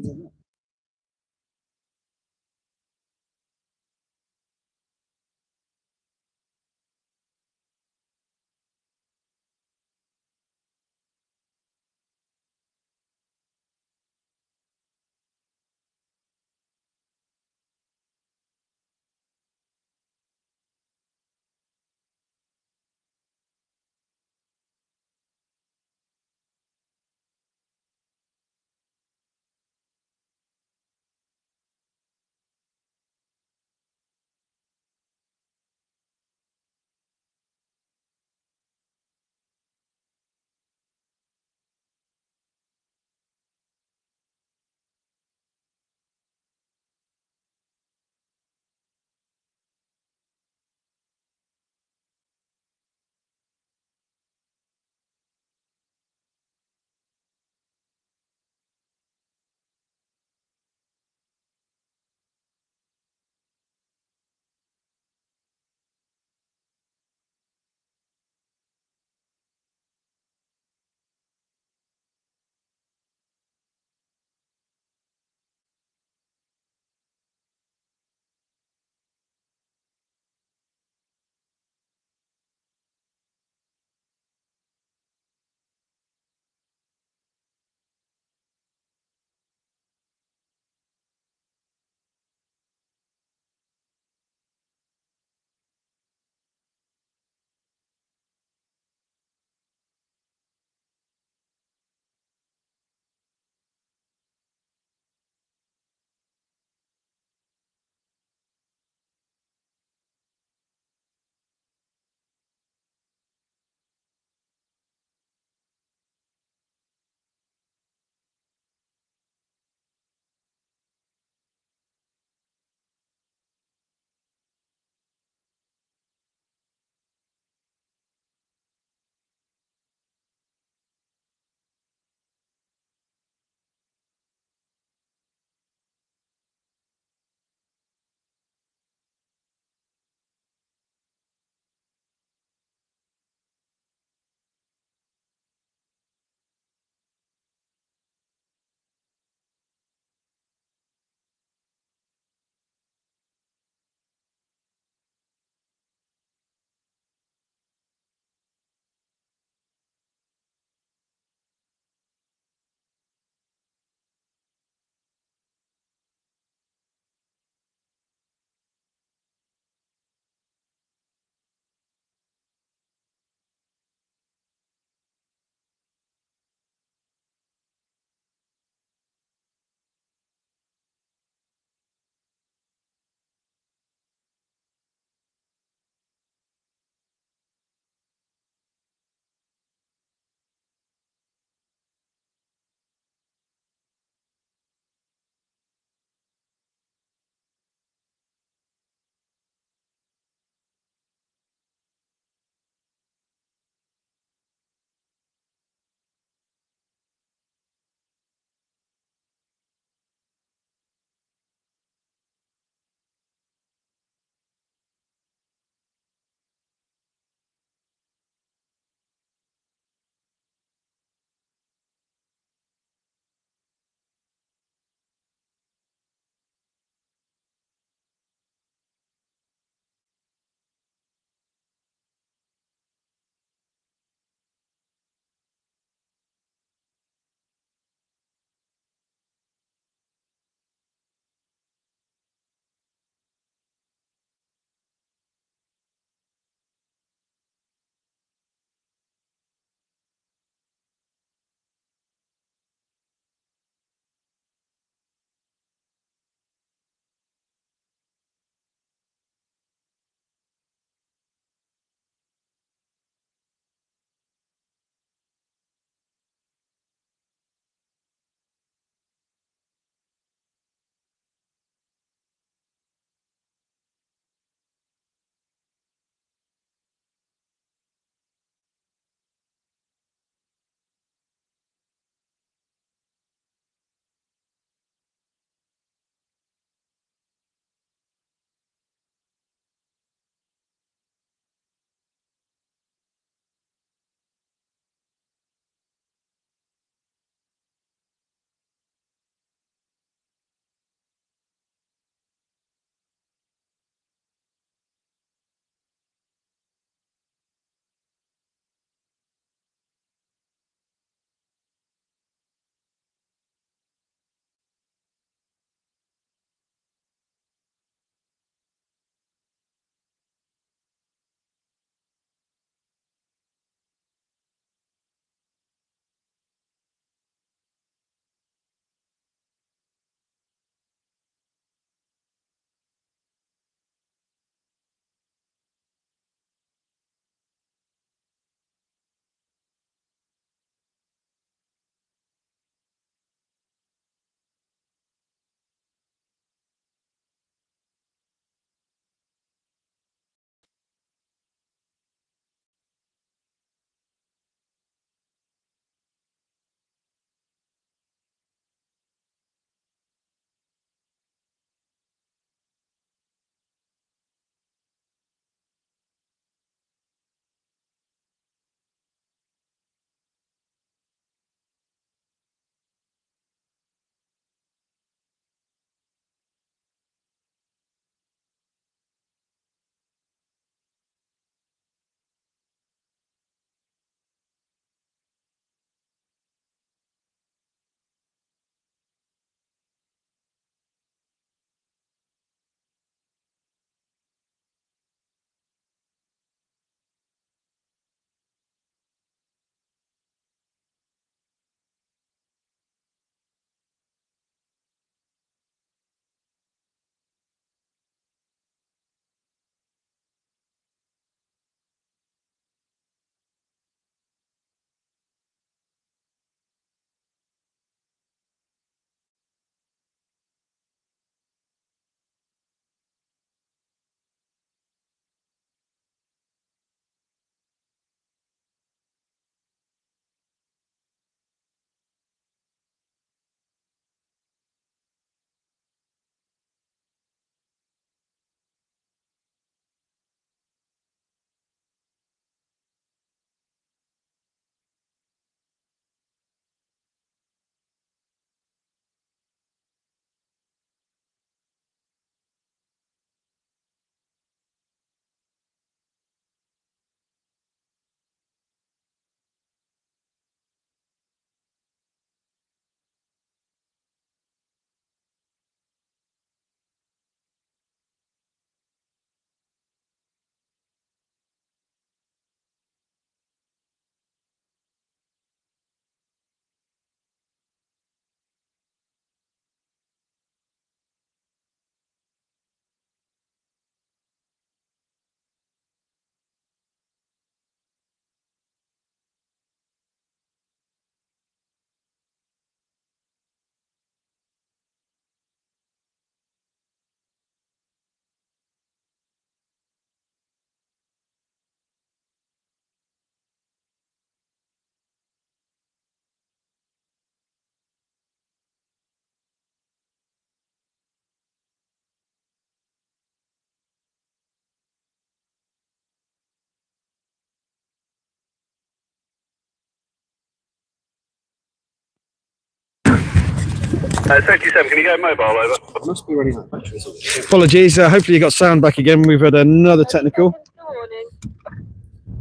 37, can you go mobile over? I must be running out of batteries. Apologies. Hopefully you got sound back again. We've had another technical.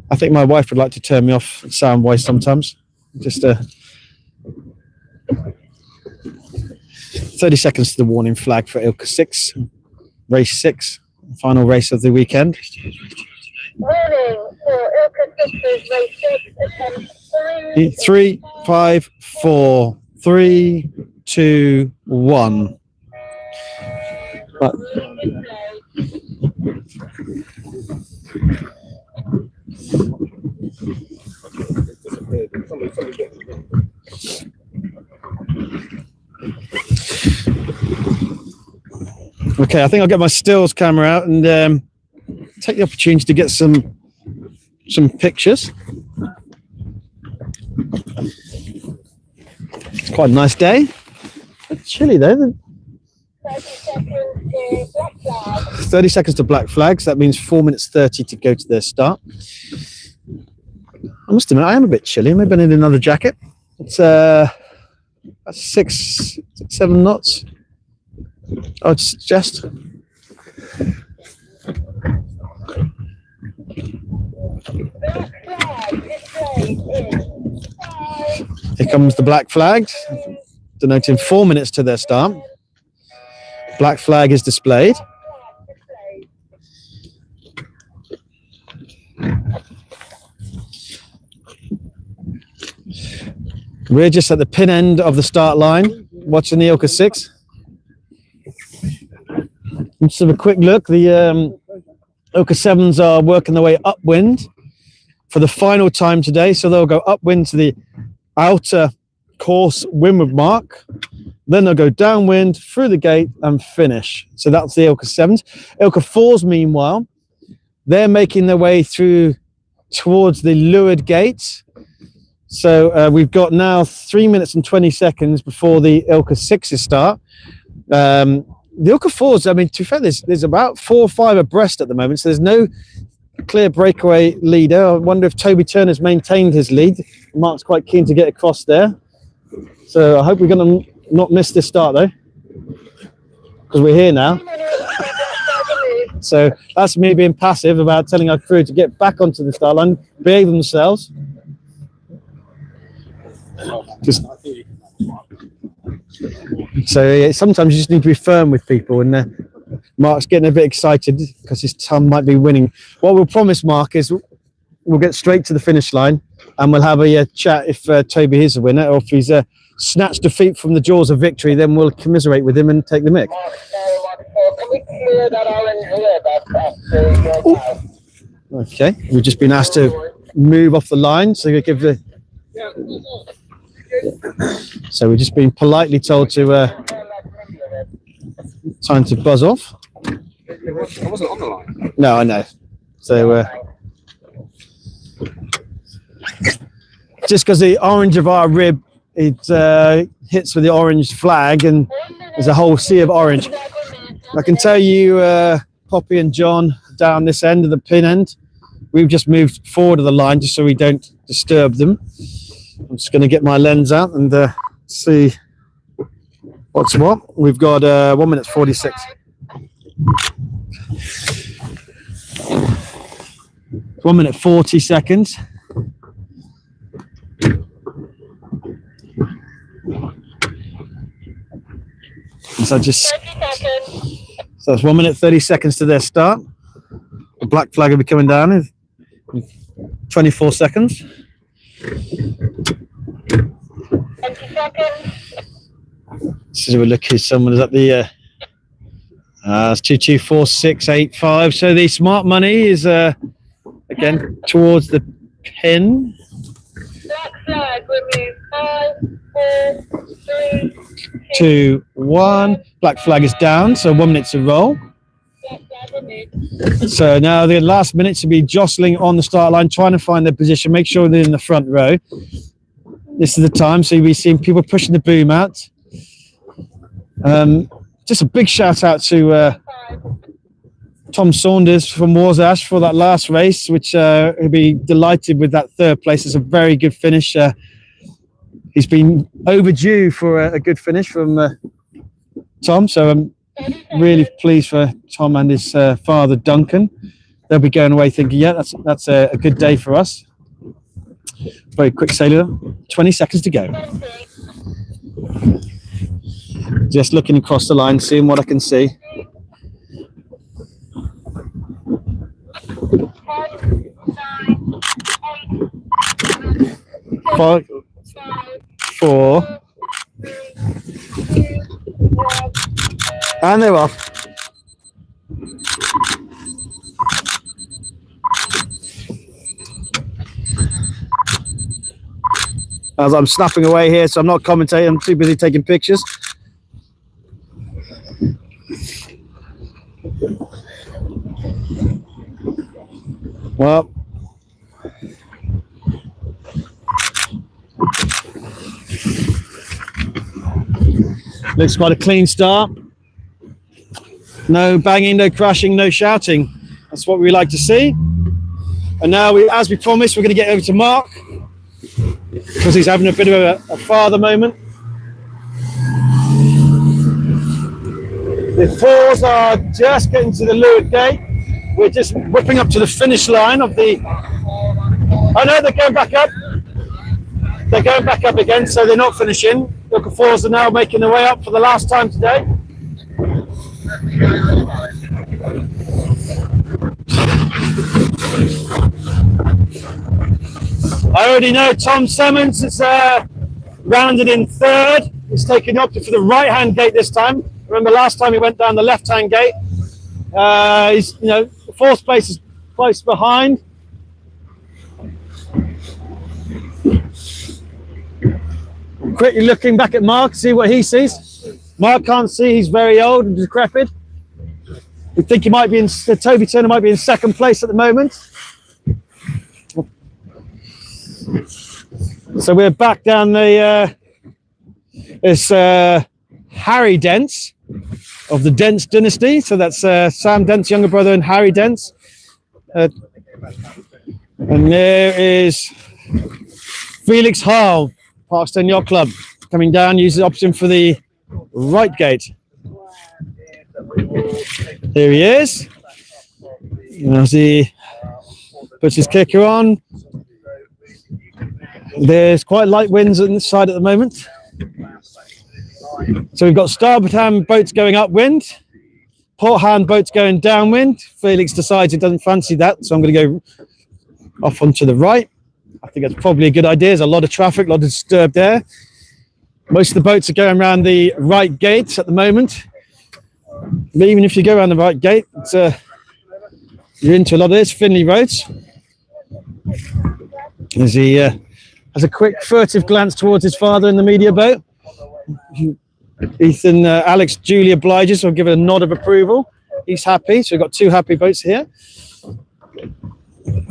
I think my wife would like to turn me off sound-wise sometimes. Just 30 seconds to the warning flag for ILCA 6, race 6, final race of the weekend. Warning for ILCA 6's race 6, attempt 3, 5, 4, 3, 2, 1. Right. Okay, I think I'll get my stills camera out and take the opportunity to get some pictures. It's quite a nice day. It's chilly though. 30 seconds to black flags. That means 4 minutes 30 to go to their start. I must admit, I am a bit chilly. Maybe I need another jacket. It's 6, 7 knots. I would suggest. Here comes the black flag, denoting 4 minutes to their start. Black flag is displayed. We're just at the pin end of the start line, watching the ILCA 6. Let's have a quick look. The ILCA 7s are working their way upwind for the final time today. So they'll go upwind to the outer course Weymouth mark. Then they'll go downwind through the gate and finish. So that's the ILCA 7s. ILCA 4s, meanwhile, they're making their way through towards the leeward gate. So we've got now 3 minutes and 20 seconds before the ILCA 6s start. The ILCA 4s, I mean, to be fair, there's about 4 or 5 abreast at the moment, so there's no clear breakaway leader. I wonder if Toby Turner's maintained his lead. Mark's quite keen to get across there. So I hope we're going to not miss this start, though, because we're here now. So that's me being passive about telling our crew to get back onto the start line, behave themselves. So sometimes you just need to be firm with people, and Mark's getting a bit excited because his ton might be winning. What we'll promise Mark is we'll get straight to the finish line and we'll have a chat if Toby is a winner, or if he's snatched defeat from the jaws of victory, then we'll commiserate with him and take the mick. Okay, we've just been asked to move off the line, so give the. So we've just been politely told to time to buzz off. I wasn't on the line. No, I know. So just because the orange of our rib, it hits with the orange flag, and there's a whole sea of orange. I can tell you, Poppy and John down this end of the pin end, we've just moved forward of the line just so we don't disturb them. I'm just going to get my lens out and see what's what. We've got 1 minute 46. One minute 40 seconds. So that's 1 minute 30 seconds to their start. The black flag will be coming down in 24 seconds. 20 seconds. So we're looking, someone is at the it's 224685. So the smart money is again towards the pin. Black flag remove 5, 4, 3, 2, 1. Black flag is down, so 1 minute to roll. black flag removed. So now the last minute to be jostling on the start line, trying to find their position, make sure they're in the front row. This is the time, so you'll be seeing people pushing the boom out. Just a big shout out to Tom Saunders from Warsash for that last race, which he'll be delighted with that third place. It's a very good finish. He's been overdue for a good finish from Tom. So I'm really pleased for Tom and his father, Duncan. They'll be going away thinking, yeah, that's a good day for us. Very quick sailor, 20 seconds to go. Just looking across the line, seeing what I can see. 5, 4, and they're off. As I'm snapping away here, so I'm not commentating, I'm too busy taking pictures. Well, looks quite a clean start. No banging, no crashing, no shouting. That's what we like to see. And now, as we promised, we're going to get over to Mark because he's having a bit of a father moment. The 4s are just getting to the leeward gate. We're just whipping up to the finish line of the... Oh no, they're going back up. They're going back up again, so they're not finishing. ILCA 4s are now making their way up for the last time today. I already know Tom Simmons is rounded in 3rd. He's taking opted for the right-hand gate this time. Remember last time he went down the left-hand gate. He's, the 4th place is close behind. Quickly looking back at Mark, see what he sees. Mark can't see, he's very old and decrepit. We think he might be Toby Turner might be in 2nd place at the moment. So we're back down the, it's Harry Dent's of the Dent's dynasty. So that's Sam Dent's younger brother and Harry Dent's. And there is Felix Hall, Parkstone Yacht Club, coming down, uses the option for the right gate. There he is. As he puts his kicker on. There's quite light winds on this side at the moment. So we've got starboard hand boats going upwind, port hand boats going downwind. Felix decides he doesn't fancy that, so I'm going to go off onto the right. I think that's probably a good idea. There's a lot of traffic, a lot of disturbed air. Most of the boats are going around the right gate at the moment. But even if you go around the right gate, it's, you're into a lot of this. Finley Roads. As he has a quick furtive glance towards his father in the media boat. Ethan, Alex duly obliges, so I'll give it a nod of approval. He's happy, so we've got 2 happy boats here.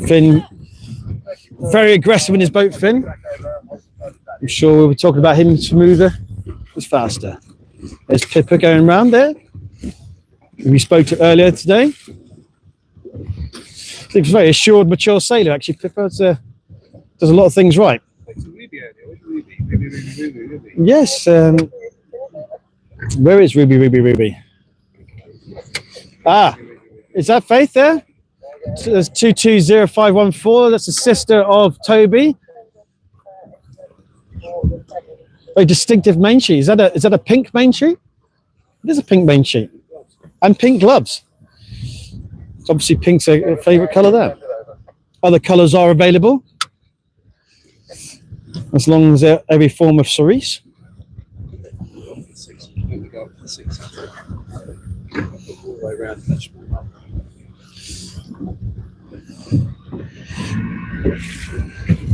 Finn, very aggressive in his boat, Finn. I'm sure we'll be talking about him smoother, was faster. There's Pippa going round there. We spoke to earlier today. He's a very assured, mature sailor, actually. Pippa does a lot of things right. Yes. Where is Ruby? Ah, is that Faith there? So there's 220514. That's the sister of Toby. Very distinctive main sheet. Is that a pink main sheet? It is a pink main sheet. And pink gloves. So obviously pink's a favourite colour there. Other colours are available. As long as every form of cerise.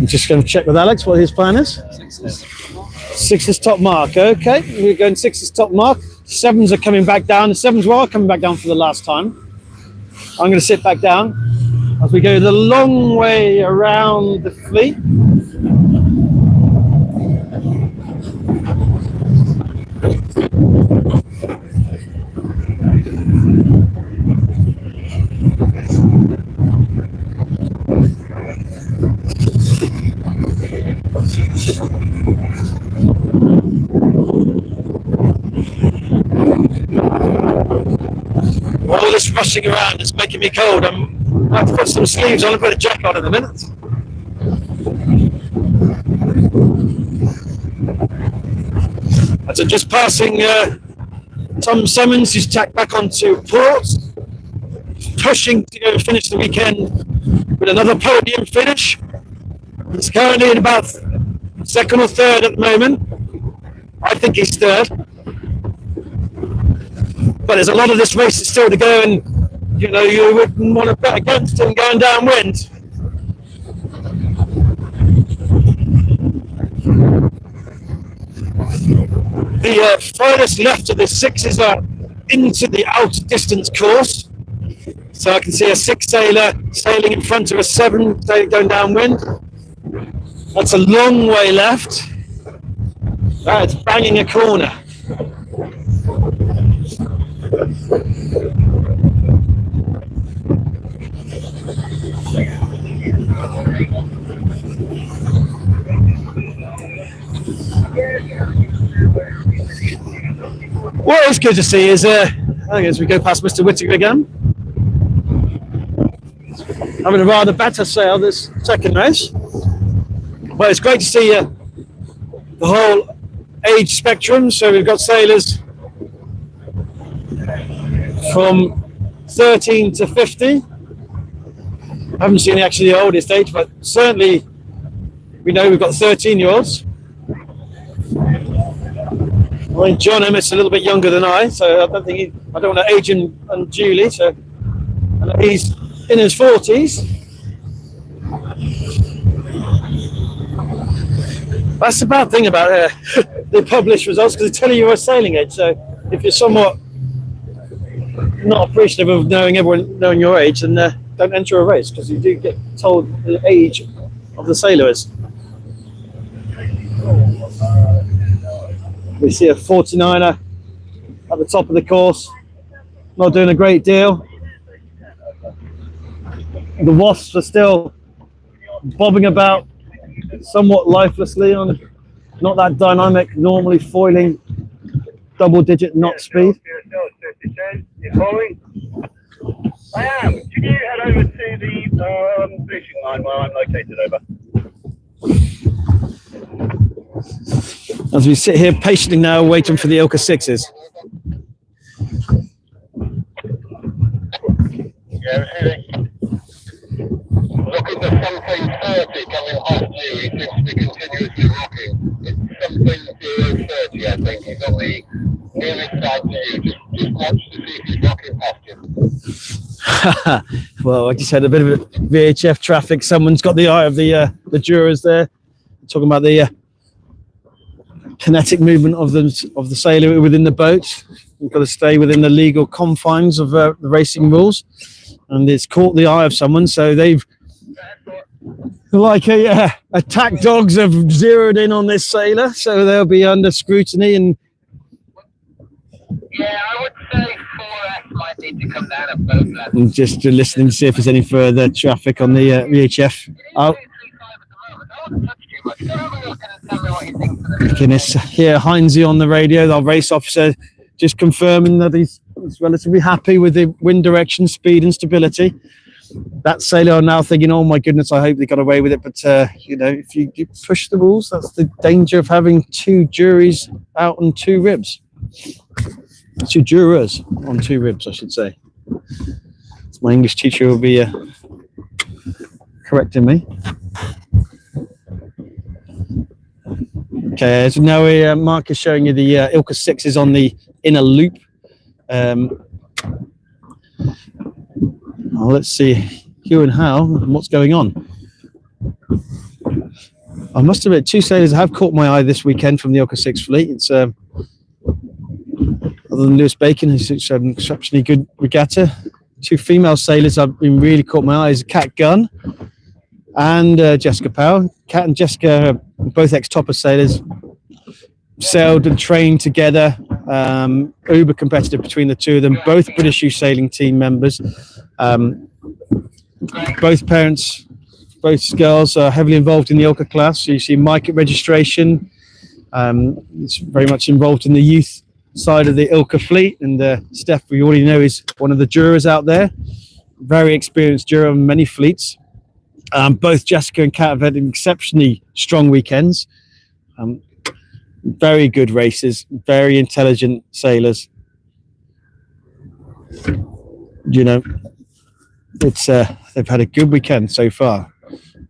I'm just going to check with Alex what his plan is. 6's top mark. Okay, we're going 6's top mark. 7s are coming back down. The 7s were coming back down for the last time. I'm going to sit back down as we go the long way around the fleet. all this rushing around is making me cold. I have to put some sleeves on and put a jacket on in a minute. So just passing Tom Summons, who's tacked back onto port, pushing to go finish the weekend with another podium finish. He's currently in about second or third at the moment. I think he's third. But there's a lot of this race still to go, and you know, you wouldn't want to bet against him going downwind. The furthest left of the sixes are into the outer distance course. So I can see a six sailor sailing in front of a seven going downwind. That's a long way left. It's banging a corner. What is good to see is, I think as we go past Mr. Whittaker again, having a rather better sail this second race. But it's great to see the whole age spectrum. So we've got sailors from 13 to 50. I haven't seen actually the oldest age, but certainly we know we've got 13-year-olds. I mean, John Emmett's a little bit younger than I, so I don't want to age him unduly. So he's in his 40s. That's the bad thing about the published results, because they tell you your sailing age. So if you're somewhat not appreciative of knowing your age, then don't enter a race, because you do get told the age of the sailors. We see a 49er at the top of the course, not doing a great deal. The wasps are still bobbing about somewhat lifelessly on not that dynamic, normally foiling double-digit knot speed. You're following? I am. Can you head over to the finishing line where I'm located over? As we sit here patiently now waiting for the ILCA sixes. Yeah, really. Looking at something 30 coming off you, he seems to be continuously rocking. It's something 030, I think. He's on the nearest side to you. Just watch to see if he's rocking past you. Well, I just had a bit of VHF traffic. Someone's got the eye of the jurors there, talking about the kinetic movement of the sailor within the boat. We've got to stay within the legal confines of the racing rules, and it's caught the eye of someone, so they've like attack dogs have zeroed in on this sailor, so they'll be under scrutiny. And yeah, I would say 4S might need to come down at both levels. I'm just listening to see if there's any further traffic on the VHF. Goodness, here Heinze on the radio, our race officer, just confirming that he's relatively happy with the wind direction, speed and stability. That sailor are now thinking, oh my goodness, I hope they got away with it. But you know, if you push the rules, that's the danger of having two juries out on two ribs. Two jurors on two ribs, I should say. My English teacher will be correcting me. Okay, so now Mark is showing you the ILCA sixes on the inner loop. Well, let's see who and how and what's going on. I must admit, two sailors have caught my eye this weekend from the ILCA 6 fleet. It's other than Lewis Bacon, who's an exceptionally good regatta. Two female sailors have been really caught my eyes: Kat Gunn and Jessica Powell. Kat and Jessica are both ex-topper sailors, sailed and trained together, uber competitive between the two of them, both British Youth Sailing team members. Both parents, both girls are heavily involved in the ILCA class. So you see Mike at registration. It's very much involved in the youth side of the ILCA fleet, and Steph, we already know, is one of the jurors out there. Very experienced juror on many fleets. Both Jessica and Kat have had exceptionally strong weekends. Very good races, very intelligent sailors. You know, it's they've had a good weekend so far.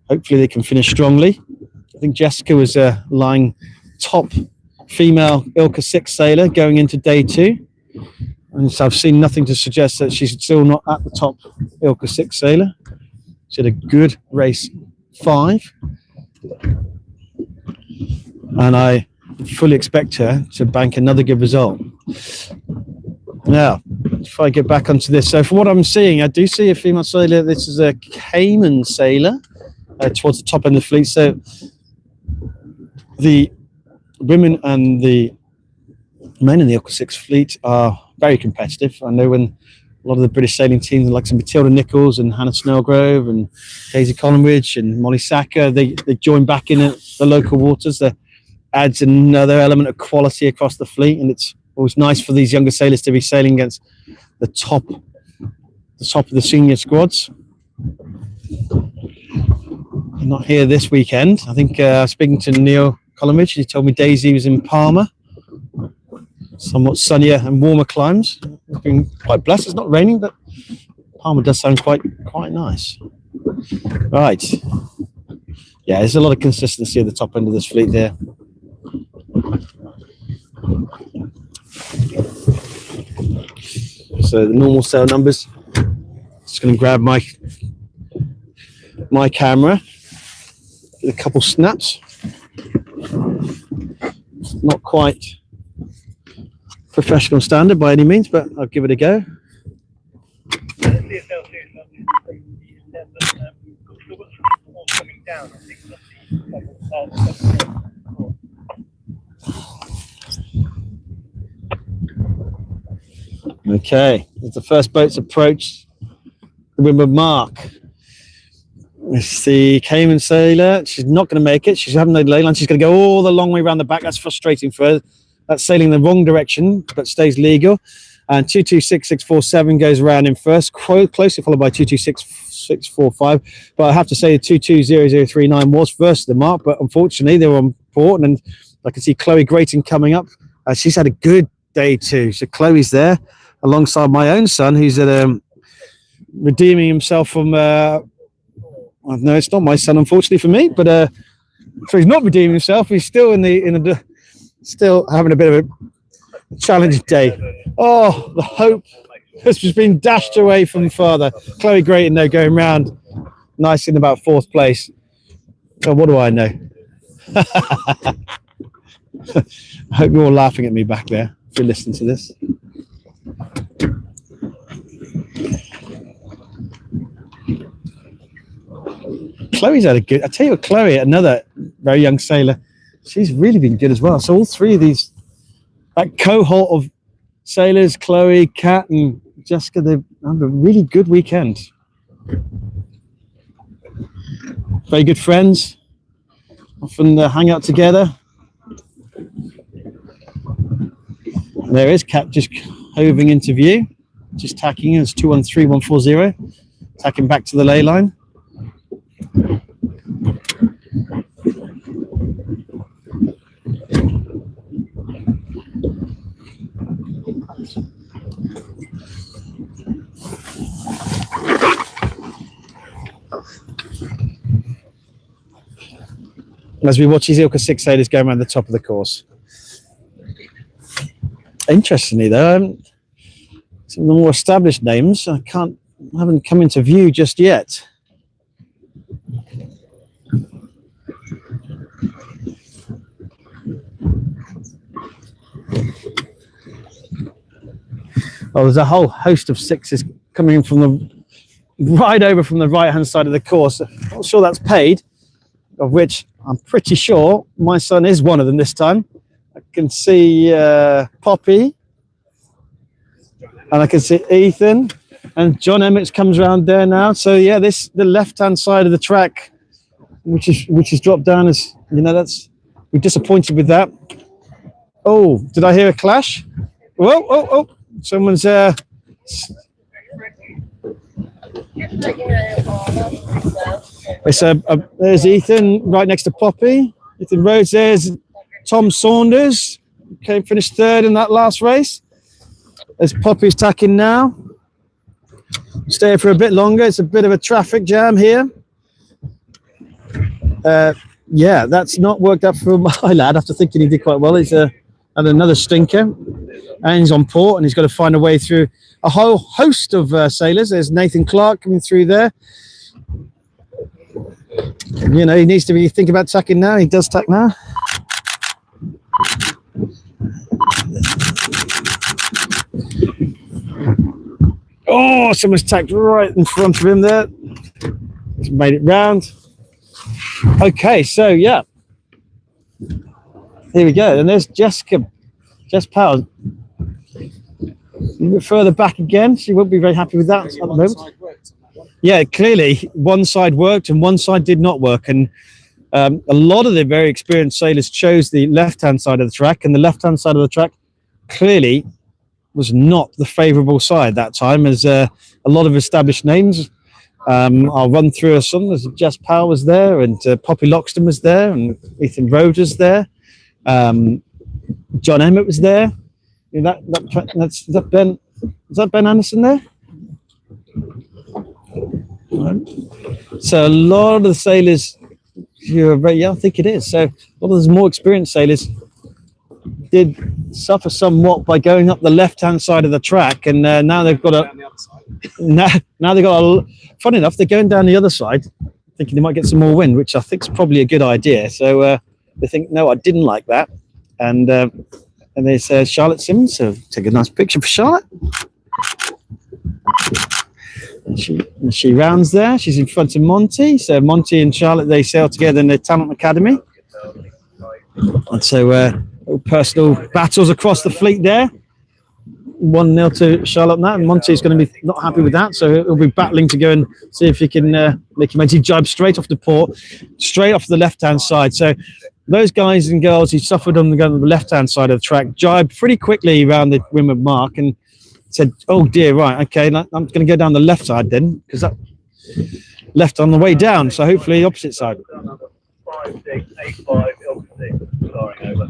Hopefully they can finish strongly. I think Jessica was lying top female ILCA 6 sailor going into day 2. And so I've seen nothing to suggest that she's still not at the top ILCA 6 sailor. She had a good race 5. And I fully expect her to bank another good result. Now, if I get back onto this, so from what I'm seeing, I do see a female sailor. This is a Cayman sailor towards the top end of the fleet. So the women and the men in the ILCA 6 fleet are very competitive. I know when a lot of the British sailing teams, like some Matilda Nichols and Hannah Snellgrove and Daisy Collingwood and Molly Sacker, they join back in at the local waters. That adds another element of quality across the fleet, and it's always nice for these younger sailors to be sailing against the top of the senior squads. I'm not here this weekend. I think speaking to Neil Collingwood, he told me Daisy was in Palma. Somewhat sunnier and warmer climes. It's been quite blessed. It's not raining, but Palma does sound quite nice. Right. Yeah, there's a lot of consistency at the top end of this fleet there. So the normal sail numbers. Just going to grab my camera. Get a couple snaps. Not quite professional standard by any means, but I'll give it a go. Okay, as the first boat's approached the windward mark, it's the Cayman sailor. She's not going to make it. She's having no ley line. She's going to go all the long way around the back. That's frustrating for her. That's sailing the wrong direction, but stays legal. And 226647 goes around in first, closely followed by 226645. But I have to say 220039 was first to the mark, but unfortunately they were on port. And I can see Chloe Grayton coming up. She's had a good day too. So Chloe's there alongside my own son, who's redeeming himself from. No, it's not my son, unfortunately for me. But so he's not redeeming himself. He's still still having a bit of a challenging day. Oh, the hope has just been dashed away from father. Chloe Grayton, though, going round nice in about 4th place. So what do I know? I hope you're all laughing at me back there if you're listening to this. Chloe's had a good, I tell you what, Chloe, another very young sailor, she's really been good as well. So all 3 of these, that cohort of sailors, Chloe, Kat and Jessica, they've had a really good weekend. Very good friends, often hang out together. And there is Kat just hoving into view, just tacking in. It's 213140, tacking back to the ley line. As we watch these ILCA 6 sailors go around the top of the course. Interestingly, though, some of the more established names haven't come into view just yet. Oh, there's a whole host of 6s coming in from the right-hand side of the course. I'm not sure that's paid, of which I'm pretty sure my son is one of them this time. I can see Poppy, and I can see Ethan, and John Emmett comes around there now. So yeah, the left-hand side of the track, which is dropped down, we're disappointed with that. Oh, did I hear a clash? Whoa, oh, oh! Someone's It's there's Ethan right next to Poppy. Ethan Rhodes. There's Tom Saunders. Okay, finished third in that last race. There's Poppy's tacking now. Stay for a bit longer. It's a bit of a traffic jam here. Yeah, that's not worked out for my lad after thinking he did quite well. He's had another stinker, and he's on port, and he's got to find a way through a whole host of sailors. There's Nathan Clark coming through there. You know, he needs to be thinking about tacking now. He does tack now. Oh, someone's tacked right in front of him there. He's made it round. Okay, so yeah. Here we go. And there's Jess Powell. A bit further back again. She won't be very happy with that at the moment. Yeah, clearly one side worked and one side did not work. And a lot of the very experienced sailors chose the left-hand side of the track, and the left-hand side of the track clearly was not the favourable side that time, as a lot of established names. I'll run through some. There's Jess Powell was there, and Poppy Loxton was there, and Ethan Rhodes was there. John Emmett was there. Is that Ben? Is that Ben Anderson there? So a lot of the sailors who are very young, I think it is. So a lot of the more experienced sailors did suffer somewhat by going up the left-hand side of the track, and now they've got a. Now they've got a. Funny enough, they're going down the other side, thinking they might get some more wind, which I think is probably a good idea. So they think, no, I didn't like that, and there's Charlotte Simmons. So take a nice picture for Charlotte. And she rounds there. She's in front of Monty. So Monty and Charlotte, they sail together in the Talent Academy. And so personal battles across the fleet there. 1-0 to Charlotte now, and Monty's going to be not happy with that, so he'll be battling to go and see if he can make him jibe straight off the port, straight off the left-hand side. So those guys and girls who suffered on the left-hand side of the track jibed pretty quickly around the Weymouth mark and said, oh dear, right, okay, I'm going to go down the left side then, because that left on the way down, so hopefully opposite side. 5, 6, 8, 5, sorry, over.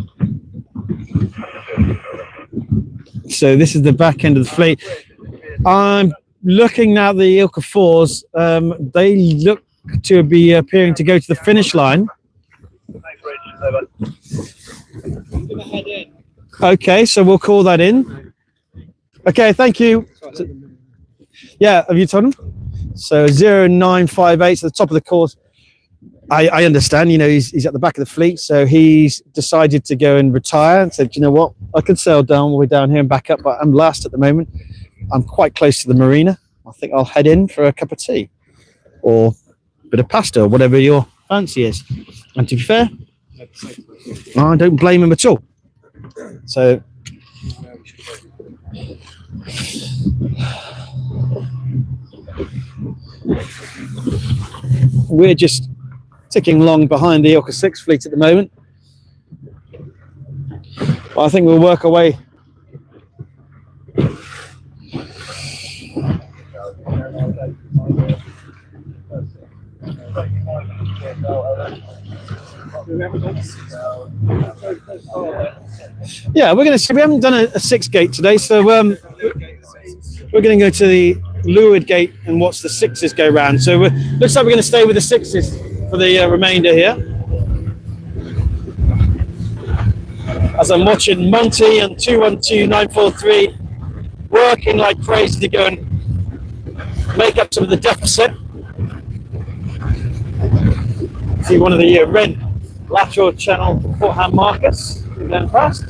So this is the back end of the fleet. I'm looking now at the ILCA 4s. They look to be appearing to go to the finish line. Okay, so we'll call that in. Okay, thank you. Yeah, have you told them? So 0958, so the top of the course. I understand, you know, he's at the back of the fleet, so he's decided to go and retire and said, you know what, I could sail down all the way down here and back up, but I'm last at the moment. I'm quite close to the marina. I think I'll head in for a cup of tea or a bit of pasta or whatever your fancy is. And to be fair, I don't blame him at all. So we're just ticking along behind the ILCA 6 fleet at the moment. But I think we'll work our way. Yeah, we're going to see. We haven't done a 6 gate today, so we're going to go to the leeward gate and watch the 6s go round. So looks like we're going to stay with the 6s for the remainder here. As I'm watching Monty and 212943 working like crazy to go and make up some of the deficit. See one of the red lateral channel forehand markers going past.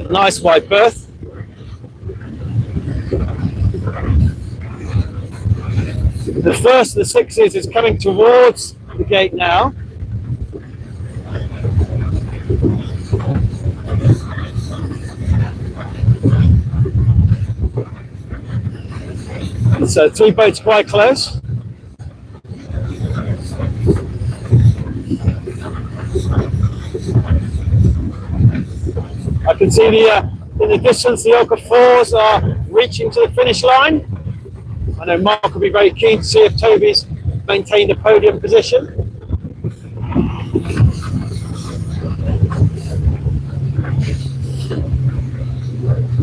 Nice wide berth. The first of the 6s is coming towards the gate now. So 3 boats quite close. can see in the distance the ILCA 4s are reaching to the finish line. I know Mark will be very keen to see if Toby's maintained a podium position.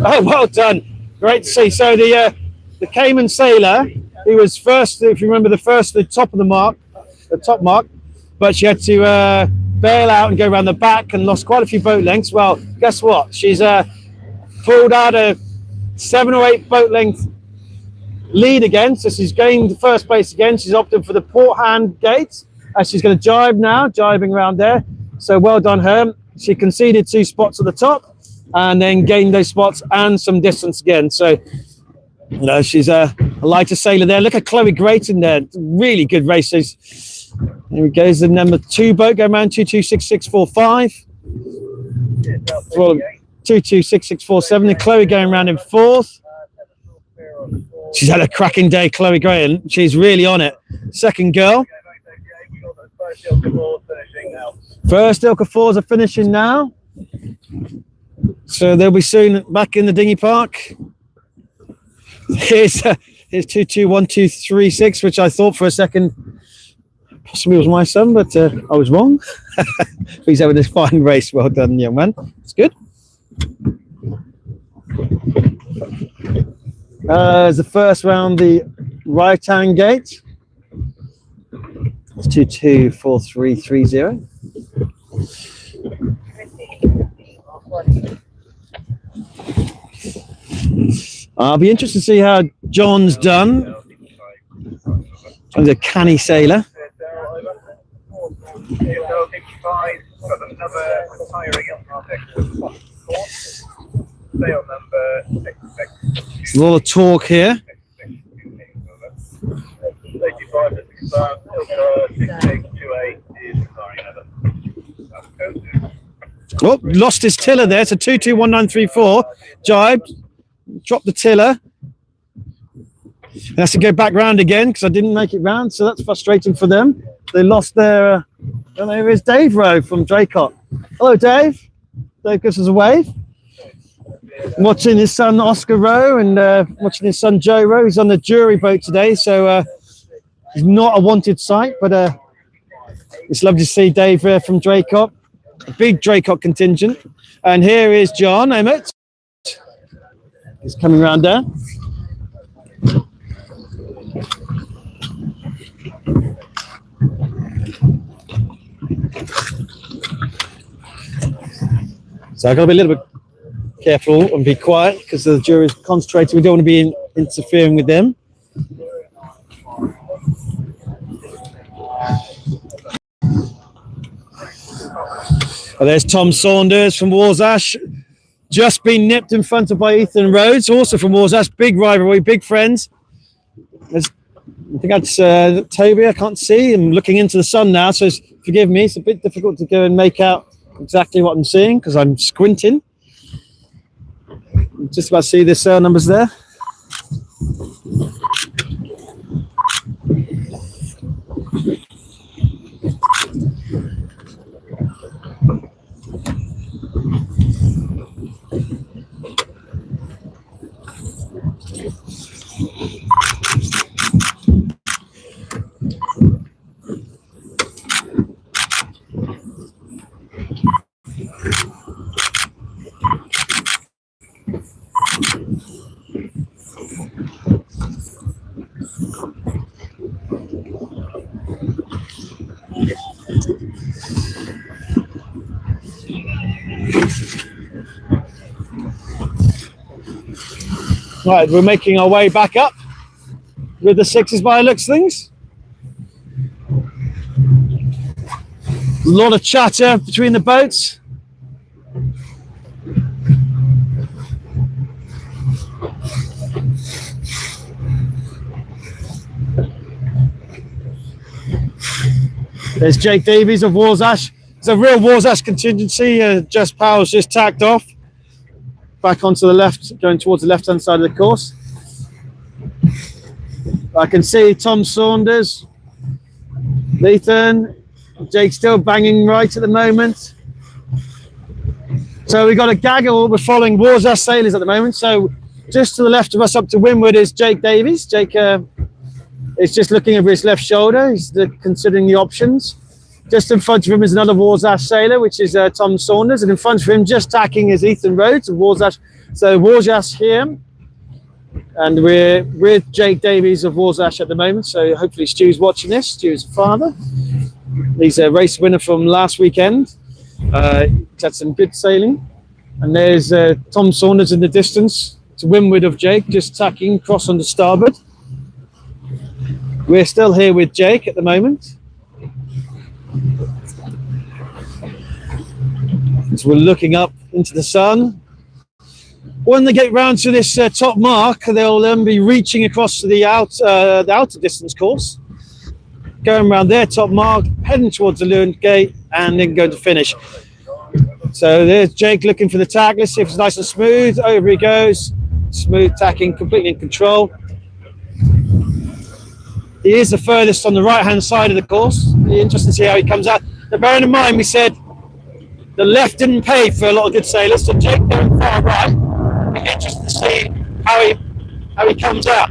Oh, well done. Great to see. So the Cayman Sailor, he was first, if you remember, the top of the top mark, but she had to bail out and go around the back and lost quite a few boat lengths. Well, guess what? She's pulled out a 7 or 8 boat length lead again, so she's gained first place again. She's opted for the port hand gate, as she's going to jibe now, jibing around there. So well done her. She conceded 2 spots at the top and then gained those spots and some distance again. So, you know, she's a lighter sailor there. Look at Chloe Grayton there. Really good races. Here we go. There's the number 2 boat going around 226645. Well, 226647. And Chloe going around in 4th. She's had a cracking day, Chloe Graham. She's really on it. Second girl. First ILCA 4s are finishing now. So they'll be soon back in the dinghy park. Here's 221236, which I thought for a second possibly was my son, but I was wrong. He's having this fine race. Well done, young man. It's good. As the first round, the right hand gate. It's 224330. I'll be interested to see how John's done. John's a canny sailor. A lot of talk here. Oh, lost his tiller there. It's a 221934. Jibed, dropped the tiller. Has to go back round again because I didn't make it round, so that's frustrating for them. They lost their. I don't know, here's Dave Rowe from Draycott. Hello, Dave. Dave gives us a wave. Watching his son Oscar Rowe and watching his son Joe Rowe. He's on the jury boat today, so he's not a wanted sight, but it's lovely to see Dave from Draycott. A big Draycott contingent. And here is John Emmett. He's coming round there. So I've got to be a little bit careful and be quiet because the jury's concentrating. We don't want to be interfering with them. Oh, there's Tom Saunders from Warsash. Just been nipped in front of by Ethan Rhodes, also from Warsash. Big rivalry, big friends. I think that's Toby. I can't see. I'm looking into the sun now, so forgive me. It's a bit difficult to go and make out exactly what I'm seeing because I'm squinting. Just about to see the cell numbers there. Right, we're making our way back up with the 6s by the looks of things. A lot of chatter between the boats. There's Jake Davies of Warsash. It's a real Warsash contingency. Jess Powell's just tacked off. Back onto the left, going towards the left-hand side of the course. I can see Tom Saunders, Ethan, Jake still banging right at the moment. So we've got a gaggle. We're following Warsash sailors at the moment. So just to the left of us, up to windward, is Jake Davies. Jake is just looking over his left shoulder. He's considering the options. Just in front of him is another Warsash sailor, which is Tom Saunders, and in front of him, just tacking, is Ethan Rhodes of Warsash. So Warsash here, and we're with Jake Davies of Warsash at the moment. So hopefully Stu's watching this. Stu's father. He's a race winner from last weekend. He's had some good sailing. And there's Tom Saunders in the distance to windward of Jake, just tacking, cross on the starboard. We're still here with Jake at the moment. So we're looking up into the sun. When they get round to this top mark, they'll then be reaching across to the outer distance course, going around their top mark, heading towards the Lewin Gate, and then going to finish. So there's Jake looking for the tack. Let's see if it's nice and smooth. Over he goes. Smooth tacking, completely in control. He is the furthest on the right-hand side of the course. Be interesting to see how he comes out. Now, bearing in mind, we said the left didn't pay for a lot of good sailors, so Jake going far right. Be interesting to see how he comes out.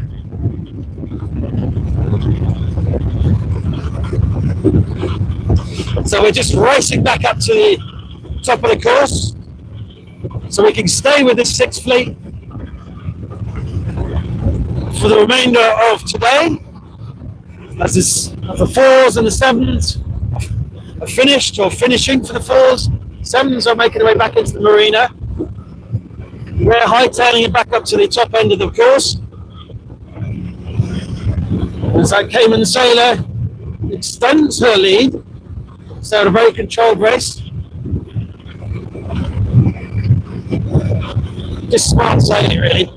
So we're just racing back up to the top of the course, so we can stay with this sixth fleet for the remainder of today. As the 4s and the 7s are finished or finishing for the 4s, 7s are making their way back into the marina. We're hightailing it back up to the top end of the course. As that Cayman sailor extends her lead, so a very controlled race. Just smart sailing, really.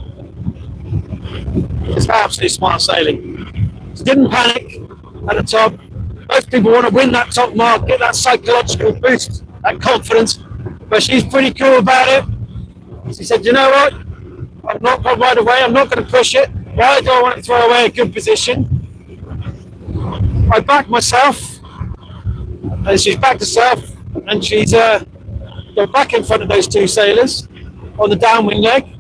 It's absolutely smart sailing. She didn't panic at the top. Most people want to win that top mark, get that psychological boost, that confidence, but she's pretty cool about it. She said, you know what, I'm not going right away, I'm not going to push it. Why do I want to throw away a good position? I back myself, and she's backed herself, and she's got back in front of those two sailors on the downwind leg.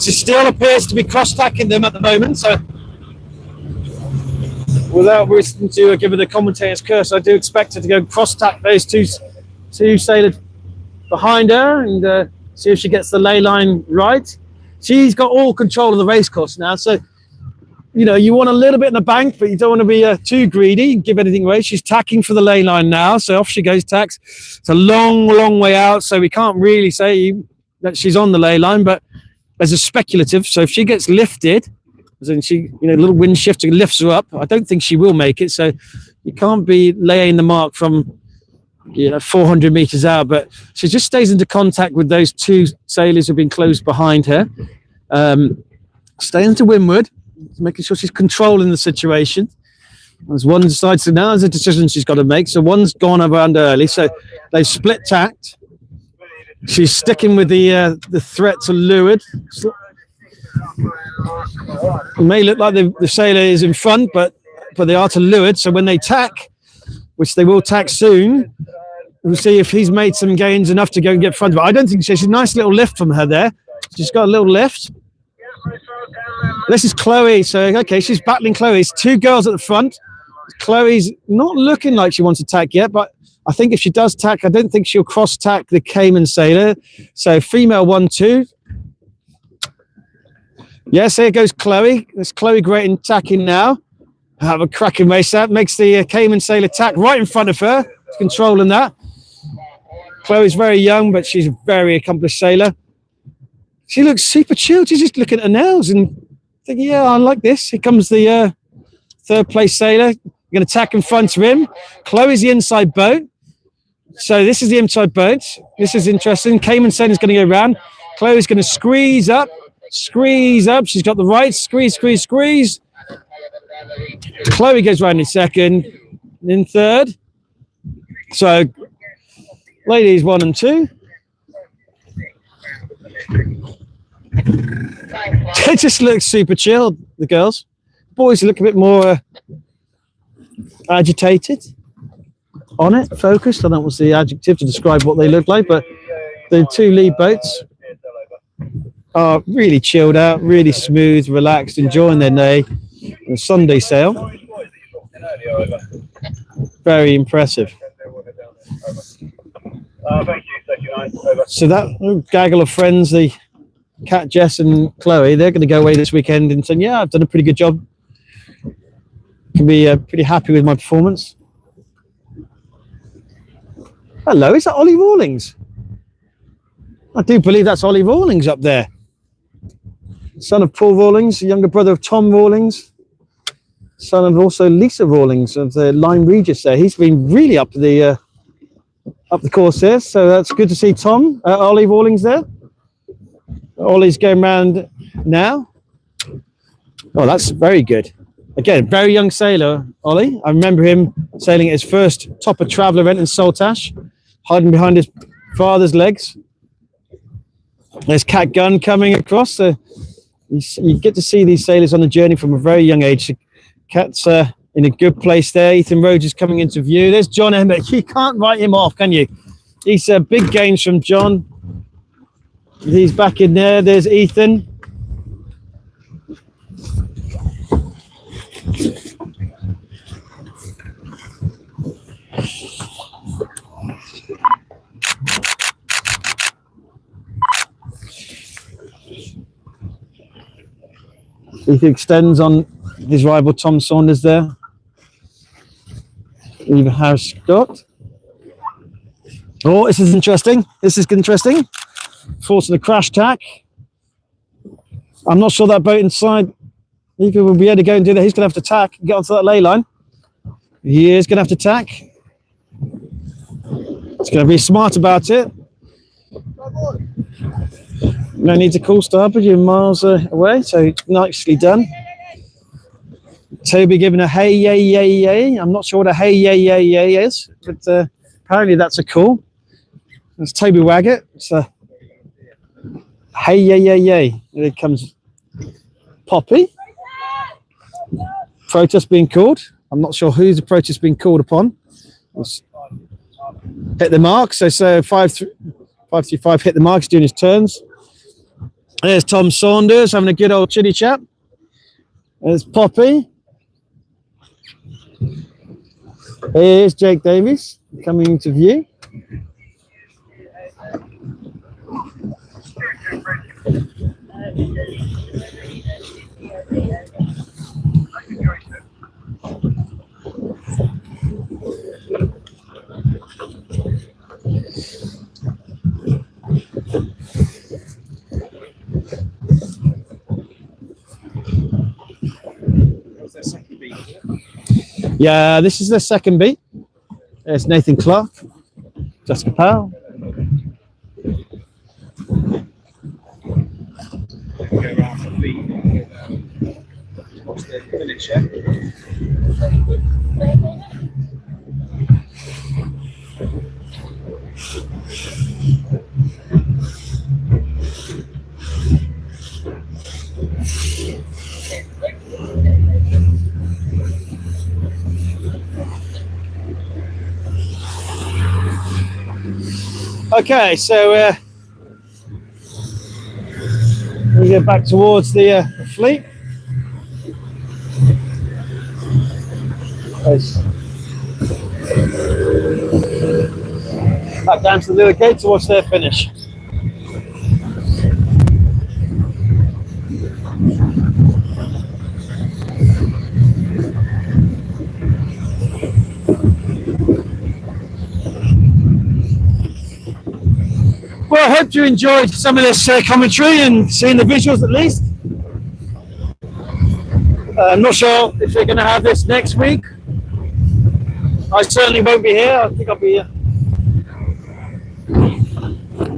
She still appears to be cross-tacking them at the moment, so without wishing to give her the commentator's curse, I do expect her to go cross-tack those two sailors behind her and see if she gets the ley line right. She's got all control of the race course now, so you know you want a little bit in the bank, but you don't want to be too greedy and give anything away. She's tacking for the ley line now, so off she goes, tacks. It's a long way out, so we can't really say that she's on the ley line, but as a speculative, so if she gets lifted, as in she, a little wind shifter lifts her up, I don't think she will make it, so you can't be laying the mark from 400 meters out, but she just stays into contact with those two sailors who've been closed behind her, staying to windward, making sure she's controlling the situation. As one decides to, now there's a decision she's got to make, so one's gone around early, so they've split tacked. She's sticking with the threat to leeward. It may look like the sailor is in front, but they are to leeward. So when they tack, which they will tack soon, we'll see if he's made some gains enough to go and get front of it. I don't think she's a nice little lift from her there. She's got a little lift. This is Chloe. So, okay, she's battling Chloe. It's two girls at the front. Chloe's not looking like she wants to tack yet, but I think if she does tack, I don't think she'll cross-tack the Cayman sailor. So female 1-2. Yes, here goes Chloe. There's Chloe great in tacking now. Have a cracking race. That makes the Cayman sailor tack right in front of her. Controlling that. Chloe's very young, but she's a very accomplished sailor. She looks super chilled. She's just looking at her nails and thinking, yeah, I like this. Here comes the third place sailor. Going to tack in front of him. Chloe's the inside boat. So this is the inside boat. This is interesting. Cayman sailor's going to go around. Chloe's going to squeeze up. She's got the right. Squeeze. Chloe goes round in second. In third. So ladies 1 and 2. They just look super chilled, the girls. Boys look a bit more agitated, on it, focused. I don't know what's the adjective to describe what they look like, but The two lead boats are really chilled out, really smooth, relaxed, enjoying their day. A Sunday sail. Very impressive. So that gaggle of friends, the Kat, Jess and Chloe, they're going to go away this weekend and say, yeah, I've done a pretty good job. Can be pretty happy with my performance. Hello, is that Ollie Rawlings? I do believe that's Ollie Rawlings up there. Son of Paul Rawlings, younger brother of Tom Rawlings, son of also Lisa Rawlings of the Lyme Regis there. He's been really up the course there, so that's good to see Tom, Ollie Rawlings there. Ollie's going round now. Oh, that's very good. Again, very young sailor, Ollie. I remember him sailing at his first Topper Traveller event in Saltash, hiding behind his father's legs. There's Cat Gunn coming across. So you get to see these sailors on the journey from a very young age. Cat's in a good place there. Ethan Rhodes is coming into view. There's John Emmett. You can't write him off, can you? These big gains from John. He's back in there. There's Ethan. Ethan extends on his rival Tom Saunders there. Even Harris Scott. Oh, this is interesting. This is interesting. Forcing a crash tack. I'm not sure that boat inside Ethan will be able to go and do that. He's going to have to tack and get onto that ley line. He is going to have to tack. He's going to be smart about it. No need to call starboard, you're miles away, so nicely done. Toby giving a hey, yay, yay, yay. I'm not sure what a hey, yay, yay, yay is, but apparently that's a call. That's Toby Waggett. It's a hey, yay, yay, yay. Here comes Poppy. Protest being called. I'm not sure who's the protest being called upon. Let's hit the mark. So 535 hit the mark. He's doing his turns. There's Tom Saunders having a good old chitty chat. There's Poppy. Here's Jake Davies coming into view. Yeah, this is the second beat. There's Nathan Clark, Jessica Powell. Go around the feet. Watch the finish, yeah? Okay, so we get back towards the fleet. Back down to the little gate to watch their finish. Well, I hope you enjoyed some of this commentary and seeing the visuals at least. I'm not sure if they're going to have this next week. I certainly won't be here. I think I'll be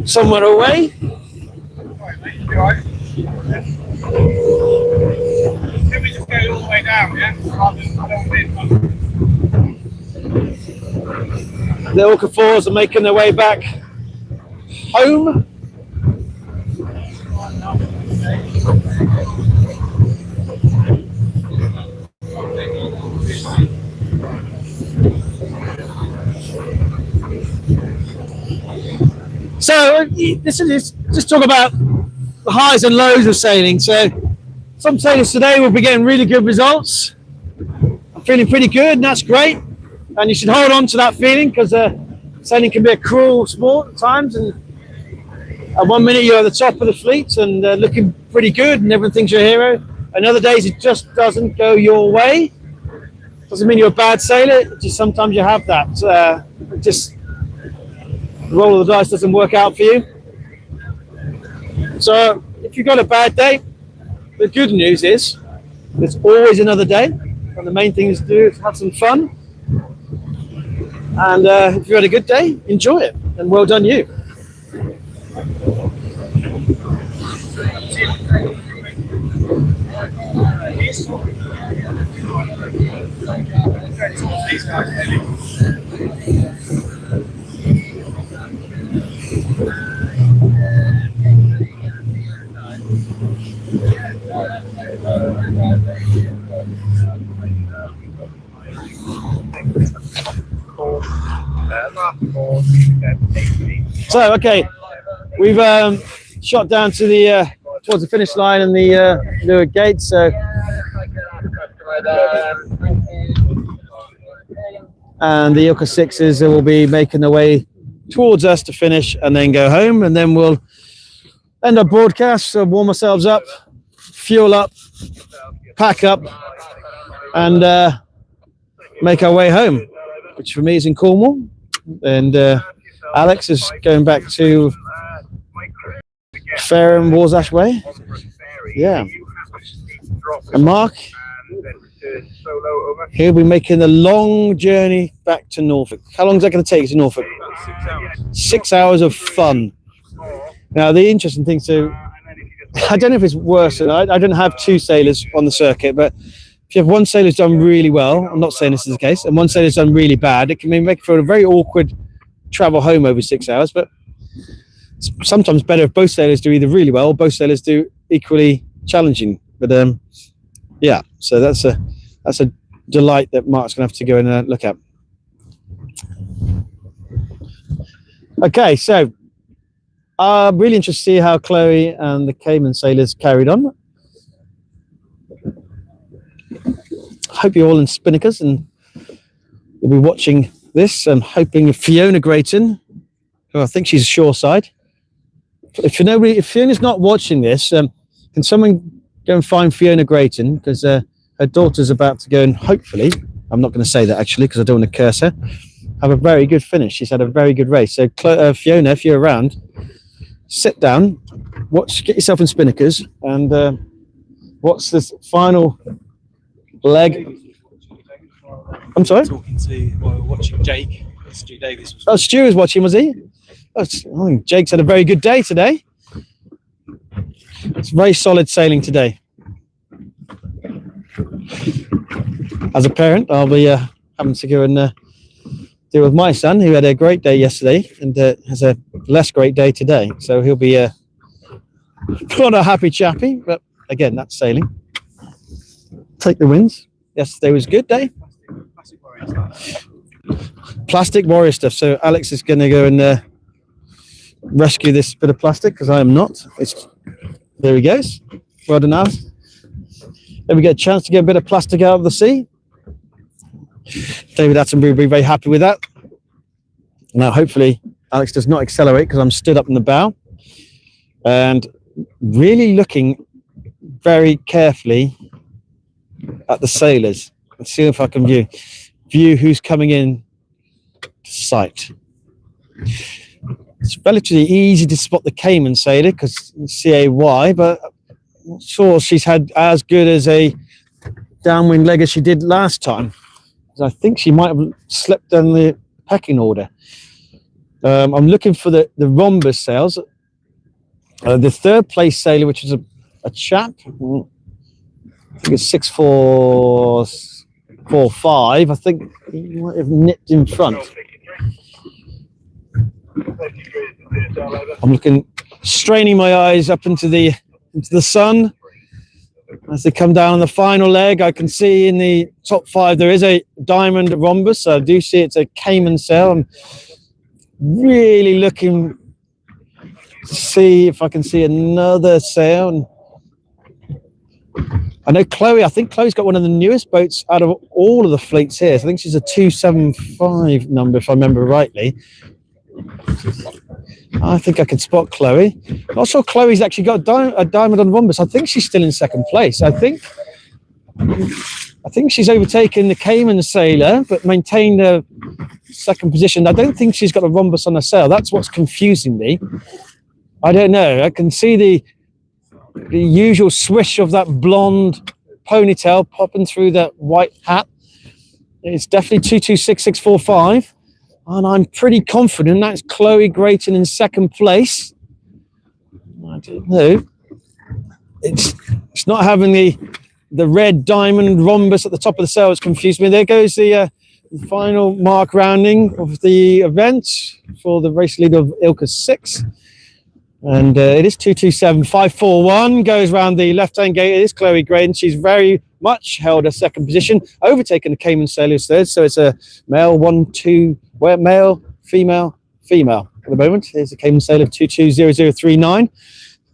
somewhere away. Can we just go all the way down, yeah? The Okafours are making their way back home. So So this is just talk about the highs and lows of sailing. So some sailors today will be getting really good results. I'm feeling pretty good, and that's great. And you should hold on to that feeling, because sailing can be a cruel sport at times. And at one minute you're at the top of the fleet and looking pretty good, and everyone thinks you're a hero. And other days it just doesn't go your way. Doesn't mean you're a bad sailor. Just sometimes you have that. Just the roll of the dice doesn't work out for you. So if you've got a bad day, the good news is there's always another day, and the main thing is to do is have some fun. And if you had a good day, enjoy it, and well done you. So okay, we've shot down to the towards the finish line and the Newark gate. So and the ILCA 6s will be making their way towards us to finish and then go home, and then we'll end our broadcast, so warm ourselves up, fuel up, pack up, and make our way home, which for me is in Cornwall. And Alex is going back to Fareham, Warsash Way. Yeah. And Mark, he'll be making the long journey back to Norfolk. How long is that going to take to Norfolk? 6 hours. 6 hours of fun. Now, the interesting thing, so I don't know if it's worse than I don't have two sailors on the circuit, but if you have one sailor who's done really well, I'm not saying this is the case, and one sailor who's done really bad, it can make for a very awkward travel home over 6 hours. But it's sometimes better if both sailors do either really well or both sailors do equally challenging. But yeah, so that's a delight that Mark's going to have to go and look at. Okay, so I'm really interested to see how Chloe and the Cayman sailors carried on. Hope you're all in spinnakers and you'll be watching this. I'm hoping Fiona Grayton, who I think she's shoreside. If Fiona's not watching this, can someone go and find Fiona Grayton, because her daughter's about to go and hopefully, I'm not going to say that actually because I don't want to curse her, have a very good finish. She's had a very good race. So Fiona, if you're around, sit down, watch, get yourself in spinnakers, and what's this final leg? I'm sorry? Watching Jake. Stu Davis. Oh, Stu was watching, was he? Oh, Jake's had a very good day today. It's very solid sailing today. As a parent, I'll be having to go and deal with my son, who had a great day yesterday and has a less great day today. So he'll be not a happy chappy, but again, that's sailing. Take the wins. Yesterday was a good day. Plastic warrior stuff. So Alex is going to go and rescue this bit of plastic, because I am not. There he goes. Well done, Alex. Then we get a chance to get a bit of plastic out of the sea. David Attenborough will be very happy with that. Now, hopefully, Alex does not accelerate, because I'm stood up in the bow and really looking very carefully at the sailors and see if I can view who's coming in to sight. It's relatively easy to spot the Cayman sailor because CAY, but I'm not sure she's had as good as a downwind leg as she did last time. I think she might have slipped down the pecking order. I'm looking for the rhombus sails. The third place sailor, which is a chap, I think it's 6'4", 5". I think he might have nipped in front. I'm looking, straining my eyes up into the sun. As they come down on the final leg, I can see in the top 5 there is a diamond rhombus. So I do see it's a Cayman sail. I'm really looking See if I can see another sail. I know Chloe. I think Chloe's got one of the newest boats out of all of the fleets here. So I think she's a 275 number, if I remember rightly. I think I can spot Chloe. Not sure Chloe's actually got a diamond on rhombus. I think she's still in second place. I think she's overtaken the Cayman Sailor, but maintained a second position. I don't think she's got a rhombus on her sail. That's what's confusing me. I don't know. I can see the usual swish of that blonde ponytail popping through that white hat. It's definitely 226645, and I'm pretty confident that's Chloe Grayton in second place. I don't know. It's not having the red diamond rhombus at the top of the sail. It's confused me. There goes the final mark rounding of the event for the race leader of ILCA 6. And it is 227541, goes round the left-hand gate. It is Chloe Grayton. She's very much held a second position, overtaken the Cayman Sailors third. So it's a male, male, female at the moment. There's the Cayman Sailor of 220039.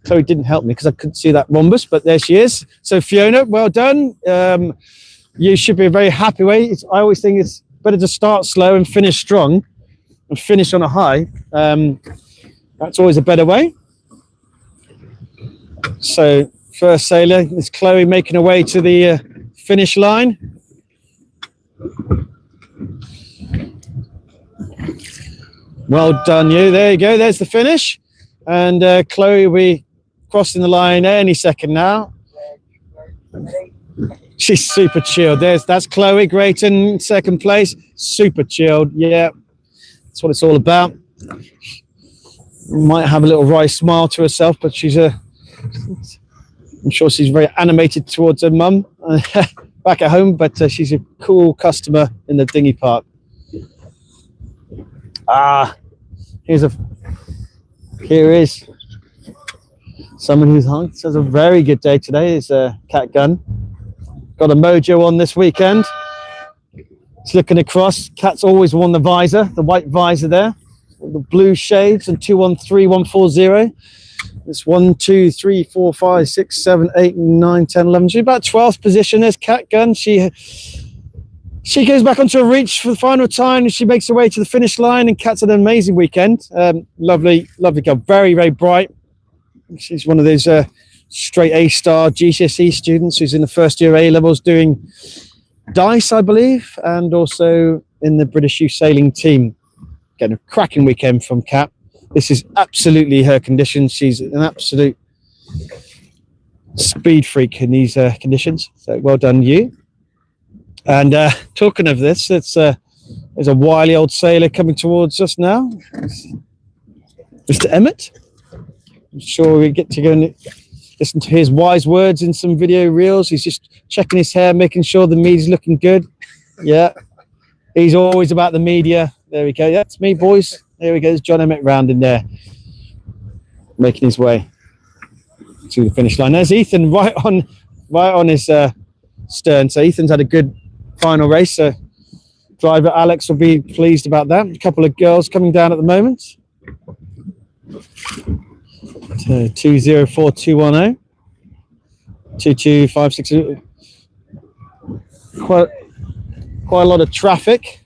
Chloe didn't help me because I couldn't see that rhombus, but there she is. So Fiona, well done. You should be very happy with it. I always think it's better to start slow and finish strong and finish on a high. That's always a better way. So first sailor is Chloe making her way to the finish line. Well done, you. There you go. There's the finish. And Chloe will be crossing the line any second now. She's super chilled. That's Chloe Grayton, second place. Super chilled. Yeah, that's what it's all about. Might have a little wry smile to herself, but I'm sure she's very animated towards her mum back at home, but she's a cool customer in the dinghy park. Here is someone who's has a very good day today. It's Cat Gunn. Got a mojo on this weekend. It's looking across. Cat's always worn the visor, the white visor there. The blue shades and 213140. It's 1, 2, 3, 4, 5, 6, 7, 8, 9, 10, 11. She's about 12th position. There's Cat Gun. She goes back onto a reach for the final time. She makes her way to the finish line, and Cat's had an amazing weekend. Lovely girl. Very, very bright. She's one of those straight A-star GCSE students who's in the first year A-levels doing dice, I believe, and also in the British Youth Sailing team. Getting a cracking weekend from Kat. This is absolutely her condition. She's an absolute speed freak in these conditions. So well done, you. And talking of this, there's a wily old sailor coming towards us now. Mr. Emmett. I'm sure we get to go and listen to his wise words in some video reels. He's just checking his hair, making sure the media's looking good. Yeah. He's always about the media. There we go. That's me, boys. There we go. There's John Emmett round in there, making his way to the finish line. There's Ethan right on his stern. So Ethan's had a good final race. So driver Alex will be pleased about that. A couple of girls coming down at the moment. So 204210, 22560. Quite a lot of traffic.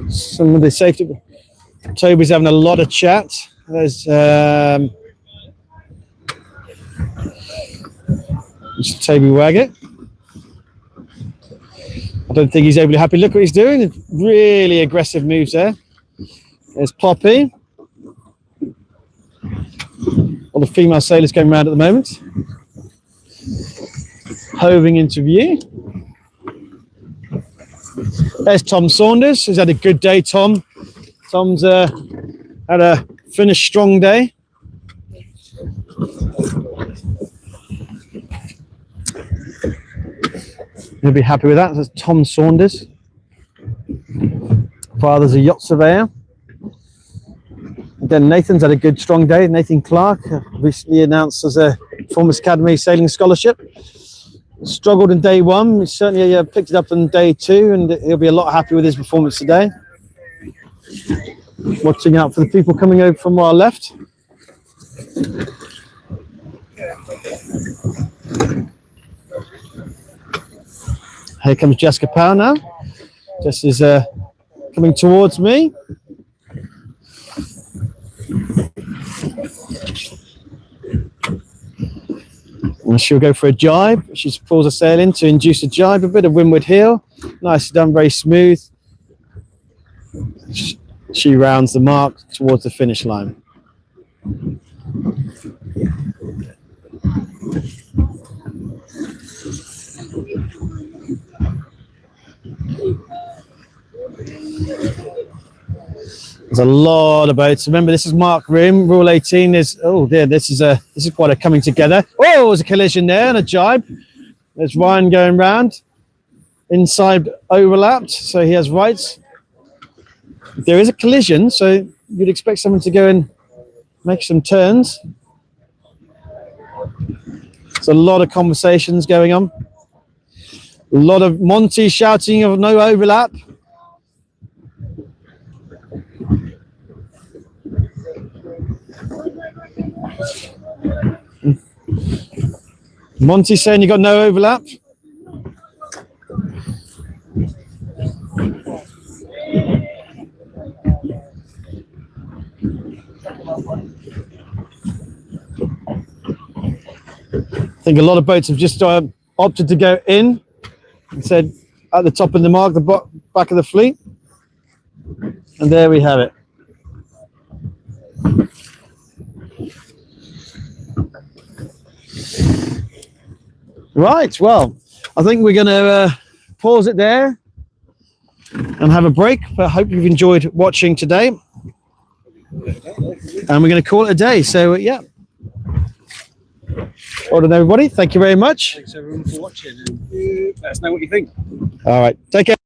Some of the safety. Toby's having a lot of chat. There's Toby Waggett. I don't think he's overly happy. Look what he's doing. Really aggressive moves there. There's Poppy. All the female sailors going around at the moment. Hoving into view. There's Tom Saunders. He's had a good day, Tom. Tom's had a finished strong day. You'll be happy with that. That's Tom Saunders. Father's a yacht surveyor. Again, Nathan's had a good, strong day. Nathan Clark, recently announced as a Performance Academy Sailing Scholarship. Struggled in day one. He certainly picked it up in day two, and he'll be a lot happy with his performance today. Watching out for the people coming over from our left. Here comes Jessica Powell now. Jess is coming towards me. And she'll go for a jibe. She pulls a sail in to induce a jibe, a bit of windward heel. Nicely done, very smooth. She rounds the mark towards the finish line. There's a lot of boats. Remember, this is mark room. Rule 18 is, oh dear, this is quite a coming together. Oh, there's a collision there and a jibe. There's Ryan going round. Inside overlapped, so he has rights. There is a collision, so you'd expect someone to go and make some turns. There's a lot of conversations going on. A lot of Monty shouting of no overlap. Monty saying you got no overlap. I think a lot of boats have just opted to go in and said at the top of the mark, the back of the fleet. And there we have it. Right, well, I think we're going to pause it there and have a break, but I hope you've enjoyed watching today. And we're going to call it a day. So, yeah. Well done, everybody. Thank you very much. Thanks everyone for watching, and let us know what you think. All right, take care.